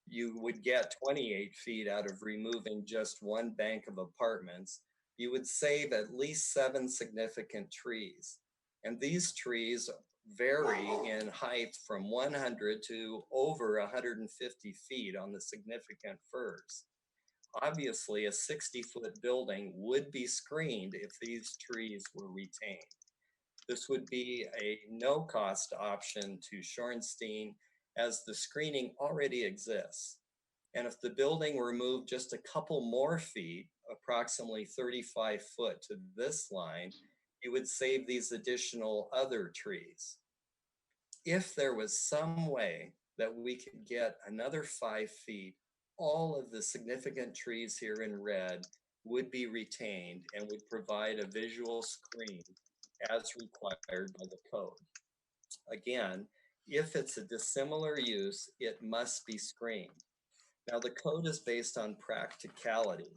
Speaker 18: you would get 28 feet out of removing just one bank of apartments, you would save at least 7 significant trees. And these trees vary in height from 100 to over 150 feet on the significant firs. Obviously, a 60-foot building would be screened if these trees were retained. This would be a no-cost option to Shorenstein as the screening already exists. And if the building were moved just a couple more feet, approximately 35 foot to this line, you would save these additional other trees. If there was some way that we could get another 5 feet, all of the significant trees here in red would be retained and would provide a visual screen as required by the code. Again, if it's a dissimilar use, it must be screened. Now, the code is based on practicality.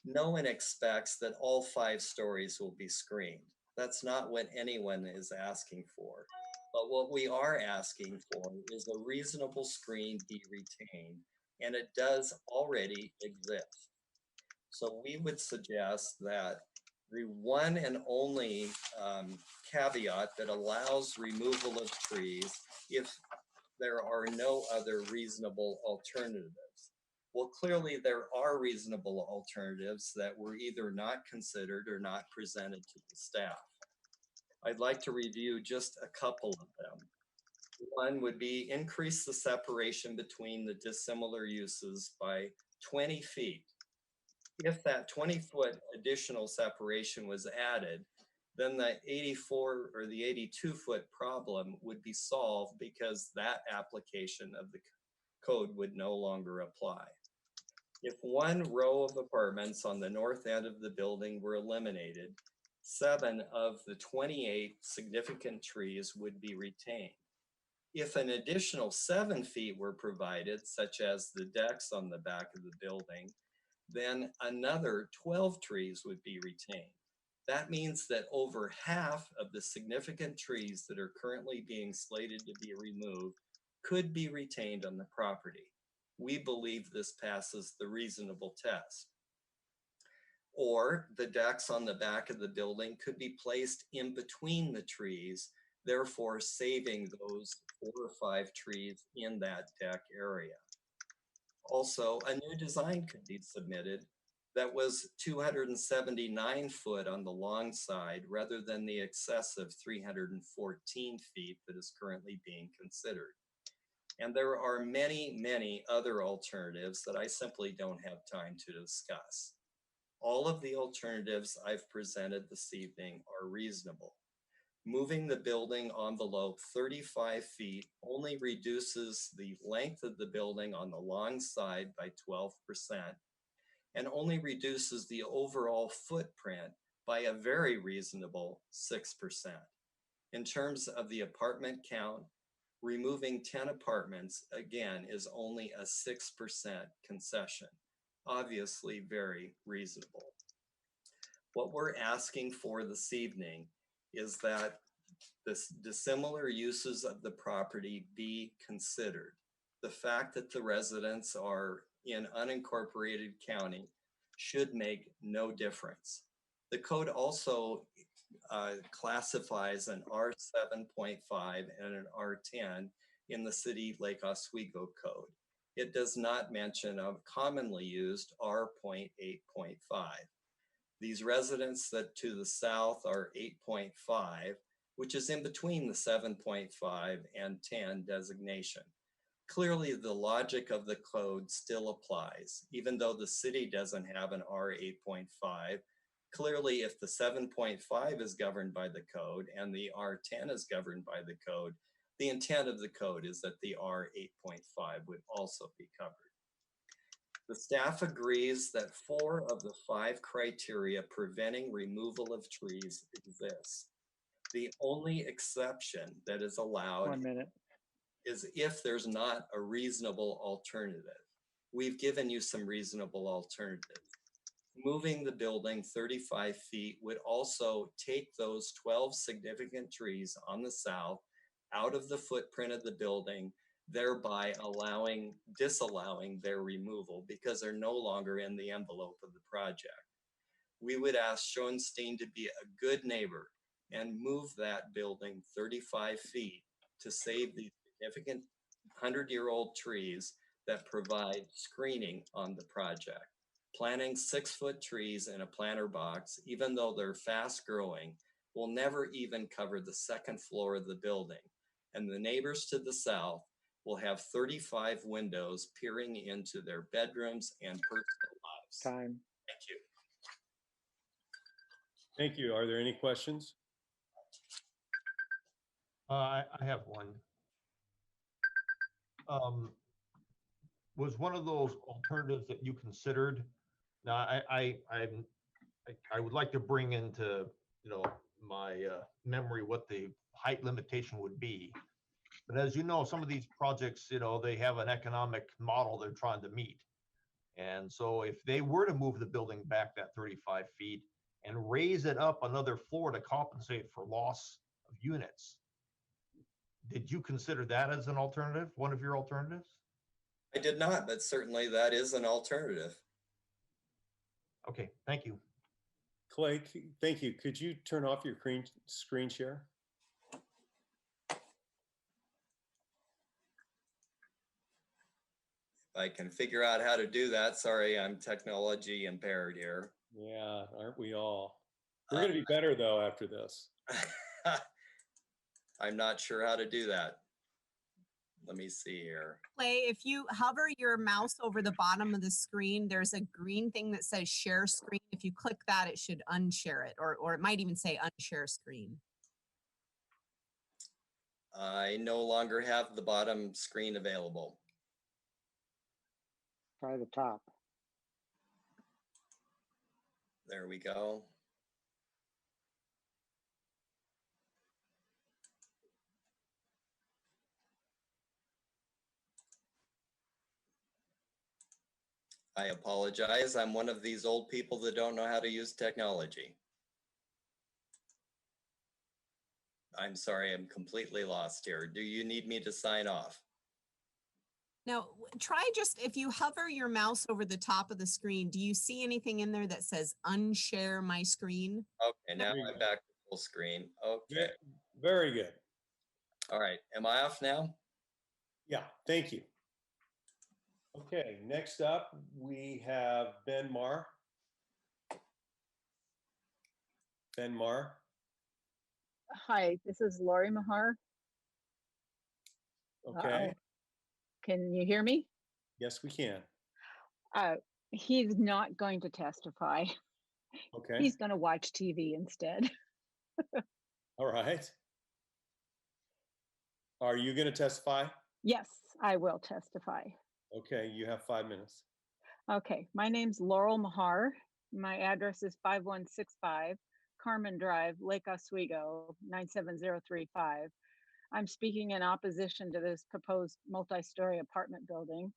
Speaker 18: No one expects that all 5 stories will be screened. That's not what anyone is asking for. But what we are asking for is a reasonable screen be retained, and it does already exist. So we would suggest that the one and only caveat that allows removal of trees if there are no other reasonable alternatives. Well, clearly there are reasonable alternatives that were either not considered or not presented to the staff. I'd like to review just a couple of them. One would be increase the separation between the dissimilar uses by 20 feet. If that 20-foot additional separation was added, then the 84 or the 82-foot problem would be solved because that application of the code would no longer apply. If one row of apartments on the north end of the building were eliminated, 7 of the 28 significant trees would be retained. If an additional 7 feet were provided, such as the decks on the back of the building, then another 12 trees would be retained. That means that over half of the significant trees that are currently being slated to be removed could be retained on the property. We believe this passes the reasonable test. Or the decks on the back of the building could be placed in between the trees, therefore saving those 4 or 5 trees in that deck area. Also, a new design could be submitted that was 279 foot on the long side rather than the excessive 314 feet that is currently being considered. And there are many, many other alternatives that I simply don't have time to discuss. All of the alternatives I've presented this evening are reasonable. Moving the building envelope 35 feet only reduces the length of the building on the long side by 12% and only reduces the overall footprint by a very reasonable 6%. In terms of the apartment count, removing 10 apartments, again, is only a 6% concession. Obviously very reasonable. What we're asking for this evening is that the dissimilar uses of the property be considered. The fact that the residents are in unincorporated county should make no difference. The code also classifies an R7.5 and an R10 in the city Lake Oswego code. It does not mention a commonly used R.8.5. These residents that to the south are 8.5, which is in between the 7.5 and 10 designation. Clearly, the logic of the code still applies, even though the city doesn't have an R8.5. Clearly, if the 7.5 is governed by the code and the R10 is governed by the code, the intent of the code is that the R8.5 would also be covered. The staff agrees that 4 of the 5 criteria preventing removal of trees exist. The only exception that is allowed.
Speaker 8: 1 minute.
Speaker 18: is if there's not a reasonable alternative. We've given you some reasonable alternatives. Moving the building 35 feet would also take those 12 significant trees on the south out of the footprint of the building, thereby disallowing their removal because they're no longer in the envelope of the project. We would ask Schoenstein to be a good neighbor and move that building 35 feet to save these significant 100-year-old trees that provide screening on the project. Planting 6-foot trees in a planter box, even though they're fast growing, will never even cover the second floor of the building. And the neighbors to the south will have 35 windows peering into their bedrooms and personal lives.
Speaker 8: Time.
Speaker 18: Thank you.
Speaker 2: Thank you. Are there any questions?
Speaker 4: I have one. Was one of those alternatives that you considered? Now, I would like to bring into, my memory what the height limitation would be. But as you know, some of these projects, they have an economic model they're trying to meet. And so if they were to move the building back that 35 feet and raise it up another floor to compensate for loss of units, did you consider that as an alternative, one of your alternatives?
Speaker 18: I did not, but certainly that is an alternative.
Speaker 4: Okay, thank you.
Speaker 2: Clay, thank you. Could you turn off your screen share?
Speaker 18: I can figure out how to do that. Sorry, I'm technology impaired here.
Speaker 2: Yeah, aren't we all? We're going to be better though after this.
Speaker 18: I'm not sure how to do that. Let me see here.
Speaker 12: Clay, if you hover your mouse over the bottom of the screen, there's a green thing that says share screen. If you click that, it should unshare it, or it might even say unshare screen.
Speaker 18: I no longer have the bottom screen available.
Speaker 8: Try the top.
Speaker 18: There we go. I apologize. I'm one of these old people that don't know how to use technology. I'm sorry, I'm completely lost here. Do you need me to sign off?
Speaker 12: Now, try just, if you hover your mouse over the top of the screen, do you see anything in there that says unshare my screen?
Speaker 18: Okay, now I'm back to full screen. Okay.
Speaker 2: Very good.
Speaker 18: All right, am I off now?
Speaker 2: Yeah, thank you. Okay, next up, we have Ben Marr. Ben Marr.
Speaker 19: Hi, this is Lori Mahar.
Speaker 2: Okay.
Speaker 19: Can you hear me?
Speaker 2: Yes, we can.
Speaker 19: He's not going to testify.
Speaker 2: Okay.
Speaker 19: He's going to watch TV instead.
Speaker 2: All right. Are you going to testify?
Speaker 19: Yes, I will testify.
Speaker 2: Okay, you have 5 minutes.
Speaker 19: Okay, my name's Laurel Mahar. My address is 5165 Carmen Drive, Lake Oswego, 97035. I'm speaking in opposition to this proposed multi-story apartment building.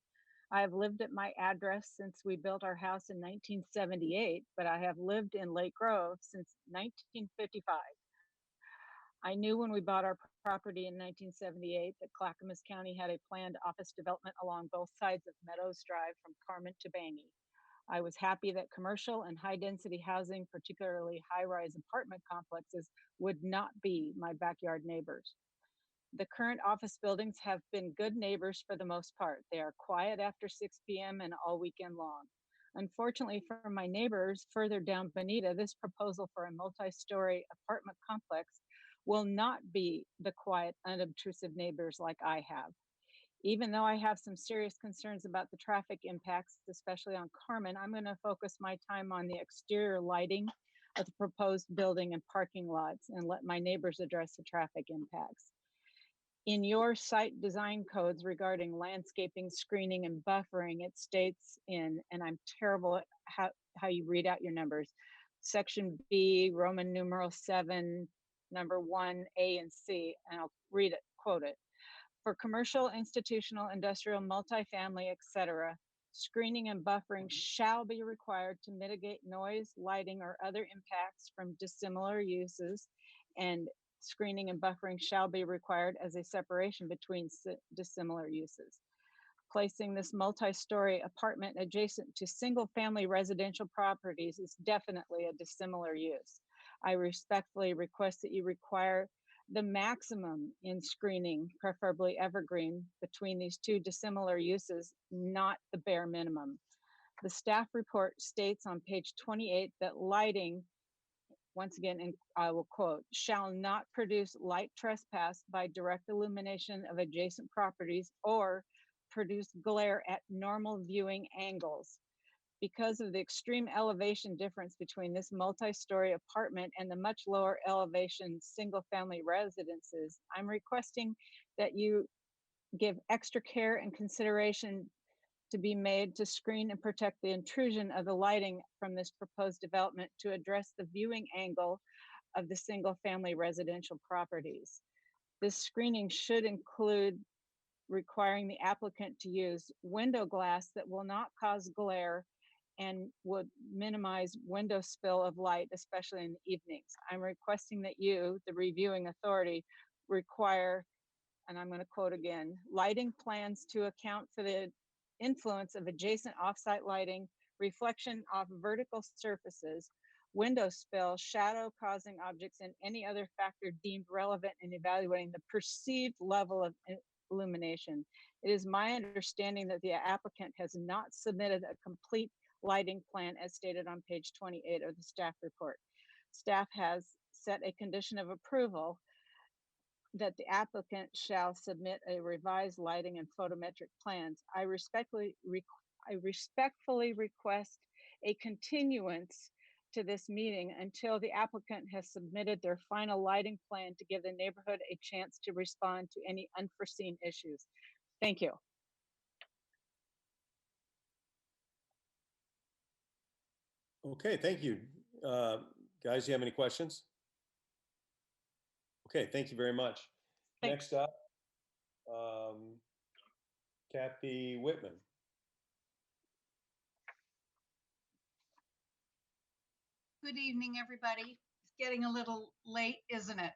Speaker 19: I have lived at my address since we built our house in 1978, but I have lived in Lake Grove since 1955. I knew when we bought our property in 1978 that Clackamas County had a planned office development along both sides of Meadows Drive from Carmen to Bangor. I was happy that commercial and high-density housing, particularly high-rise apartment complexes, would not be my backyard neighbors. The current office buildings have been good neighbors for the most part. They are quiet after 6 p.m. and all weekend long. Unfortunately for my neighbors further down Bonita, this proposal for a multi-story apartment complex will not be the quiet, unobtrusive neighbors like I have. Even though I have some serious concerns about the traffic impacts, especially on Carmen, I'm going to focus my time on the exterior lighting of the proposed building and parking lots and let my neighbors address the traffic impacts. In your site design codes regarding landscaping, screening, and buffering, it states in, and I'm terrible at how you read out your numbers, section B, Roman numeral 7, number 1, A and C, and I'll read it, quote it. For commercial, institutional, industrial, multifamily, etc., screening and buffering shall be required to mitigate noise, lighting, or other impacts from dissimilar uses, and screening and buffering shall be required as a separation between dissimilar uses. Placing this multi-story apartment adjacent to single-family residential properties is definitely a dissimilar use. I respectfully request that you require the maximum in screening, preferably evergreen, between these two dissimilar uses, not the bare minimum. The staff report states on page 28 that lighting, once again, and I will quote, shall not produce light trespass by direct illumination of adjacent properties or produce glare at normal viewing angles. Because of the extreme elevation difference between this multi-story apartment and the much lower elevation single-family residences, I'm requesting that you give extra care and consideration to be made to screen and protect the intrusion of the lighting from this proposed development to address the viewing angle of the single-family residential properties. This screening should include requiring the applicant to use window glass that will not cause glare and would minimize window spill of light, especially in the evenings. I'm requesting that you, the reviewing authority, require, and I'm going to quote again, lighting plans to account for the influence of adjacent offsite lighting, reflection off vertical surfaces, window spill, shadow causing objects, and any other factor deemed relevant in evaluating the perceived level of illumination. It is my understanding that the applicant has not submitted a complete lighting plan as stated on page 28 of the staff report. Staff has set a condition of approval that the applicant shall submit a revised lighting and photometric plans. I respectfully request a continuance to this meeting until the applicant has submitted their final lighting plan to give the neighborhood a chance to respond to any unforeseen issues. Thank you.
Speaker 2: Okay, thank you. Guys, you have any questions? Okay, thank you very much.
Speaker 19: Thanks.
Speaker 2: Next up, Kathy Whitman.
Speaker 20: Good evening, everybody. It's getting a little late, isn't it?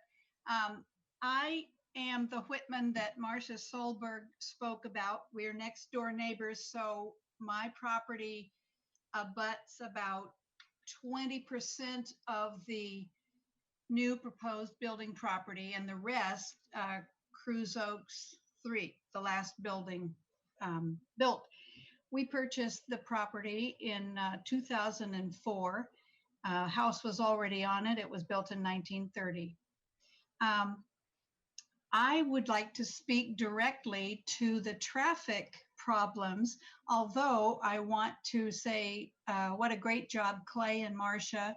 Speaker 20: I am the Whitman that Marcia Solberg spoke about. We're next door neighbors, so my property abuts about 20% of the new proposed building property, and the rest, Cruz Oaks 3, the last building built. We purchased the property in 2004. House was already on it. It was built in 1930. I would like to speak directly to the traffic problems, although I want to say what a great job Clay and Marcia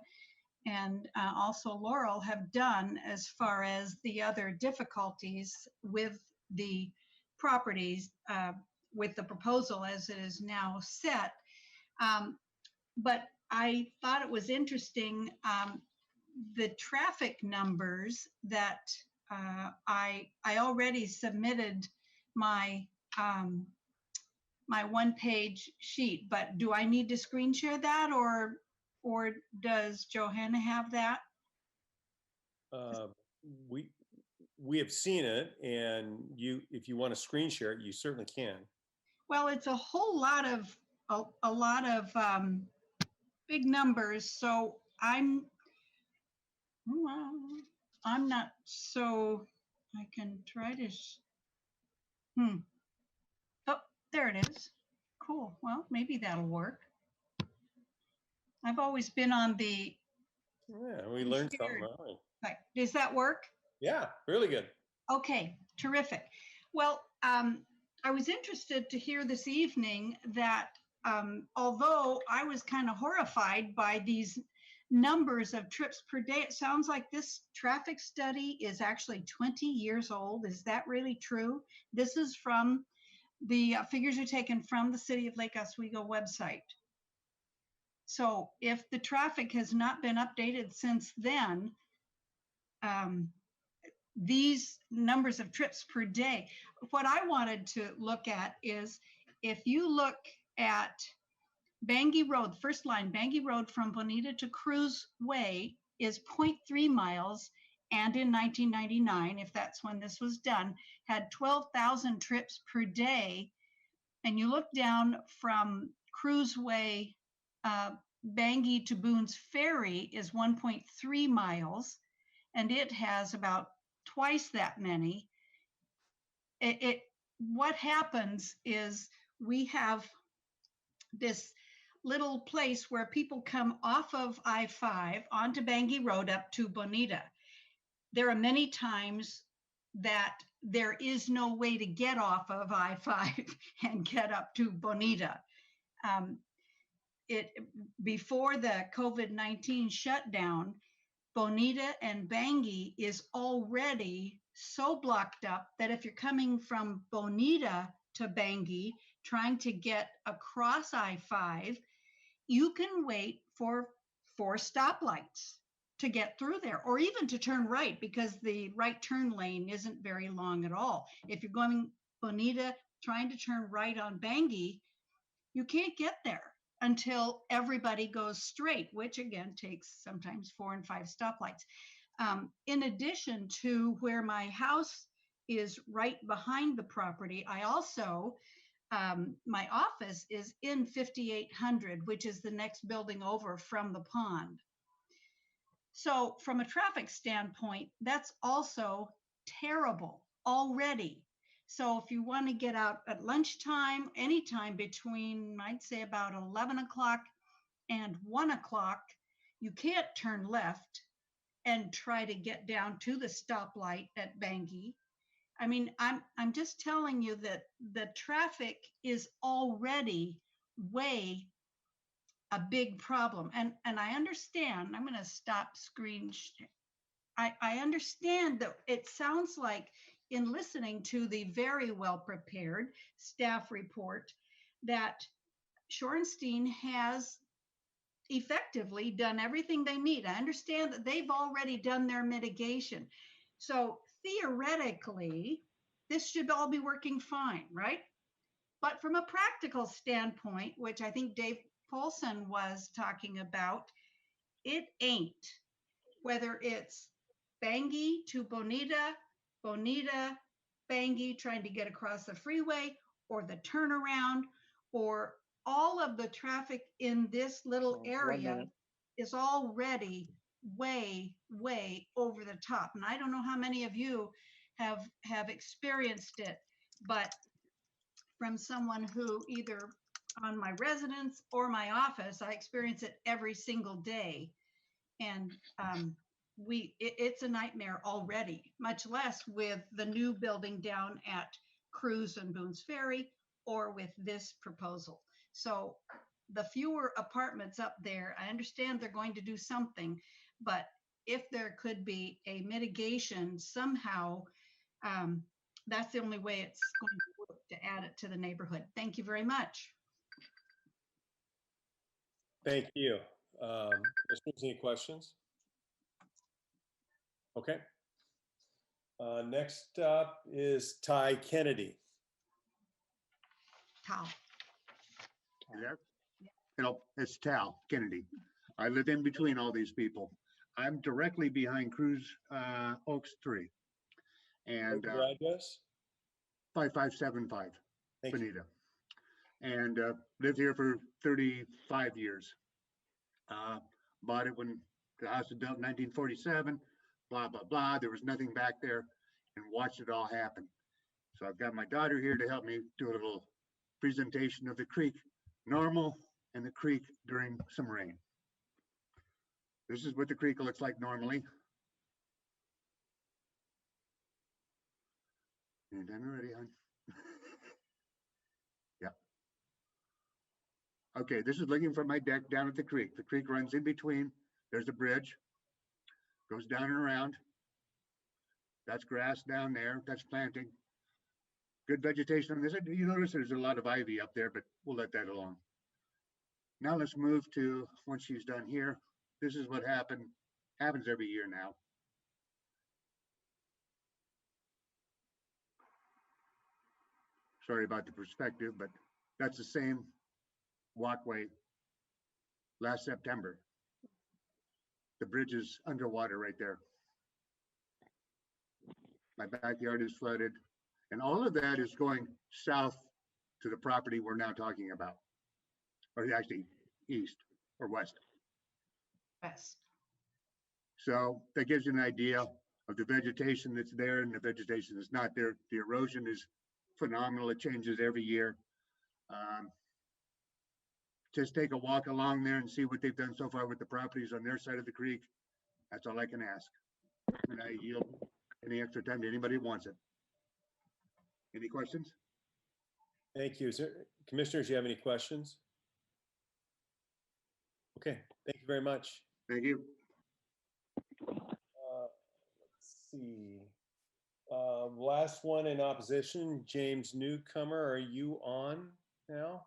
Speaker 20: and also Laurel have done as far as the other difficulties with the properties with the proposal as it is now set. But I thought it was interesting, the traffic numbers that I already submitted my my one-page sheet, but do I need to screen share that, or does Johanna have that?
Speaker 2: We have seen it, and if you want to screen share it, you certainly can.
Speaker 20: Well, it's a whole lot of big numbers, so I'm not, so I can try to. Oh, there it is. Cool. Well, maybe that'll work. I've always been on the.
Speaker 2: Yeah, we learned something.
Speaker 20: Right. Does that work?
Speaker 2: Yeah, really good.
Speaker 20: Okay, terrific. Well, I was interested to hear this evening that although I was kind of horrified by these numbers of trips per day, it sounds like this traffic study is actually 20 years old. Is that really true? This is from the figures are taken from the City of Lake Oswego website. So if the traffic has not been updated since then, these numbers of trips per day. What I wanted to look at is if you look at Bangui Road, first line, Bangui Road from Bonita to Cruz Way is 0.3 miles. And in 1999, if that's when this was done, had 12,000 trips per day. And you look down from Cruz Way, Bangui to Boone's Ferry is 1.3 miles, and it has about twice that many. What happens is we have this little place where people come off of I-5 onto Bangui Road up to Bonita. There are many times that there is no way to get off of I-5 and get up to Bonita. Before the COVID-19 shutdown, Bonita and Bangui is already so blocked up that if you're coming from Bonita to Bangui, trying to get across I-5, you can wait for 4 stoplights to get through there, or even to turn right, because the right turn lane isn't very long at all. If you're going Bonita, trying to turn right on Bangui, you can't get there until everybody goes straight, which again takes sometimes 4 and 5 stoplights. In addition to where my house is right behind the property, I also, my office is in 5800, which is the next building over from the pond. So from a traffic standpoint, that's also terrible already. So if you want to get out at lunchtime, anytime between, I'd say about 11 o'clock and 1 o'clock, you can't turn left and try to get down to the stoplight at Bangui. I mean, I'm just telling you that the traffic is already way a big problem. And I understand, I'm going to stop screen. I understand that it sounds like, in listening to the very well prepared staff report, that Shorenstein has effectively done everything they need. I understand that they've already done their mitigation. So theoretically, this should all be working fine, right? But from a practical standpoint, which I think Dave Paulson was talking about, it ain't. Whether it's Bangui to Bonita, Bonita, Bangui trying to get across the freeway, or the turnaround, or all of the traffic in this little area is already way, way over the top. And I don't know how many of you have experienced it, but from someone who either on my residence or my office, I experience it every single day. And it's a nightmare already, much less with the new building down at Cruz and Boone's Ferry, or with this proposal. So the fewer apartments up there, I understand they're going to do something, but if there could be a mitigation somehow, that's the only way it's going to work, to add it to the neighborhood. Thank you very much.
Speaker 2: Thank you. Commissioners, any questions? Okay. Next up is Ty Kennedy.
Speaker 20: Tal.
Speaker 21: It's Tal Kennedy. I live in between all these people. I'm directly behind Cruz Oaks 3. And
Speaker 2: your address?
Speaker 21: 5575
Speaker 2: Thank
Speaker 21: Bonita. And lived here for 35 years. Bought it when the house was built in 1947, blah, blah, blah. There was nothing back there, and watched it all happen. So I've got my daughter here to help me do a little presentation of the creek normal and the creek during some rain. This is what the creek looks like normally. You done already, hon? Yeah. Okay, this is looking from my deck down at the creek. The creek runs in between. There's a bridge, goes down and around. That's grass down there. That's planting. Good vegetation on this. You notice there's a lot of ivy up there, but we'll let that alone. Now let's move to, once she's done here, this is what happens every year now. Sorry about the perspective, but that's the same walkway last September. The bridge is underwater right there. My backyard is flooded, and all of that is going south to the property we're now talking about, or actually east or west.
Speaker 20: West.
Speaker 21: So that gives you an idea of the vegetation that's there and the vegetation that's not there. The erosion is phenomenal. It changes every year. Just take a walk along there and see what they've done so far with the properties on their side of the creek. That's all I can ask. And I yield any extra time to anybody who wants it. Any questions?
Speaker 2: Thank you. Is there, commissioners, you have any questions? Okay, thank you very much.
Speaker 21: Thank you.
Speaker 2: Let's see. Last one in opposition, James Newcomer, are you on now?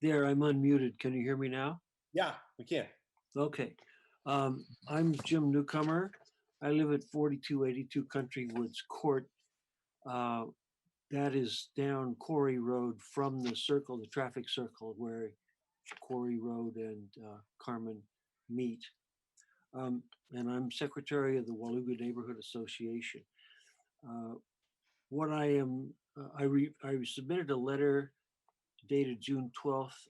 Speaker 1: There, I'm unmuted. Can you hear me now?
Speaker 2: Yeah, we can.
Speaker 1: Okay. I'm Jim Newcomer. I live at 4282 Country Woods Court. That is down Quarry Road from the circle, the traffic circle where Quarry Road and Carmen meet. And I'm secretary of the Waluga Neighborhood Association. What I am, I submitted a letter dated June 12th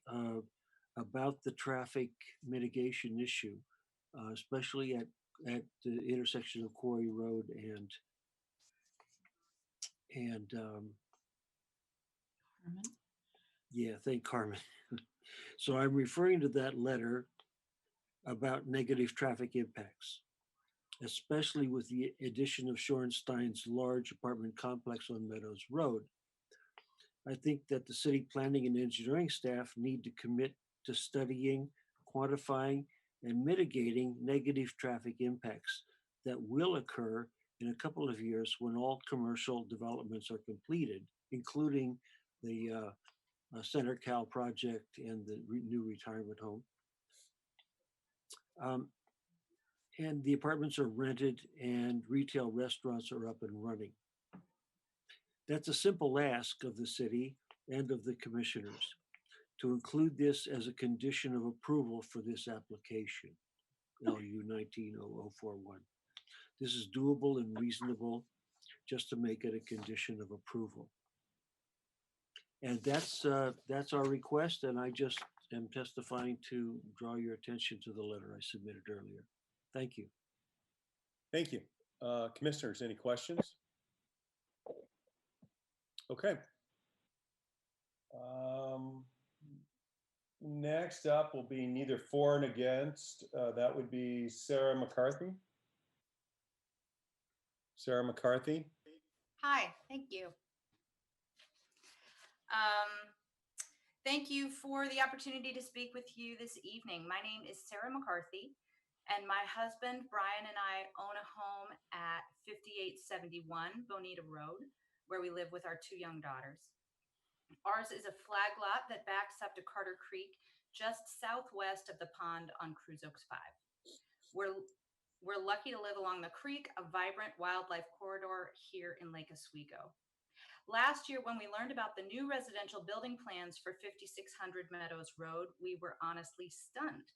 Speaker 1: about the traffic mitigation issue, especially at the intersection of Quarry Road and yeah, thank Carmen. So I'm referring to that letter about negative traffic impacts, especially with the addition of Shorenstein's large apartment complex on Meadows Road. I think that the city planning and engineering staff need to commit to studying, quantifying, and mitigating negative traffic impacts that will occur in a couple of years when all commercial developments are completed, including the Center Cal project and the new retirement home. And the apartments are rented and retail restaurants are up and running. That's a simple ask of the city and of the commissioners to include this as a condition of approval for this application, LU 190041. This is doable and reasonable just to make it a condition of approval. And that's our request, and I just am testifying to draw your attention to the letter I submitted earlier. Thank you.
Speaker 2: Thank you. Commissioners, any questions? Okay. Next up will be neither for and against. That would be Sarah McCarthy. Sarah McCarthy.
Speaker 22: Hi, thank you. Thank you for the opportunity to speak with you this evening. My name is Sarah McCarthy, and my husband, Brian, and I own a home at 5871 Bonita Road, where we live with our 2 young daughters. Ours is a flag lot that backs up to Carter Creek, just southwest of the pond on Cruise Oaks 5. We're lucky to live along the creek, a vibrant wildlife corridor here in Lake Oswego. Last year, when we learned about the new residential building plans for 5600 Meadows Road, we were honestly stunned.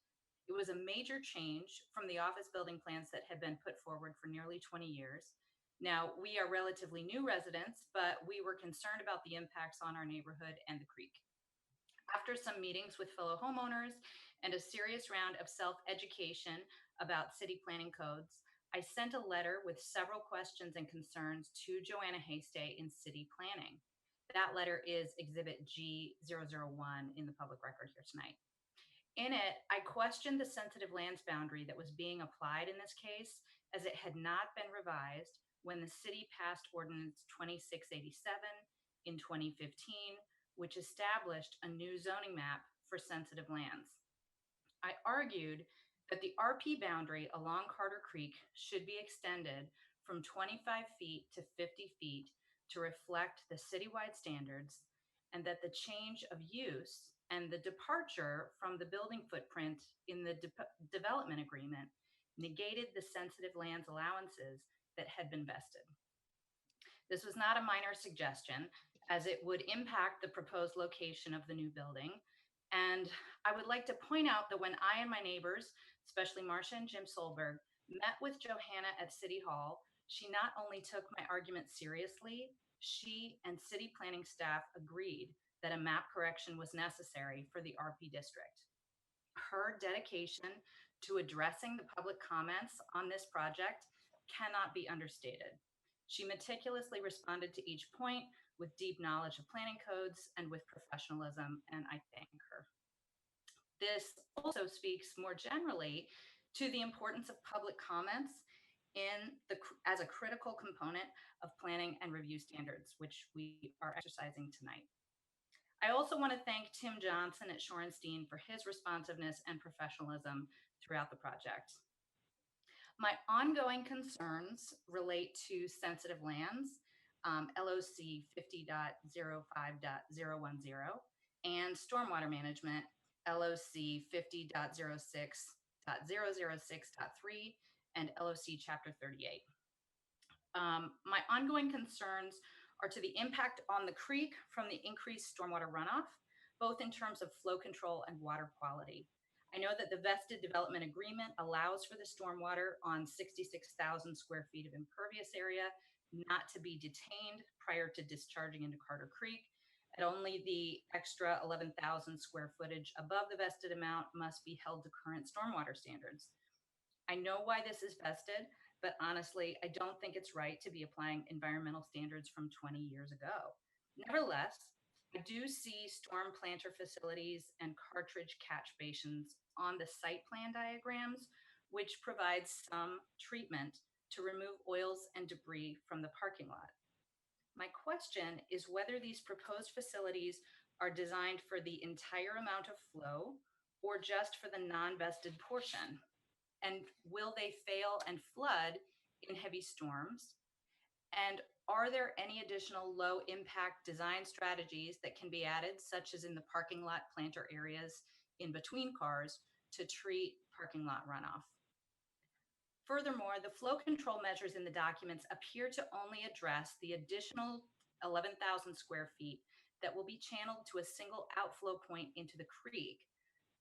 Speaker 22: It was a major change from the office building plans that had been put forward for nearly 20 years. Now, we are relatively new residents, but we were concerned about the impacts on our neighborhood and the creek. After some meetings with fellow homeowners and a serious round of self-education about city planning codes, I sent a letter with several questions and concerns to Johanna Hastay in city planning. That letter is Exhibit G001 in the public record here tonight. In it, I questioned the sensitive lands boundary that was being applied in this case, as it had not been revised when the city passed Ordinance 2687 in 2015, which established a new zoning map for sensitive lands. I argued that the RP boundary along Carter Creek should be extended from 25 feet to 50 feet to reflect the citywide standards, and that the change of use and the departure from the building footprint in the development agreement negated the sensitive lands allowances that had been vested. This was not a minor suggestion, as it would impact the proposed location of the new building. And I would like to point out that when I and my neighbors, especially Marcia and Jim Solberg, met with Johanna at City Hall, she not only took my argument seriously, she and city planning staff agreed that a map correction was necessary for the RP district. Her dedication to addressing the public comments on this project cannot be understated. She meticulously responded to each point with deep knowledge of planning codes and with professionalism, and I thank her. This also speaks more generally to the importance of public comments as a critical component of planning and review standards, which we are exercising tonight. I also want to thank Tim Johnson at Shorenstein for his responsiveness and professionalism throughout the project. My ongoing concerns relate to sensitive lands, LOC 50.05.010, and stormwater management, LOC 50.06.006.3, and LOC Chapter 38. My ongoing concerns are to the impact on the creek from the increased stormwater runoff, both in terms of flow control and water quality. I know that the vested development agreement allows for the stormwater on 66,000 square feet of impervious area not to be detained prior to discharging into Carter Creek, and only the extra 11,000 square footage above the vested amount must be held to current stormwater standards. I know why this is vested, but honestly, I don't think it's right to be applying environmental standards from 20 years ago. Nevertheless, I do see storm planter facilities and cartridge catch basins on the site plan diagrams, which provides some treatment to remove oils and debris from the parking lot. My question is whether these proposed facilities are designed for the entire amount of flow or just for the non-vested portion. And will they fail and flood in heavy storms? And are there any additional low impact design strategies that can be added, such as in the parking lot planter areas in between cars, to treat parking lot runoff? Furthermore, the flow control measures in the documents appear to only address the additional 11,000 square feet that will be channeled to a single outflow point into the creek.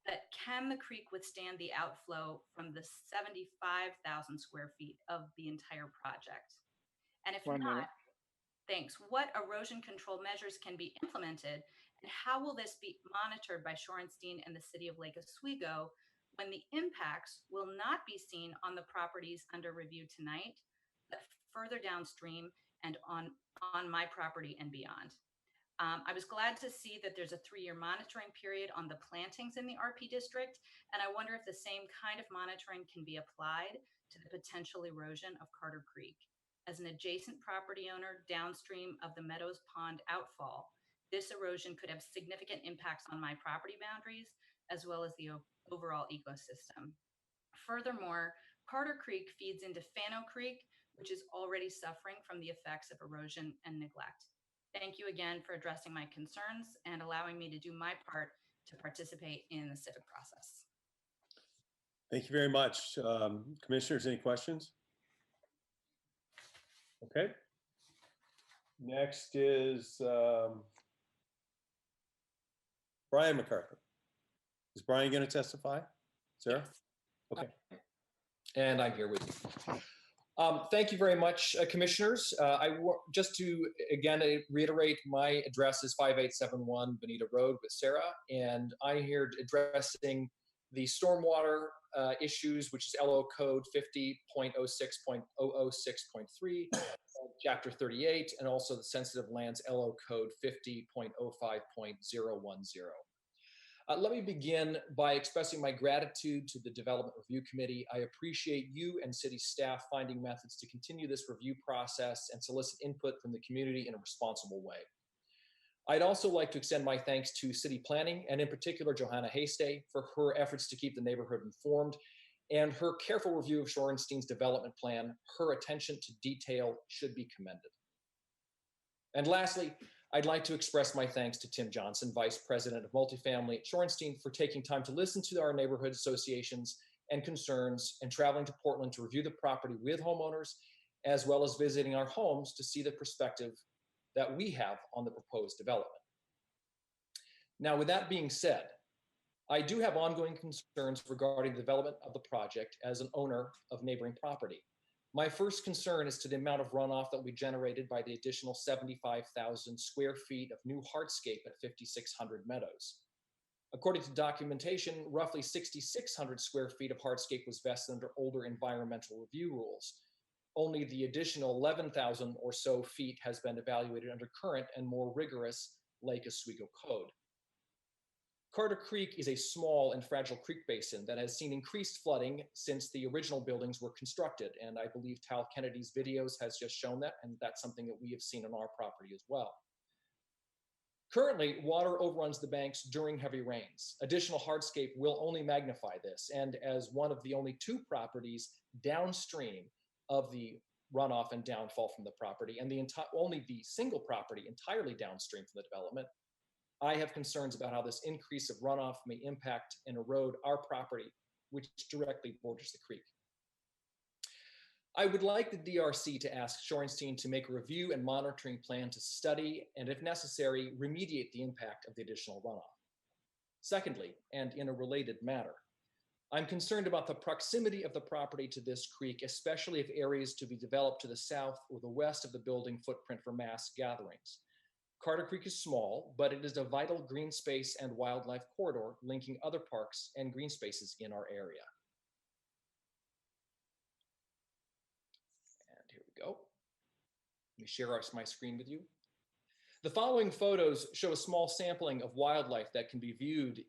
Speaker 22: But can the creek withstand the outflow from the 75,000 square feet of the entire project? And if not, thanks, what erosion control measures can be implemented, and how will this be monitored by Shorenstein and the city of Lake Oswego when the impacts will not be seen on the properties under review tonight, but further downstream and on my property and beyond? I was glad to see that there's a 3-year monitoring period on the plantings in the RP district, and I wonder if the same kind of monitoring can be applied to the potential erosion of Carter Creek. As an adjacent property owner downstream of the Meadows Pond outfall, this erosion could have significant impacts on my property boundaries, as well as the overall ecosystem. Furthermore, Carter Creek feeds into Fano Creek, which is already suffering from the effects of erosion and neglect. Thank you again for addressing my concerns and allowing me to do my part to participate in the civic process.
Speaker 2: Thank you very much. Commissioners, any questions? Okay. Next is Brian McCarthy. Is Brian going to testify? Sarah? Okay.
Speaker 3: And I'm here with you. Thank you very much, commissioners. Just to, again, reiterate, my address is 5871 Bonita Road with Sarah, and I'm here addressing the stormwater issues, which is LO Code 50.06.006.3, Chapter 38, and also the sensitive lands LO Code 50.05.010. Let me begin by expressing my gratitude to the Development Review Committee. I appreciate you and city staff finding methods to continue this review process and solicit input from the community in a responsible way. I'd also like to extend my thanks to city planning, and in particular Johanna Hastay, for her efforts to keep the neighborhood informed and her careful review of Shorenstein's development plan. Her attention to detail should be commended. And lastly, I'd like to express my thanks to Tim Johnson, Vice President of Multifamily at Shorenstein, for taking time to listen to our neighborhood associations and concerns and traveling to Portland to review the property with homeowners as well as visiting our homes to see the perspective that we have on the proposed development. Now, with that being said, I do have ongoing concerns regarding the development of the project as an owner of neighboring property. My first concern is to the amount of runoff that will be generated by the additional 75,000 square feet of new hardscape at 5600 Meadows. According to documentation, roughly 6,600 square feet of hardscape was vested under older environmental review rules. Only the additional 11,000 or so feet has been evaluated under current and more rigorous Lake Oswego code. Carter Creek is a small and fragile creek basin that has seen increased flooding since the original buildings were constructed, and I believe Tal Kennedy's videos has just shown that, and that's something that we have seen on our property as well. Currently, water overruns the banks during heavy rains. Additional hardscape will only magnify this, and as one of the only 2 properties downstream of the runoff and downfall from the property, and only the single property entirely downstream from the development, I have concerns about how this increase of runoff may impact and erode our property, which directly borders the creek. I would like the DRC to ask Shorenstein to make a review and monitoring plan to study, and if necessary, remediate the impact of the additional runoff. Secondly, and in a related matter, I'm concerned about the proximity of the property to this creek, especially if areas to be developed to the south or the west of the building footprint for mass gatherings. Carter Creek is small, but it is a vital green space and wildlife corridor linking other parks and green spaces in our area. And here we go. Let me share my screen with you. The following photos show a small sampling of wildlife that can be viewed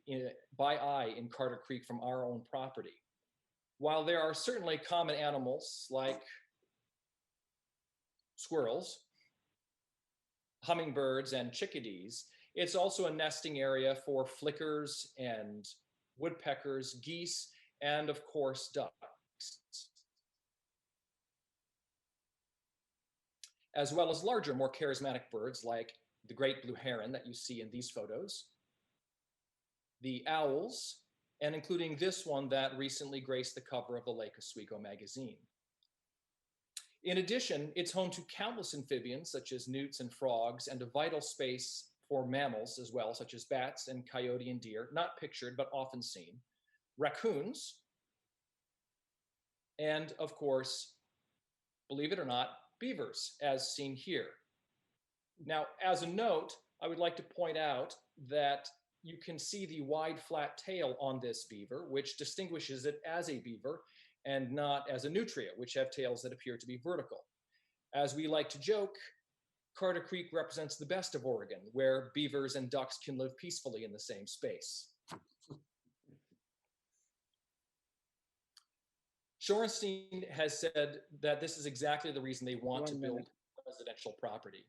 Speaker 3: by eye in Carter Creek from our own property. While there are certainly common animals like squirrels, hummingbirds, and chickadees, it's also a nesting area for flickers and woodpeckers, geese, and of course, ducks, as well as larger, more charismatic birds like the great blue heron that you see in these photos, the owls, and including this one that recently graced the cover of the Lake Oswego magazine. In addition, it's home to countless amphibians such as newts and frogs, and a vital space for mammals as well, such as bats and coyote and deer, not pictured but often seen, raccoons, and of course, believe it or not, beavers, as seen here. Now, as a note, I would like to point out that you can see the wide flat tail on this beaver, which distinguishes it as a beaver and not as a nutria, which have tails that appear to be vertical. As we like to joke, Carter Creek represents the best of Oregon, where beavers and ducks can live peacefully in the same space. Shorenstein has said that this is exactly the reason they want to build residential property,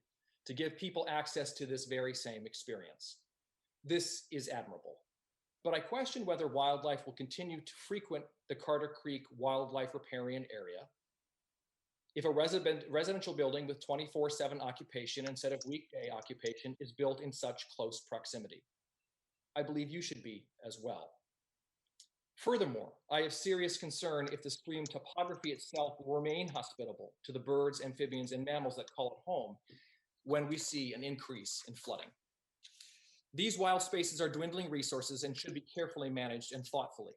Speaker 3: to give people access to this very same experience. This is admirable. But I question whether wildlife will continue to frequent the Carter Creek wildlife riparian area if a residential building with 24/7 occupation instead of weekday occupation is built in such close proximity. I believe you should be as well. Furthermore, I have serious concern if the stream topography itself will remain hospitable to the birds, amphibians, and mammals that call it home when we see an increase in flooding. These wild spaces are dwindling resources and should be carefully managed and thoughtfully.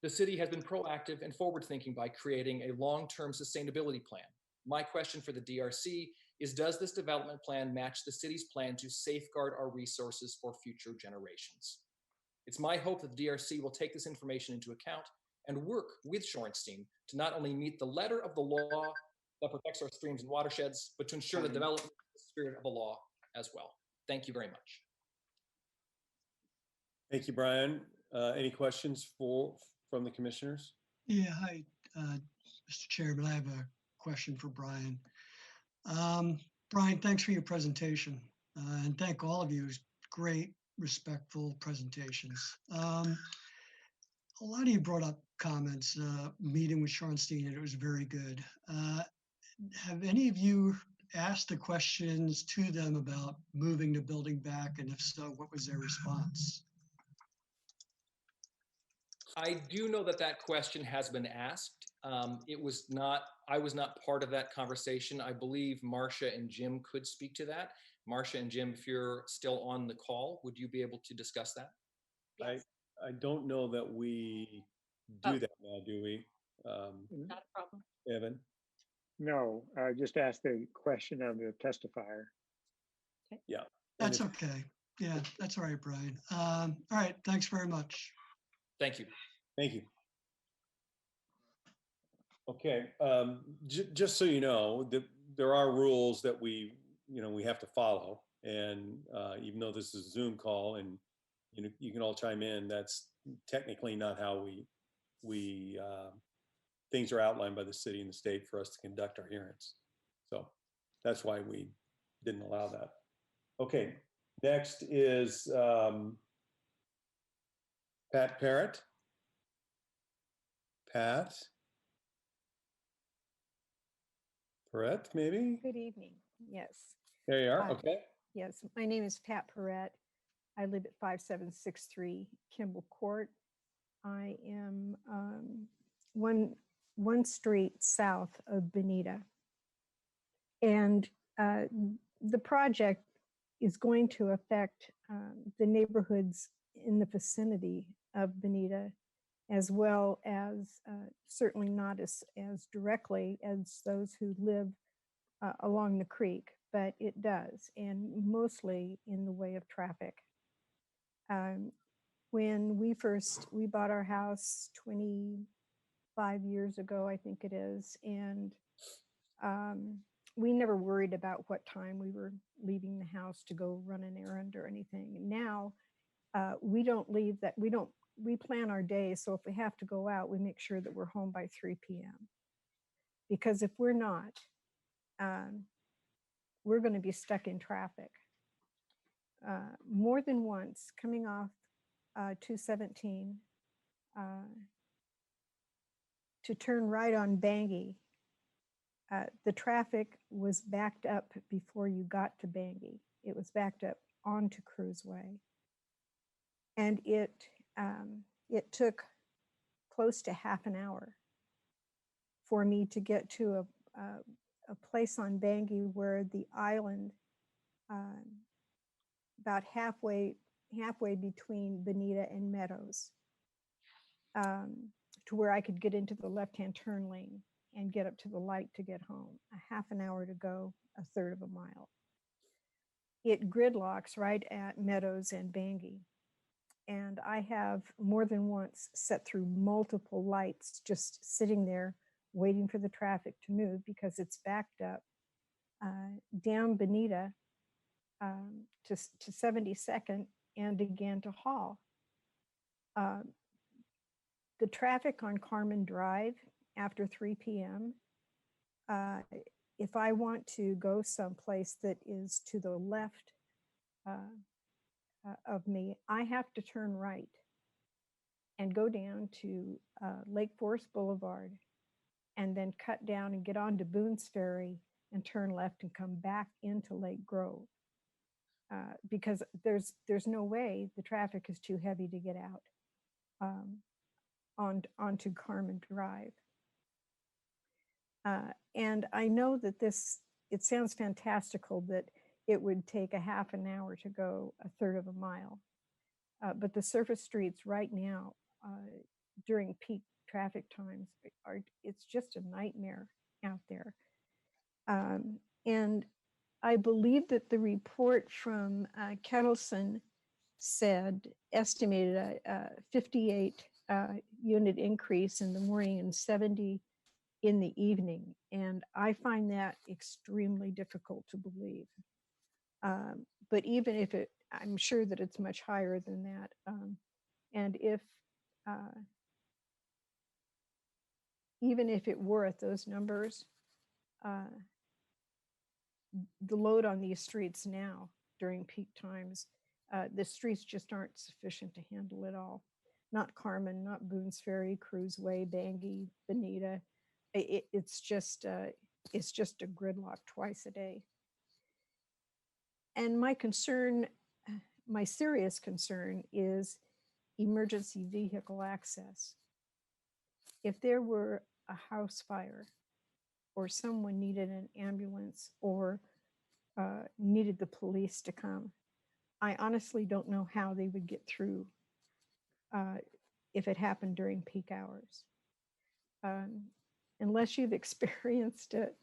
Speaker 3: The city has been proactive and forward-thinking by creating a long-term sustainability plan. My question for the DRC is, does this development plan match the city's plan to safeguard our resources for future generations? It's my hope that the DRC will take this information into account and work with Shorenstein to not only meet the letter of the law that protects our streams and watersheds, but to ensure the development of the spirit of the law as well. Thank you very much.
Speaker 2: Thank you, Brian. Any questions from the commissioners?
Speaker 9: Yeah, hi, Mr. Chairman. I have a question for Brian. Brian, thanks for your presentation, and thank all of you. Great, respectful presentations. A lot of you brought up comments, meeting with Shorenstein, and it was very good. Have any of you asked the questions to them about moving the building back, and if so, what was their response?
Speaker 3: I do know that that question has been asked, It was not, I was not part of that conversation. I believe Marcia and Jim could speak to that. Marcia and Jim, if you're still on the call, would you be able to discuss that?
Speaker 2: I don't know that we do that now, do we?
Speaker 17: Not a problem.
Speaker 2: Evan?
Speaker 8: No, just ask the question of the testifier.
Speaker 2: Yeah.
Speaker 9: That's okay. Yeah, that's all right, Brian. All right, thanks very much.
Speaker 3: Thank you.
Speaker 2: Thank you. Okay, just so you know, there are rules that we have to follow. And even though this is a Zoom call and you can all chime in, that's technically not how we things are outlined by the city and the state for us to conduct our hearings. So that's why we didn't allow that. Okay, next is Pat Parrott. Pat Parrott, maybe?
Speaker 7: Good evening. Yes.
Speaker 2: There you are. Okay.
Speaker 7: Yes, my name is Pat Parrott. I live at 5763 Kimball Court. I am one street south of Bonita. And the project is going to affect the neighborhoods in the vicinity of Bonita, as well as certainly not as directly as those who live along the creek, but it does, and mostly in the way of traffic. When we bought our house 25 years ago, I think it is, and we never worried about what time we were leaving the house to go run an errand or anything. And now we don't leave that, we plan our day. So if we have to go out, we make sure that we're home by 3 p.m. Because if we're not, we're going to be stuck in traffic. More than once, coming off 217 to turn right on Bangui, the traffic was backed up before you got to Bangui. It was backed up onto Cruiseway. And it took close to half an hour for me to get to a place on Bangui where the island, about halfway between Bonita and Meadows, to where I could get into the left-hand turn lane and get up to the light to get home. A half an hour to go, a third of a mile. It gridlocks right at Meadows and Bangui. And I have more than once sat through multiple lights just sitting there waiting for the traffic to move because it's backed up down Bonita to 72nd and again to Hall. The traffic on Carmen Drive after 3 p.m., if I want to go someplace that is to the left of me, I have to turn right and go down to Lake Forest Boulevard and then cut down and get onto Boone's Ferry and turn left and come back into Lake Grove. Because there's no way, the traffic is too heavy to get out onto Carmen Drive. And I know that it sounds fantastical that it would take a half an hour to go a third of a mile. But the surface streets right now during peak traffic times it's just a nightmare out there. And I believe that the report from Kettleson estimated a 58 unit increase in the morning and 70 in the evening. And I find that extremely difficult to believe. But even if I'm sure that it's much higher than that. And even if it were at those numbers, the load on these streets now during peak times, the streets just aren't sufficient to handle it all. Not Carmen, not Boone's Ferry, Cruiseway, Bangui, Bonita. It's just a gridlock twice a day. And my serious concern is emergency vehicle access. If there were a house fire or someone needed an ambulance or needed the police to come, I honestly don't know how they would get through if it happened during peak hours. Unless you've experienced it,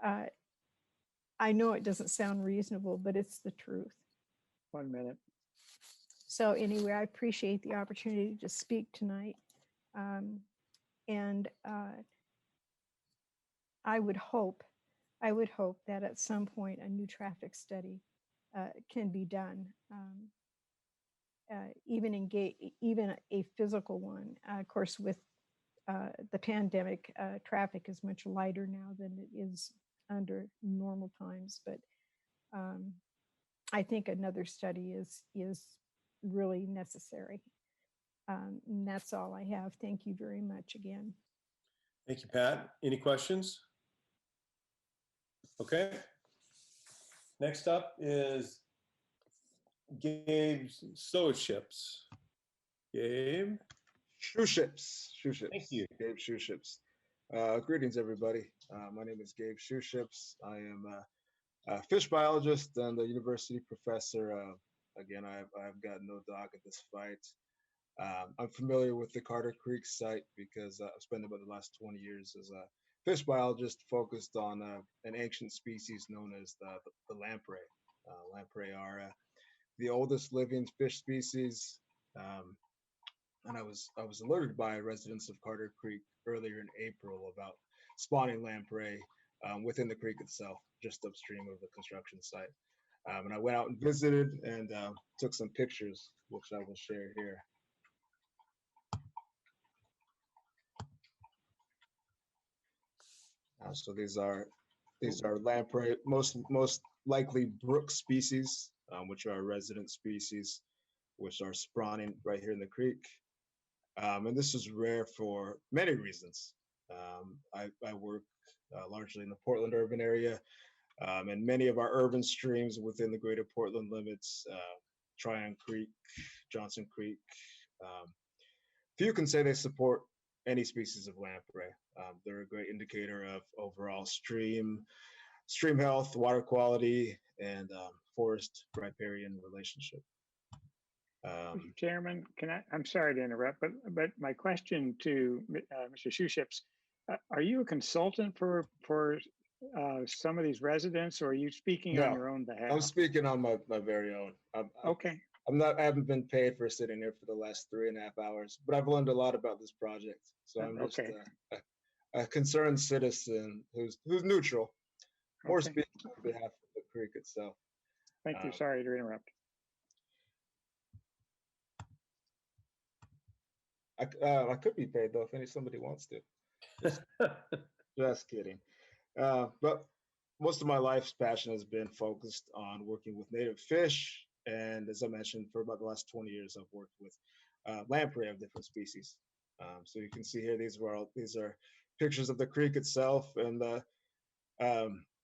Speaker 7: I know it doesn't sound reasonable, but it's the truth.
Speaker 8: 1 minute.
Speaker 7: So anyway, I appreciate the opportunity to speak tonight. And I would hope that at some point a new traffic study can be done, even a physical one. Of course, with the pandemic, traffic is much lighter now than it is under normal times. But I think another study is really necessary. And that's all I have. Thank you very much again.
Speaker 2: Thank you, Pat. Any questions? Okay. Next up is Gabe Shoeships. Gabe?
Speaker 5: Shoeships.
Speaker 2: Thank you.
Speaker 5: Gabe Shoeships. Greetings, everybody. My name is Gabe Shoeships. I am a fish biologist and a university professor. Again, I've got no dog in this fight. I'm familiar with the Carter Creek site because I've spent about the last 20 years as a fish biologist focused on an ancient species known as the lamprey. Lamprey are the oldest living fish species. And I was alerted by residents of Carter Creek earlier in April about spawning lamprey within the creek itself, just upstream of the construction site. And I went out and visited and took some pictures, which I will share here. So these are lamprey, most likely brook species, which are resident species, which are spawning right here in the creek. And this is rare for many reasons. I work largely in the Portland urban area, and many of our urban streams within the greater Portland limits, Tryon Creek, Johnson Creek, few can say they support any species of lamprey. They're a great indicator of overall stream health, water quality, and forest riparian relationship.
Speaker 8: Mr. Chairman, I'm sorry to interrupt, but my question to Mr. Shoeships, are you a consultant for some of these residents, or are you speaking on your own behalf?
Speaker 5: I'm speaking on my very own.
Speaker 8: Okay.
Speaker 5: I haven't been paid for sitting here for the last 3.5 hours, but I've learned a lot about this project. So I'm just a concerned citizen who's neutral, or speaking on behalf of the creek itself.
Speaker 8: Thank you. Sorry to interrupt.
Speaker 5: I could be paid though if somebody wants to. Just kidding. But most of my life's passion has been focused on working with native fish. And as I mentioned, for about the last 20 years, I've worked with lamprey of different species. So you can see here, these are pictures of the creek itself. And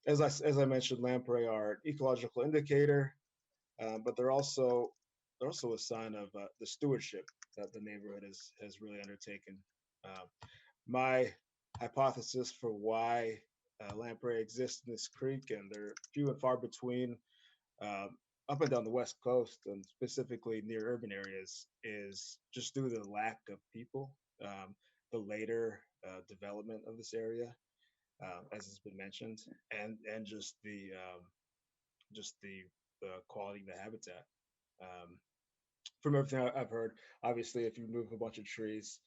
Speaker 5: as I mentioned, lamprey are an ecological indicator, but they're also a sign of the stewardship that the neighborhood has really undertaken. My hypothesis for why lamprey exist in this creek, and they're few and far between up and down the West Coast, and specifically near urban areas, is just due to the lack of people, the later development of this area, as has been mentioned, and just the quality of the habitat. From everything I've heard, obviously, if you move a bunch of trees,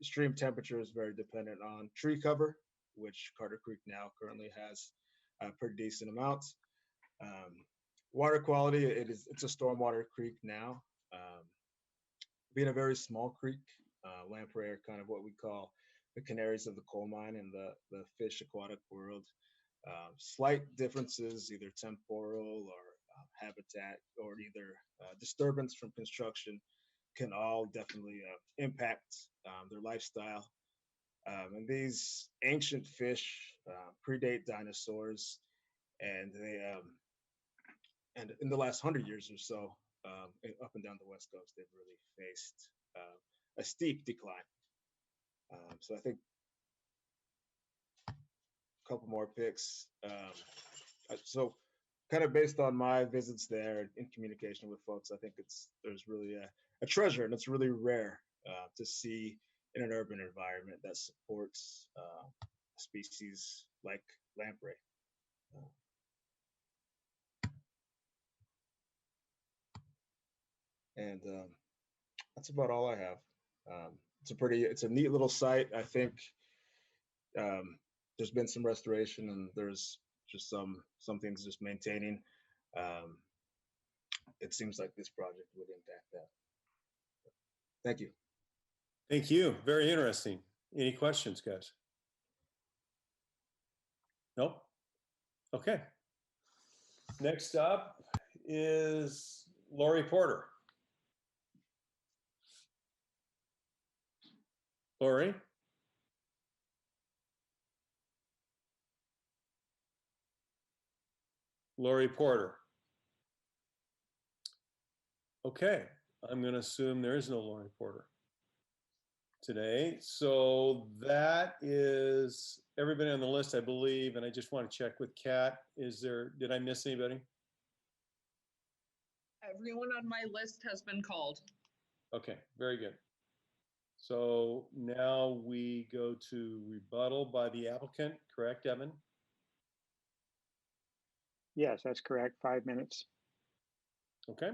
Speaker 5: stream temperature is very dependent on tree cover, which Carter Creek now currently has a pretty decent amount. Water quality, it's a stormwater creek now. Being a very small creek, lamprey are kind of what we call the canaries of the coal mine in the fish aquatic world. Slight differences, either temporal or habitat, or either disturbance from construction, can all definitely impact their lifestyle. And these ancient fish predate dinosaurs, and and in the last 100 years or so, up and down the West Coast, they've really faced a steep decline. So I think a couple more picks. So kind of based on my visits there in communication with folks, I think there's really a treasure, and it's really rare to see in an urban environment that supports species like lamprey. And that's about all I have. It's a neat little site. I think there's been some restoration, and there's just some things just maintaining. It seems like this project would impact that. Thank you.
Speaker 2: Thank you. Very interesting. Any questions, guys? Nope. Okay. Next up is Lori Porter. Lori? Lori Porter. Okay, I'm going to assume there is no Lori Porter today. So that is everybody on the list, I believe. And I just want to check with Kat. Did I miss anybody?
Speaker 6: Everyone on my list has been called.
Speaker 2: Okay, very good. So now we go to rebuttal by the applicant, correct, Evan?
Speaker 8: Yes, that's correct. 5 minutes.
Speaker 2: Okay.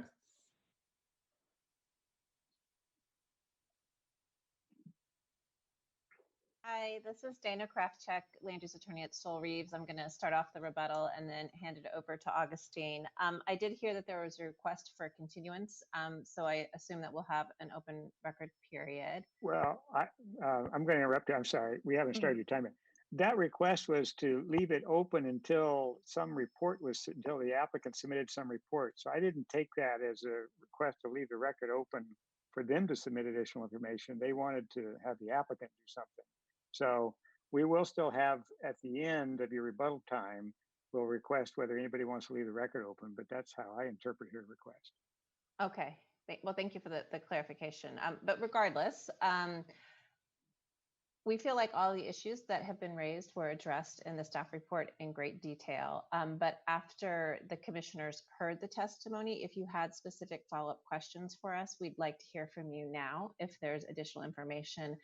Speaker 15: Hi, this is Dana Kraftcheck, land use attorney at Sol Reeves. I'm going to start off the rebuttal and then hand it over to Augustine. I did hear that there was a request for a continuance, so I assume that we'll have an open record period.
Speaker 8: Well, I'm going to interrupt you. I'm sorry. We haven't started your timer. That request was to leave it open until until the applicant submitted some report. So I didn't take that as a request to leave the record open for them to submit additional information. They wanted to have the applicant do something. So we will still have, at the end of your rebuttal time, we'll request whether anybody wants to leave the record open, but that's how I interpret your request.
Speaker 15: Okay. Well, thank you for the clarification. But regardless, we feel like all the issues that have been raised were addressed in the staff report in great detail. But after the commissioners heard the testimony, if you had specific follow-up questions for us, we'd like to hear from you now if there's additional information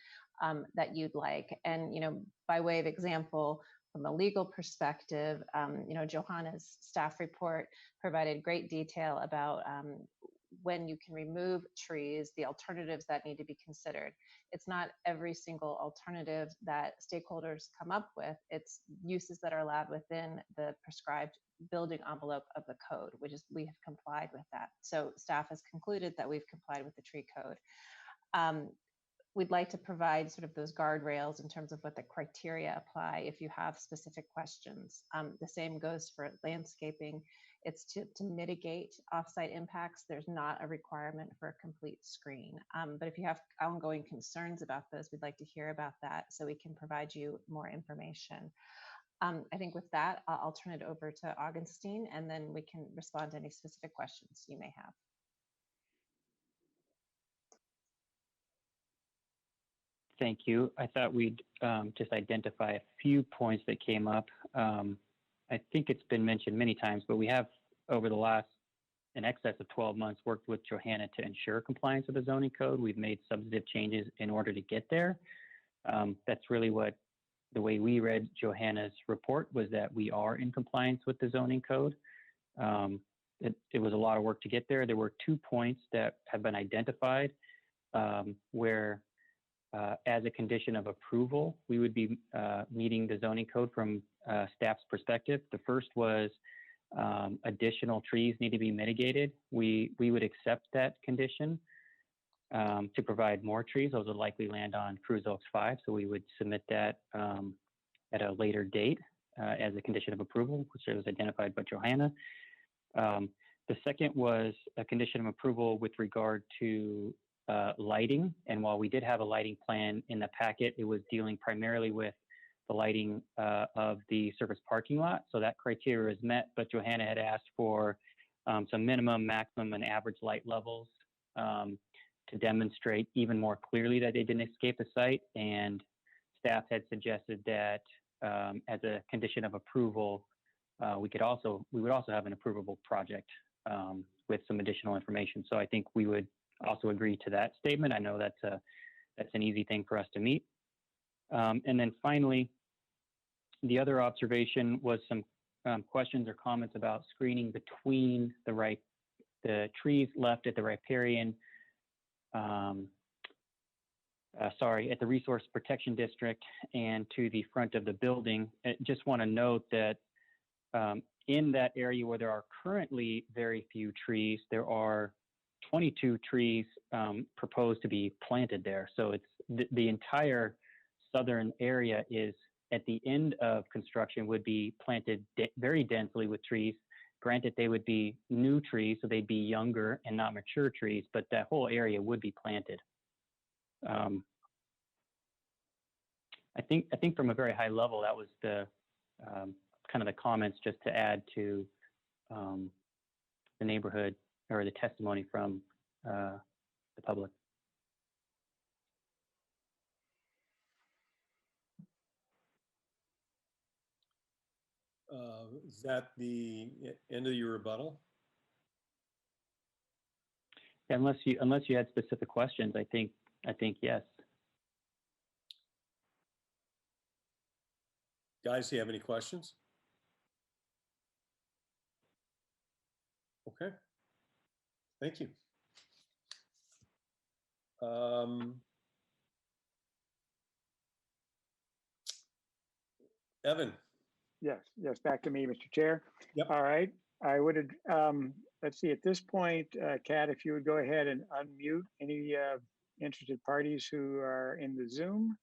Speaker 15: that you'd like. And, by way of example, from a legal perspective, Johanna's staff report provided great detail about when you can remove trees, the alternatives that need to be considered. It's not every single alternative that stakeholders come up with. It's uses that are allowed within the prescribed building envelope of the code, which is we have complied with that. So staff has concluded that we've complied with the tree code. We'd like to provide sort of those guardrails in terms of what the criteria apply if you have specific questions. The same goes for landscaping. It's to mitigate offsite impacts. There's not a requirement for a complete screen. But if you have ongoing concerns about those, we'd like to hear about that so we can provide you more information. I think with that, I'll turn it over to Augustine, and then we can respond to any specific questions you may have.
Speaker 10: Thank you. I thought we'd just identify a few points that came up. I think it's been mentioned many times, but we have, over the last in excess of 12 months, worked with Johanna to ensure compliance with the zoning code. We've made substantive changes in order to get there. That's really what the way we read Johanna's report was, that we are in compliance with the zoning code. It was a lot of work to get there. There were 2 points that have been identified where as a condition of approval, we would be meeting the zoning code from staff's perspective. The first was additional trees need to be mitigated. We would accept that condition to provide more trees. Those would likely land on Cruise Oaks 5, so we would submit that at a later date as a condition of approval, which was identified by Johanna. The second was a condition of approval with regard to lighting. And while we did have a lighting plan in the packet, it was dealing primarily with the lighting of the surface parking lot. So that criteria is met, but Johanna had asked for some minimum, maximum, and average light levels to demonstrate even more clearly that they didn't escape the site. And staff had suggested that as a condition of approval, we would also have an approvable project with some additional information. So I think we would also agree to that statement. I know that's an easy thing for us to meet. And then finally, the other observation was some questions or comments about screening between the trees left at the riparian, at the Resource Protection District and to the front of the building. I just want to note that in that area where there are currently very few trees, there are 22 trees proposed to be planted there. So it's the entire southern area is at the end of construction would be planted very densely with trees. Granted, they would be new trees, so they'd be younger and not mature trees, but that whole area would be planted. I think from a very high level, that was the kind of the comments just to add to the neighborhood or the testimony from the public.
Speaker 2: Is that the end of your rebuttal?
Speaker 10: Unless you had specific questions, I think yes.
Speaker 2: Guys, do you have any questions? Okay. Thank you. Evan.
Speaker 8: Yes, back to me, Mr. Chair.
Speaker 2: Yep.
Speaker 8: All right, I would, let's see, at this point, Kat, if you would go ahead and unmute any interested parties who are in the Zoom.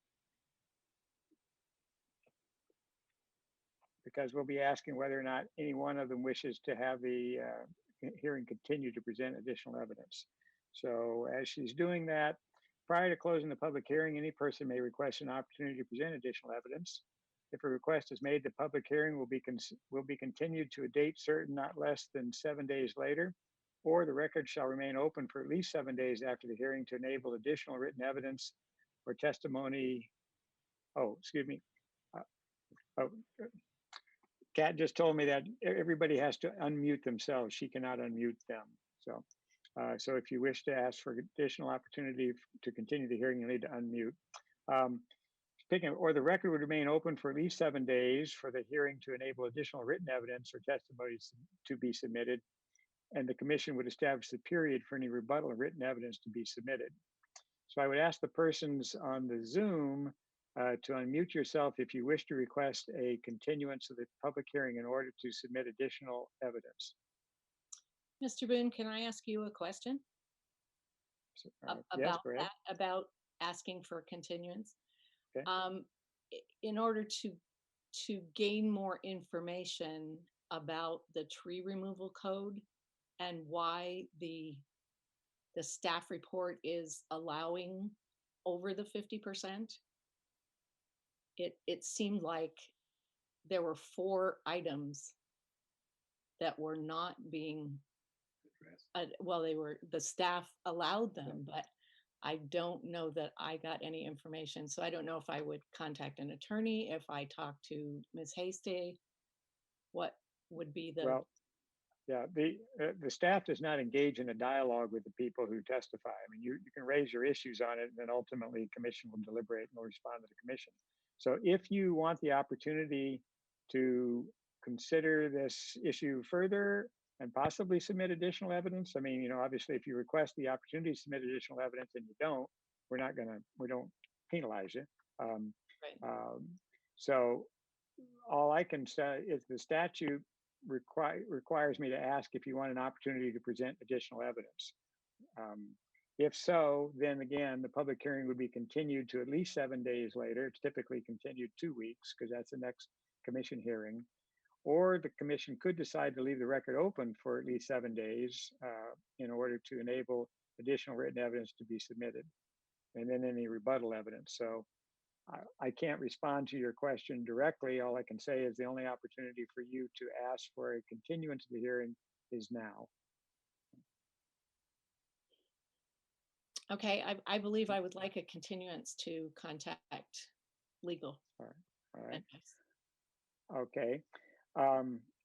Speaker 8: Because we'll be asking whether or not any one of them wishes to have the hearing continue to present additional evidence. So as she's doing that, prior to closing the public hearing, any person may request an opportunity to present additional evidence. If a request is made, the public hearing will be continued to a date certain not less than 7 days later, or the record shall remain open for at least 7 days after the hearing to enable additional written evidence or testimony. Oh, excuse me. Kat just told me that everybody has to unmute themselves. She cannot unmute them. So, so if you wish to ask for additional opportunity to continue the hearing, you need to unmute. Or the record would remain open for at least 7 days for the hearing to enable additional written evidence or testimonies to be submitted, and the commission would establish the period for any rebuttal of written evidence to be submitted. So I would ask the persons on the Zoom to unmute yourself if you wish to request a continuance of the public hearing in order to submit additional evidence.
Speaker 17: Mr. Boone, can I ask you a question?
Speaker 8: Yes,
Speaker 17: About that, about asking for continuance?
Speaker 8: Okay.
Speaker 17: In order to gain more information about the tree removal code and why the staff report is allowing over the 50%, it seemed like there were 4 items that were not being well, the staff allowed them, but I don't know that I got any information. So I don't know if I would contact an attorney, if I talk to Ms. Hastay, what would be the...
Speaker 8: Well, yeah, the staff does not engage in a dialogue with the people who testify. I mean, you can raise your issues on it, and then ultimately commission will deliberate and will respond to the commission. So if you want the opportunity to consider this issue further and possibly submit additional evidence, I mean, obviously if you request the opportunity to submit additional evidence and you don't, we don't penalize you. So all I can say is the statute requires me to ask if you want an opportunity to present additional evidence. If so, then again, the public hearing would be continued to at least 7 days later. It's typically continued 2 weeks because that's the next commission hearing. Or the commission could decide to leave the record open for at least 7 days in order to enable additional written evidence to be submitted, and then any rebuttal evidence. So I can't respond to your question directly. All I can say is the only opportunity for you to ask for a continuance of the hearing is now.
Speaker 17: Okay, I believe I would like a continuance to contact legal.
Speaker 8: All right.
Speaker 17: advice.
Speaker 8: Okay.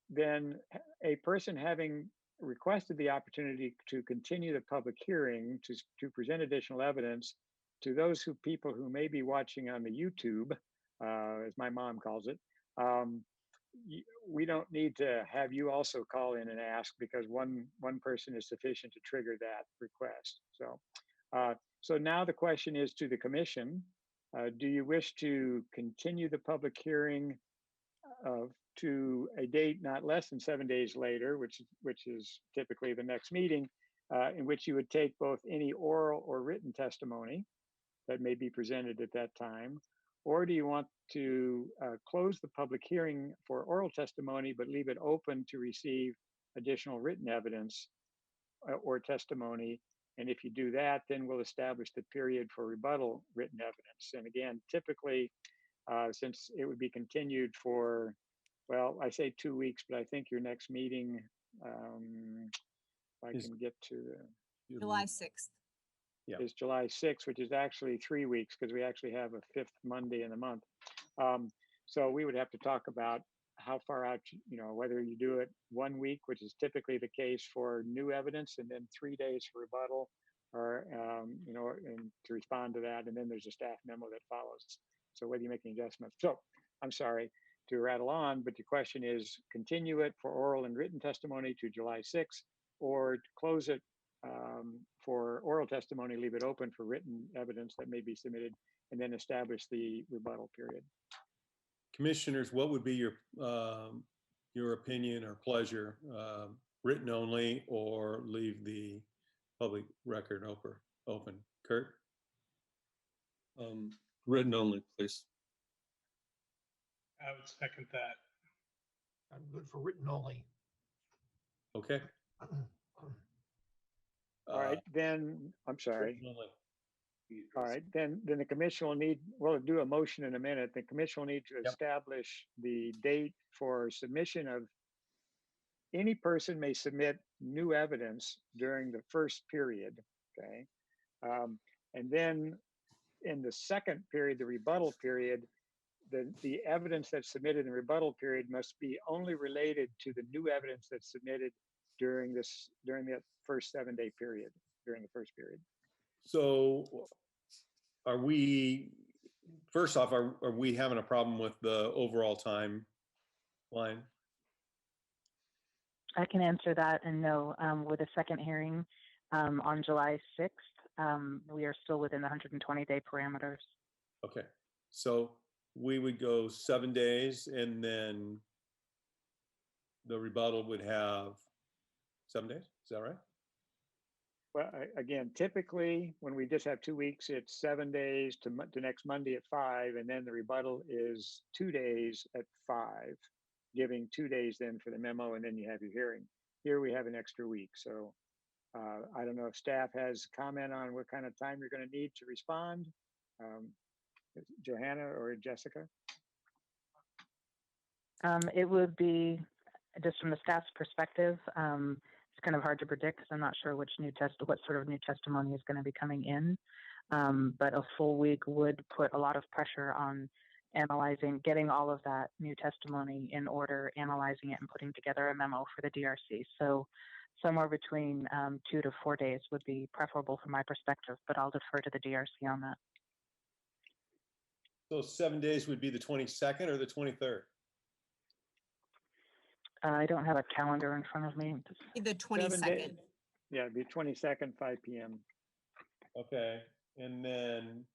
Speaker 8: Then a person having requested the opportunity to continue the public hearing to present additional evidence to those people who may be watching on the YouTube, as my mom calls it, we don't need to have you also call in and ask, because one person is sufficient to trigger that request. So now the question is to the commission. Do you wish to continue the public hearing to a date not less than 7 days later, which is typically the next meeting, in which you would take both any oral or written testimony that may be presented at that time? Or do you want to close the public hearing for oral testimony, but leave it open to receive additional written evidence or testimony? And if you do that, then we'll establish the period for rebuttal written evidence. And again, typically, since it would be continued for, well, I say 2 weeks, but I think your next meeting, if I can get to
Speaker 12: July 6th.
Speaker 8: is July 6th, which is actually 3 weeks, because we actually have a 5th Monday in the month. So we would have to talk about how far out, whether you do it 1 week, which is typically the case for new evidence, and then 3 days for rebuttal, or, and to respond to that. And then there's a staff memo that follows. So whether you make any adjustments. So I'm sorry to rattle on, but the question is continue it for oral and written testimony to July 6th, or close it for oral testimony, leave it open for written evidence that may be submitted, and then establish the rebuttal period.
Speaker 2: Commissioners, what would be your opinion or pleasure? Written only, or leave the public record open? Kurt?
Speaker 11: Written only, please.
Speaker 13: I would second that.
Speaker 4: I'm good for written only.
Speaker 2: Okay.
Speaker 8: All right, then, I'm sorry. All right, then the commission will need, we'll do a motion in a minute. The commission will need to establish the date for submission of, any person may submit new evidence during the first period, okay? And then in the second period, the rebuttal period, the evidence that's submitted in the rebuttal period must be only related to the new evidence that's submitted during that first 7-day period, during the first period.
Speaker 2: So are we, first off, are we having a problem with the overall timeline?
Speaker 23: I can answer that, and no, with a second hearing on July 6th, we are still within the 120-day parameters.
Speaker 2: Okay, so we would go 7 days, and then the rebuttal would have 7 days. Is that right?
Speaker 8: Well, again, typically when we just have 2 weeks, it's 7 days to next Monday at 5, and then the rebuttal is 2 days at 5, giving 2 days then for the memo, and then you have your hearing. Here we have an extra week. So I don't know if staff has comment on what kind of time you're going to need to respond. Johanna or Jessica?
Speaker 23: It would be, just from the staff's perspective, it's kind of hard to predict because I'm not sure what sort of new testimony is going to be coming in. But a full week would put a lot of pressure on analyzing, getting all of that new testimony in order, analyzing it, and putting together a memo for the DRC. So somewhere between 2 to 4 days would be preferable from my perspective, but I'll defer to the DRC on that.
Speaker 2: So 7 days would be the 22nd or the 23rd?
Speaker 23: I don't have a calendar in front of me.
Speaker 12: The 22nd.
Speaker 8: Yeah, it'd be 22nd, 5 p.m.
Speaker 2: Okay, and then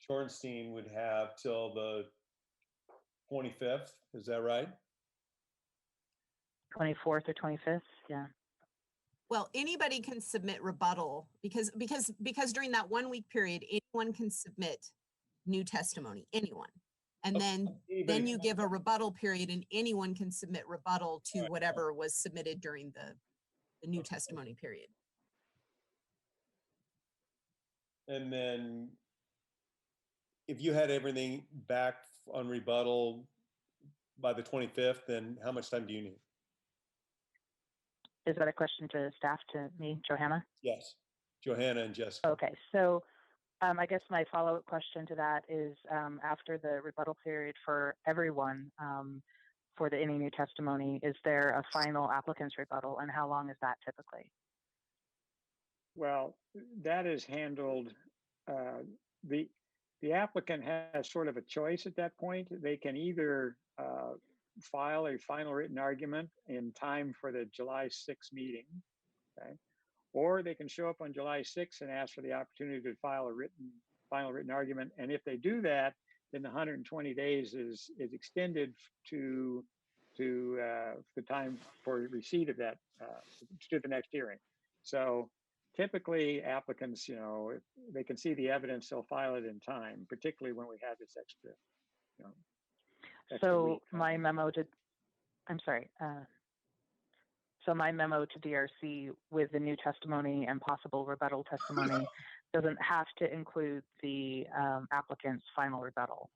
Speaker 2: Shorenstein would have till the 25th, is that right?
Speaker 23: 24th or 25th, yeah.
Speaker 12: Well, anybody can submit rebuttal because during that 1 week period, anyone can submit new testimony, anyone. And then you give a rebuttal period, and anyone can submit rebuttal to whatever was submitted during the new testimony period.
Speaker 2: And then if you had everything back on rebuttal by the 25th, then how much time do you need?
Speaker 23: Is that a question to staff, to me, Johanna?
Speaker 2: Yes, Johanna and Jessica.
Speaker 23: Okay, so I guess my follow-up question to that is after the rebuttal period for everyone for any new testimony, is there a final applicant's rebuttal, and how long is that typically?
Speaker 8: Well, that is handled, the applicant has sort of a choice at that point. They can either file a final written argument in time for the July 6th meeting, okay? Or they can show up on July 6th and ask for the opportunity to file a final written argument. And if they do that, then the 120 days is extended to the time for receipt of that, to the next hearing. So typically applicants, you know, if they can see the evidence, they'll file it in time, particularly when we have this extra, you know.
Speaker 23: So my memo to, I'm sorry. So my memo to DRC with the new testimony and possible rebuttal testimony doesn't have to include the applicant's final rebuttal.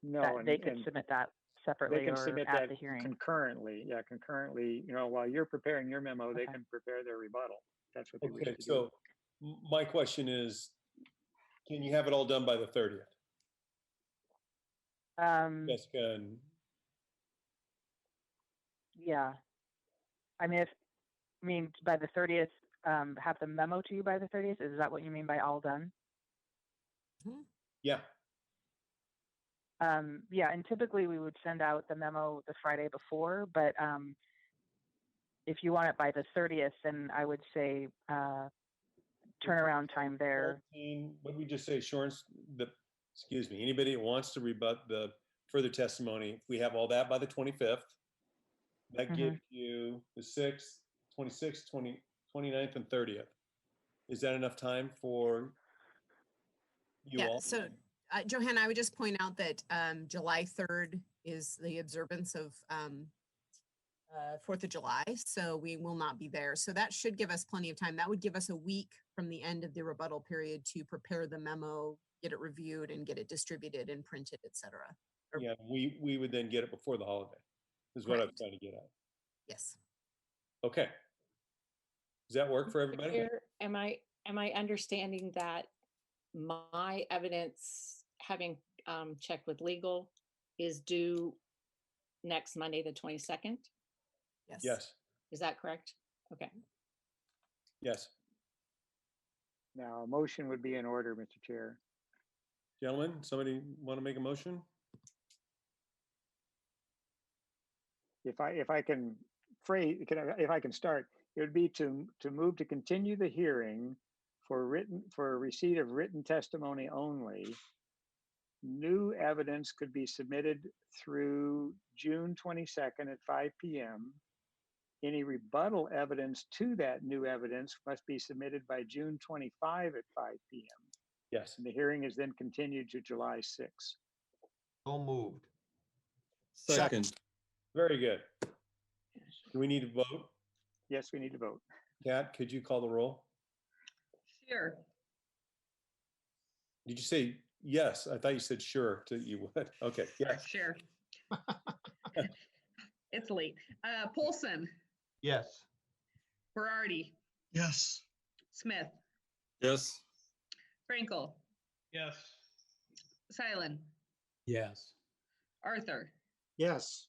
Speaker 8: No,
Speaker 23: they could submit that separately
Speaker 8: they can
Speaker 23: or
Speaker 8: submit
Speaker 23: at
Speaker 8: that
Speaker 23: the hearing.
Speaker 8: concurrently. Yeah, concurrently. You know, while you're preparing your memo, they can prepare their rebuttal. That's what they wish
Speaker 2: Okay,
Speaker 8: to do.
Speaker 2: so my question is, can you have it all done by the 30th? Jessica and
Speaker 23: Yeah. I mean, by the 30th, have the memo to you by the 30th? Is that what you mean by all done?
Speaker 2: yeah.
Speaker 23: Yeah, and typically we would send out the memo the Friday before, but if you want it by the 30th, then I would say turnaround time there.
Speaker 2: What did we just say? Excuse me, anybody that wants to rebut the further testimony, if we have all that by the 25th, that gives you the 6th, 26th, 29th, and 30th. Is that enough time for you all?
Speaker 12: So Johanna, I would just point out that July 3rd is the observance of 4th of July, so we will not be there. So that should give us plenty of time. That would give us a week from the end of the rebuttal period to prepare the memo, get it reviewed, and get it distributed and printed, etc.
Speaker 2: Yeah, we would then get it before the holiday, is what I was trying to get at.
Speaker 12: Yes.
Speaker 2: Okay. Does that work for everybody?
Speaker 17: Chair, am I understanding that my evidence, having checked with legal, is due next Monday, the 22nd?
Speaker 12: Yes.
Speaker 2: Yes.
Speaker 17: Is that correct? Okay.
Speaker 2: Yes.
Speaker 8: Now, a motion would be in order, Mr. Chair.
Speaker 2: Gentlemen, somebody want to make a motion?
Speaker 8: If I can phrase, if I can start, it would be to move to continue the hearing for receipt of written testimony only. New evidence could be submitted through June 22nd at 5 p.m. Any rebuttal evidence to that new evidence must be submitted by June 25 at 5 p.m.
Speaker 2: Yes.
Speaker 8: And the hearing is then continued to July 6th.
Speaker 4: So moved.
Speaker 2: Second. Very good. Do we need to vote?
Speaker 8: Yes, we need to vote.
Speaker 2: Kat, could you call the roll?
Speaker 6: Sure.
Speaker 2: Did you say yes? I thought you said sure to you would. Okay, yes.
Speaker 6: Sure. It's late. Polson,
Speaker 4: Yes.
Speaker 6: Berardi,
Speaker 9: Yes.
Speaker 6: Smith,
Speaker 11: Yes.
Speaker 6: Frankel,
Speaker 16: Yes.
Speaker 6: Silent,
Speaker 11: Yes.
Speaker 6: Arthur.
Speaker 5: Yes.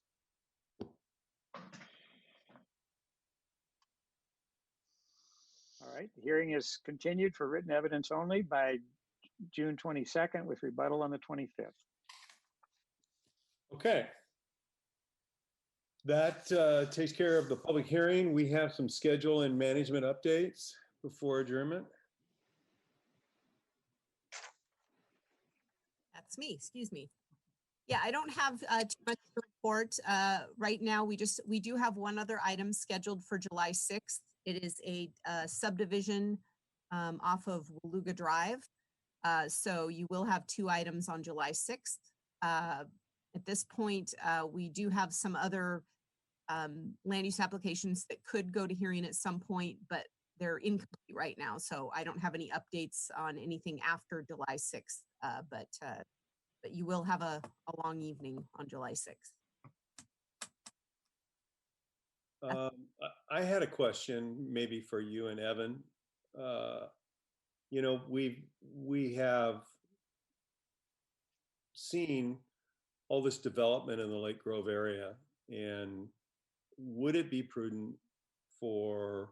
Speaker 8: All right, the hearing is continued for written evidence only by June 22nd with rebuttal on the 25th.
Speaker 2: Okay. That takes care of the public hearing. We have some schedule and management updates before adjournment.
Speaker 12: That's me, excuse me. Yeah, I don't have too much to report. Right now, we do have one other item scheduled for July 6th. It is a subdivision off of Waluga Drive. So you will have two items on July 6th. At this point, we do have some other land use applications that could go to hearing at some point, but they're incomplete right now. So I don't have any updates on anything after July 6th, but you will have a long evening on July 6th.
Speaker 2: I had a question maybe for you and Evan. you know, we have seen all this development in the Lake Grove area, and would it be prudent for,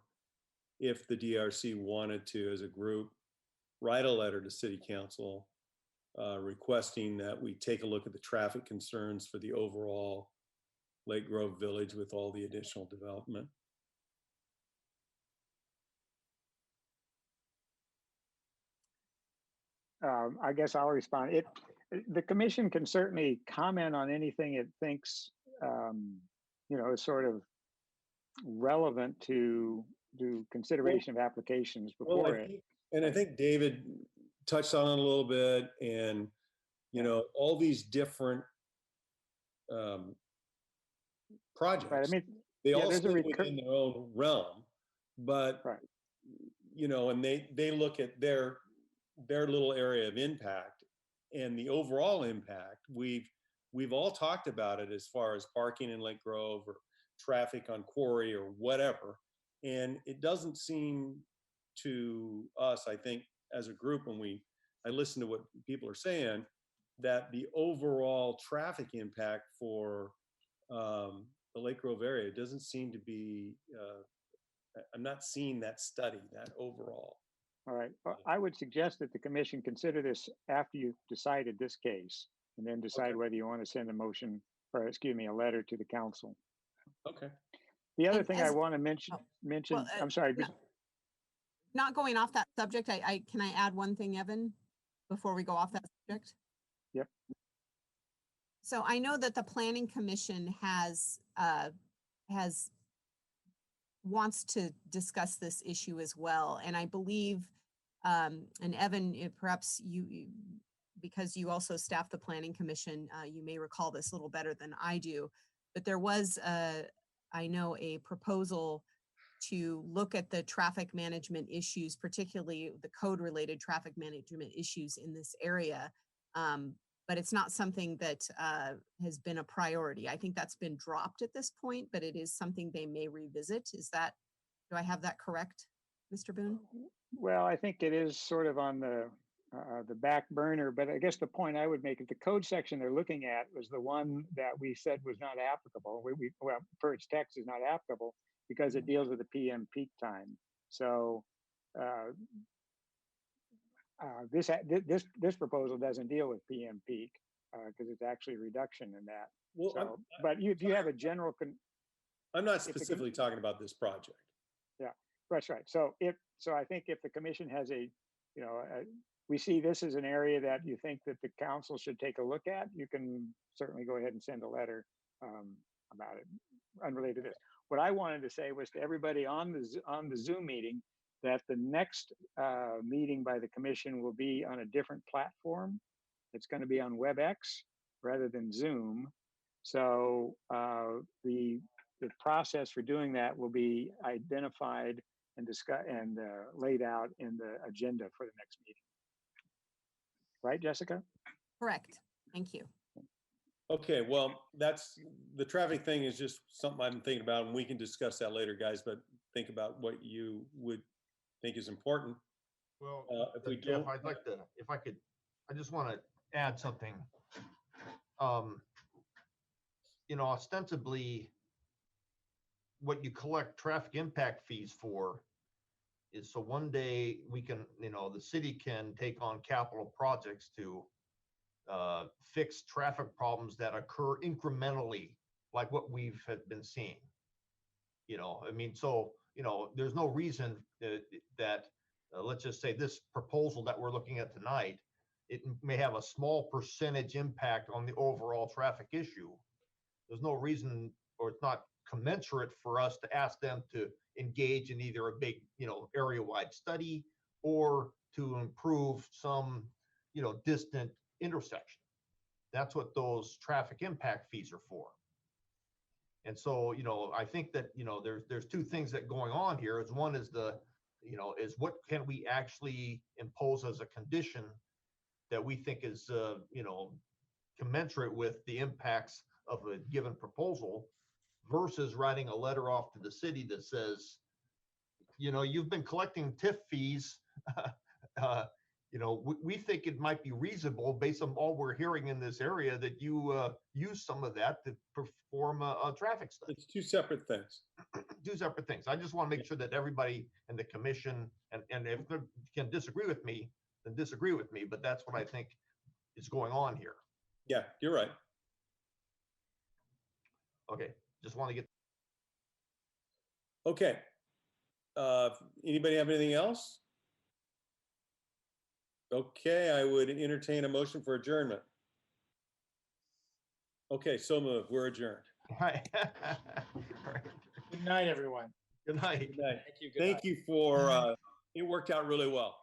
Speaker 2: if the DRC wanted to, as a group, write a letter to City Council requesting that we take a look at the traffic concerns for the overall Lake Grove Village with all the additional development?
Speaker 8: I guess I'll respond. The commission can certainly comment on anything it thinks, you know, is sort of relevant to consideration of applications before it.
Speaker 2: And I think David touched on it a little bit, and, you know, all these different projects,
Speaker 8: right. I mean,
Speaker 2: they all sit within their own realm, but, you know, and they look at their little area of impact and the overall impact. We've all talked about it as far as parking in Lake Grove or traffic on Quarry or whatever. And it doesn't seem to us, I think, as a group, when I listen to what people are saying, that the overall traffic impact for the Lake Grove area doesn't seem to be, I'm not seeing that study, that overall.
Speaker 8: All right. Well, I would suggest that the commission consider this after you've decided this case, and then decide whether you want to send a motion, or excuse me, a letter to the council.
Speaker 2: Okay.
Speaker 8: The other thing I want to mention,
Speaker 12: well,
Speaker 8: I'm sorry.
Speaker 12: Not going off that subject, can I add one thing, Evan, before we go off that subject?
Speaker 8: Yep.
Speaker 12: So I know that the Planning Commission wants to discuss this issue as well. And I believe, and Evan, perhaps you, because you also staff the Planning Commission, you may recall this a little better than I do, but there was, I know, a proposal to look at the traffic management issues, particularly the code-related traffic management issues in this area. But it's not something that has been a priority. I think that's been dropped at this point, but it is something they may revisit. Do I have that correct, Mr. Boone?
Speaker 8: Well, I think it is sort of on the back burner, but I guess the point I would make is the code section they're looking at was the one that we said was not applicable. Well, per its text is not applicable because it deals with the PM peak time. So this proposal doesn't deal with PM peak because it's actually a reduction in that.
Speaker 2: Well,
Speaker 8: so, but if you have a general,
Speaker 2: I'm not specifically talking about this project.
Speaker 8: Yeah, that's right. So I think if the commission has we see this as an area that you think that the council should take a look at, you can certainly go ahead and send a letter about it, unrelated to this. What I wanted to say was to everybody on the Zoom meeting that the next meeting by the commission will be on a different platform. It's going to be on WebEx rather than Zoom. So the process for doing that will be identified and discussed and laid out in the agenda for the next meeting. Right, Jessica?
Speaker 12: Correct. Thank you.
Speaker 2: Okay, well, that's the traffic thing is just something I'm thinking about, and we can discuss that later, guys, but think about what you would think is important.
Speaker 4: Well,
Speaker 2: if we
Speaker 4: Jeff,
Speaker 2: don't,
Speaker 4: I'd like to, if I could, I just want to add something. You know, ostensibly, what you collect traffic impact fees for is so one day we can, you know, the city can take on capital projects to fix traffic problems that occur incrementally, like what we've been seeing. You know, I mean, so, you know, there's no reason that let's just say this proposal that we're looking at tonight, it may have a small percentage impact on the overall traffic issue. There's no reason, or it's not commensurate for us to ask them to engage in either a big, you know, area-wide study or to improve some, you know, distant intersection. That's what those traffic impact fees are for. And so, you know, I think that, you know, there's two things that going on here. Is one is the, you know, is what can we actually impose as a condition that we think is, you know, commensurate with the impacts of a given proposal, versus writing a letter off to the city that says, you know, you've been collecting TIF fees you know, we think it might be reasonable based on all we're hearing in this area that you use some of that to perform a traffic study.
Speaker 2: It's two separate things.
Speaker 4: Two separate things. I just want to make sure that everybody in the commission, and if they can disagree with me, then disagree with me, but that's what I think is going on here.
Speaker 2: Yeah, you're right.
Speaker 4: Okay, just want to get.
Speaker 2: Okay. Anybody have anything else? Okay, I would entertain a motion for adjournment. Okay, so moved. We're adjourned.
Speaker 13: Good night, everyone.
Speaker 4: Good night.
Speaker 2: Good night.
Speaker 3: Thank you. Good
Speaker 2: Thank
Speaker 3: night.
Speaker 2: you for, it worked out really well.